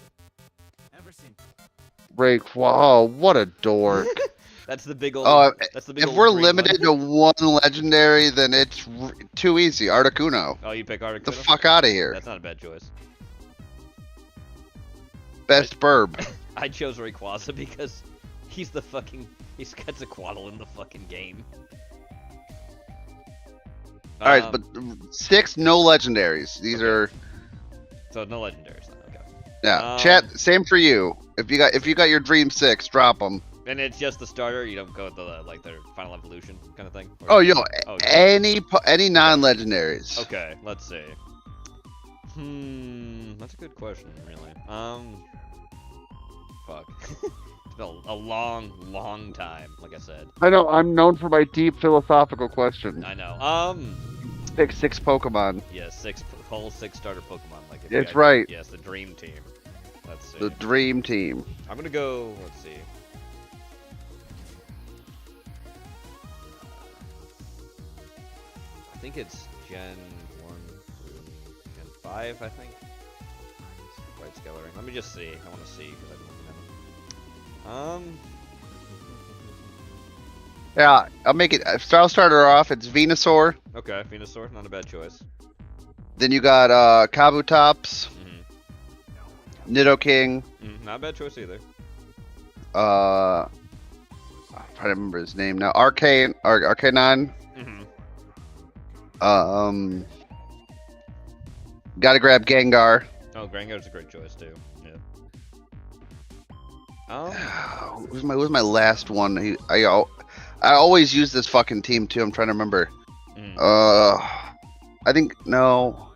Oh, what a dork. That's the big old. Oh, that's the big if old we're green limited one. to one legendary, then it's too easy. Articuno. Oh, you pick Articuno? The fuck out of here. That's not a bad choice. Best burb. I chose Rayquaza because he's Quetzalcoatl in the fucking game. Alright, but 6 no legendaries. These are... So no legendaries then, okay. Yeah, chat. Same for you. If you got your Dream 6, drop them. And it's just the starter. You don't go with the like their final evolution kind of thing. Oh, any non-legendaries. Okay, let's see. That's a good question, really. Fuck. It's been a long time, like I said. I know. I'm known for my deep philosophical questions. I know. Pick 6 Pokemon. Yeah, 6 starter Pokemon. Like That's right. Yes, the dream team. Let's see. The dream team. I'm gonna go. Let's see. I think it's Gen 1 through Gen 5, I think. Right scattering. Let me just see. I want to see because I don't remember. Yeah, I'll make it. I'll start her off. It's Venusaur. Okay, Venusaur, not a bad choice. Then you got Kabutops, Nidoking. Not a bad choice either. I'm trying to remember his name now. Arcanine. Gotta grab Gengar. Oh, Gengar's a great choice too. Yeah. What was my last one? I always use this fucking team too. I'm trying to remember. I think no.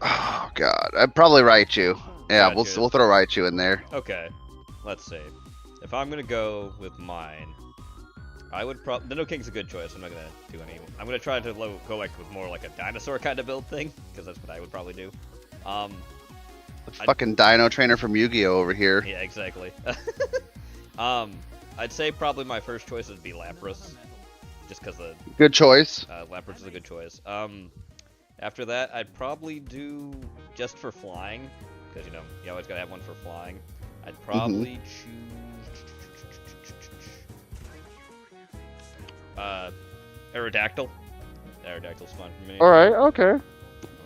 Oh god, I'd probably Raichu. Yeah, we'll throw Raichu in there. Okay, let's see. If I'm gonna go with mine, I would probably Nidoking's a good choice. I'm not gonna do any. I'm gonna try to go like with more like a dinosaur kind of build thing because that's what I would probably do. Fucking Dino Trainer from Yu-Gi-Oh over here. Yeah, exactly. I'd say probably my first choice would be Lapras, just because the good choice. Lapras is a good choice. After that, I'd probably do just for flying, because you always gotta have one for flying. I'd probably choose Aerodactyl. Aerodactyl's fun for me. All right. Okay.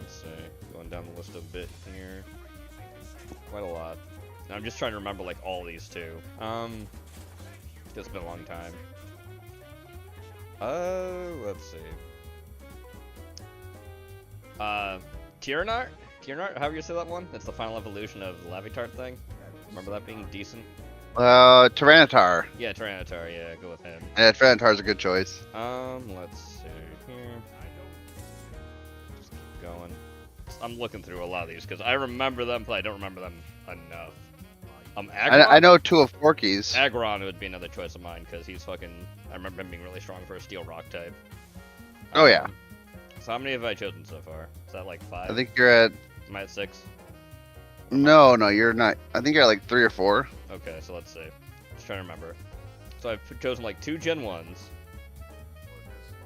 Let's see. Going down the list a bit here. Quite a lot. And I'm just trying to remember like all these too. It's been a long time. Let's see. Tyranitar? Tyranitar? However you say that one? That's the final evolution of the Lavitart thing. Remember that being decent? Tyranitar. Yeah, Tyranitar. Yeah, go with him. Yeah, Tyranitar's a good choice. Let's see here. Just keep going. I'm looking through a lot of these because I remember them, but I don't remember them enough. I know 2 of Forky's. Aggron would be another choice of mine because he's fucking. I remember him being really strong for a Steel Rock type. Oh yeah. So how many have I chosen so far? Is that like 5? I think you're at. Am I at 6? No, you're not. I think you're at like 3 or 4. Okay, so let's see. Just trying to remember. So I've chosen like 2 Gen 1s.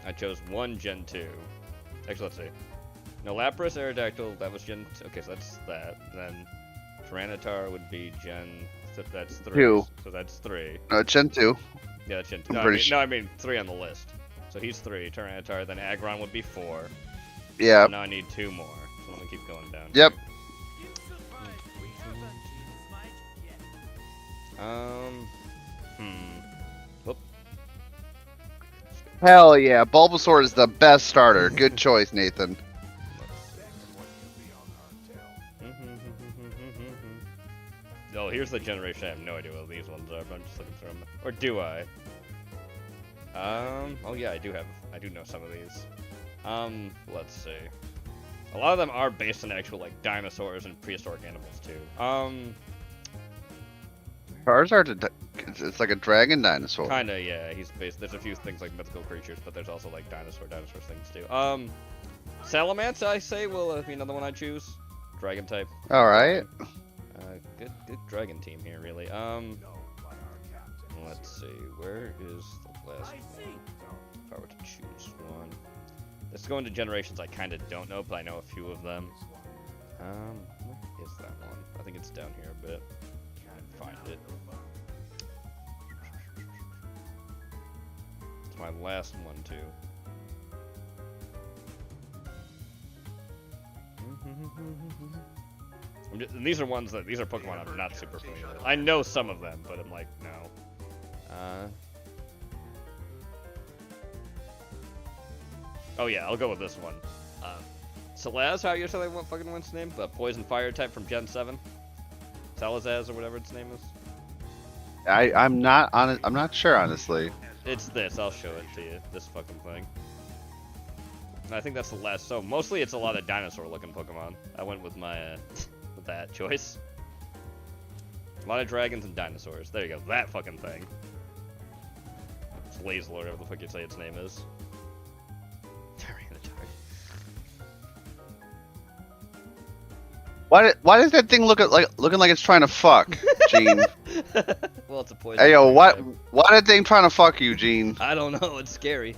I chose 1 Gen 2. Actually, let's see. No, Lapras, Aerodactyl, that was Gen 2. Okay, so that's that. Then Tyranitar would be Gen. That's 3. 2. So that's 3. No, Gen 2. Yeah, that's Gen 2. No, I mean 3 on the list. So he's 3. Tyranitar, then Aggron would be 4. Yeah. So now I need 2 more. So let me keep going down. Yep. Whoop. Hell yeah, Bulbasaur is the best starter. Good choice, Nathan. Oh, here's the generation. I have no idea what these ones are, but I'm just looking through them. Or do I? Oh yeah, I do know some of these. Let's see. A lot of them are based on actual, like, dinosaurs and prehistoric animals, too. Charizard, it's like a dragon dinosaur. Kinda, yeah. He's based. There's a few things like mythical creatures, but there's also like dinosaur things too. Salamence, I say, will be another one I choose. Dragon type. All right. Good dragon team here, really. Let's see. Where is the last one? If I were to choose one, let's go into generations I kind of don't know, but I know a few of them. Where is that one? I think it's down here a bit. Find it. It's my last one too. And these are Pokemon I'm not super familiar with. I know some of them, but I'm like, no. Oh yeah, I'll go with this one. Salaz, how you saying what fucking what's name? The poison fire type from Gen 7. Salazaz or whatever its name is. I'm not sure, honestly. It's this. I'll show it to you. This fucking thing. And I think that's the last. So mostly it's a lot of dinosaur-looking Pokemon. I went with my with that choice. A lot of dragons and dinosaurs. There you go. That fucking thing. It's Lazlord, whatever the fuck you say its name is. Why does that thing looking like it's trying to fuck, Gene? Well, it's a poison. Hey yo, why that thing trying to fuck you, Gene? I don't know. It's scary.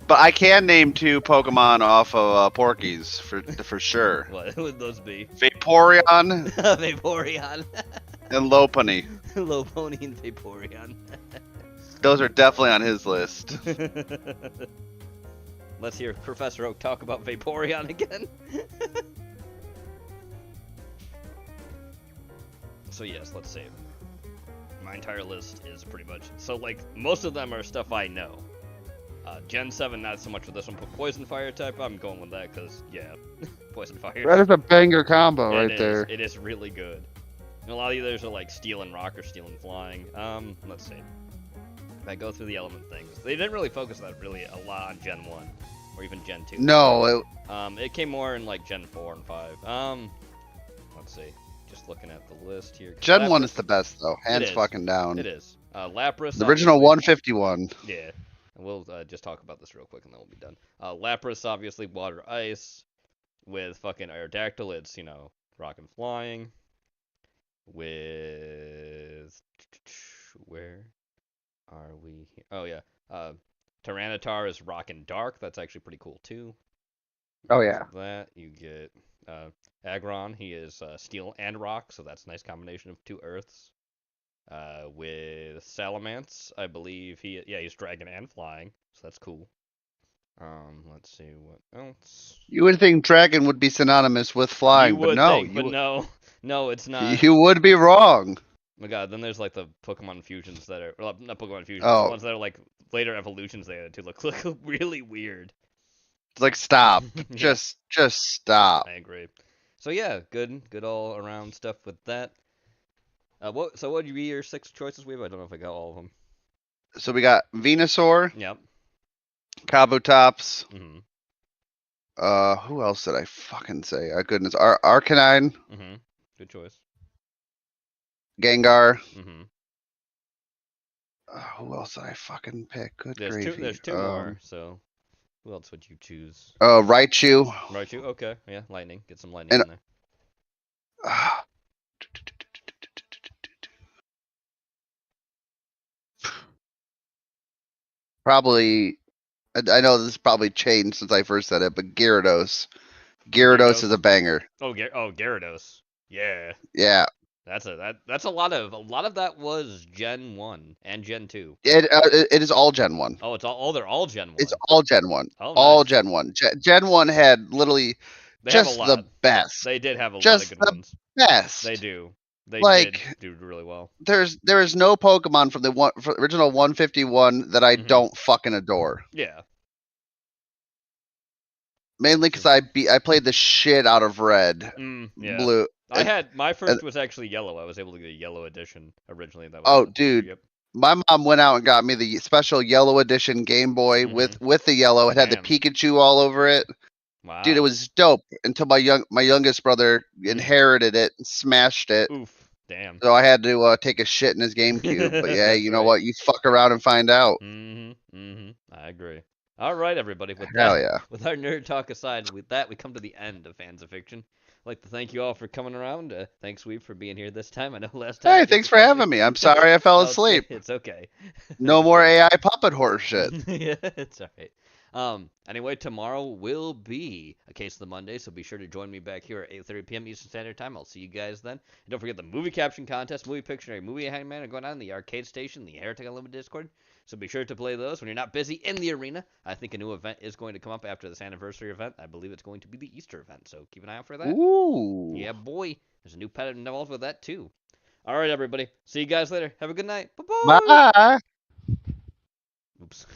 But I can name 2 Pokemon off of Porkies for sure. What would those be? Vaporeon. Vaporeon. And Lopunny. Lopunny and Vaporeon. Those are definitely on his list. Let's hear Professor Oak talk about Vaporeon again. So yes, let's see. My entire list is pretty much... So, like, most of them are stuff I know. Gen 7, not so much with this one, but Poison Fire type, I'm going with that, because, yeah, Poison Fire. That is a banger combo right there. It is really good. And a lot of these are, like, Steel and Rock or Steel and Flying. Let's see. If I go through the element things, they didn't really focus that really a lot on Gen 1, or even Gen 2. No. It came more in, like, Gen 4 and 5. Let's see. Just looking at the list here. Gen Lapras, 1 is the best, though. Hands fucking down. It is. Lapras. The original 151. Yeah. And we'll just talk about this real quick and then we'll be done. Lapras, obviously, Water Ice. With fucking Aerodactyl, it's, Rock and Flying. With... Where are we here? Oh, yeah. Tyranitar is Rock and Dark. That's actually pretty cool, too. Oh, yeah. That, you get... Aggron, he is Steel and Rock, so that's a nice combination of 2 Earths. With Salamence, I believe he's Dragon and Flying, so that's cool. Let's see what else. You would think Dragon would be synonymous with flying, but no. No, it's not. You would be wrong. Oh my god, then there's like the Pokemon fusions that are, well, not Pokemon fusions, the ones that are like later evolutions they added to look really weird. It's like, stop. Just stop. I agree. So yeah, good all around stuff with that. What would be your 6 choices, Weeb? I don't know if I got all of them. So we got Venusaur. Yep. Kabutops. Mm-hmm. Who else did I fucking say? Goodness, Arcanine. Mm-hmm. Good choice. Gengar. Mm-hmm. Who else did I fucking pick? Good There's gravy. There's 2 more, so who else would you choose? Raichu. Raichu, okay. Yeah, Lightning. Get some Lightning in there. Probably, I know this probably changed since I first said it, but Gyarados. Gyarados is a banger. Oh, Gyarados. Yeah. Yeah. That's a lot of that was Gen 1 and Gen 2. It is all Gen 1. Oh, they're all Gen 1. It's all Gen 1. Oh, all nice. Gen 1. Gen 1 had literally just the best. They did have a lot just of good the ones. Best. They do. They did do really well. There is no Pokemon from the original 151 that I don't fucking adore. Yeah. Mainly because I played the shit out of Red, yeah. Blue. My first was actually Yellow. I was able to get a Yellow edition originally. That was dude. Yep. My mom went out and got me the special Yellow edition Game Boy with the yellow. It had the Pikachu all over it. Wow. Dude, it was dope until my youngest brother inherited it and smashed it. Oof, damn. So I had to take a shit in his GameCube. But yeah, you know what? You fuck around and find out. I agree. All right, everybody. With our nerd talk aside, with that, we come to the end of Fans of Fiction. I'd like to thank you all for coming around. Thanks, Weeb, for being here this time. I know last time. Hey, thanks for having me. I'm sorry I fell asleep. It's okay. No more AI puppet horse shit. Yeah, it's all right. Anyway, tomorrow will be a Case of the Monday, so be sure to join me back here at 8:30 p.m. Eastern Standard Time. I'll see you guys then. And don't forget the movie caption contest, movie Pictionary, movie Hangman are going on in the Arcade Station, the Heretic Unlimited Discord. So be sure to play those when you're not busy in the arena. I think a new event is going to come up after this anniversary event. I believe it's going to be the Easter event, so keep an eye out for that. Ooh. Yeah, boy. There's a new pet involved with that, too. All right, everybody. See you guys later. Have a good night. Bye-bye. Bye.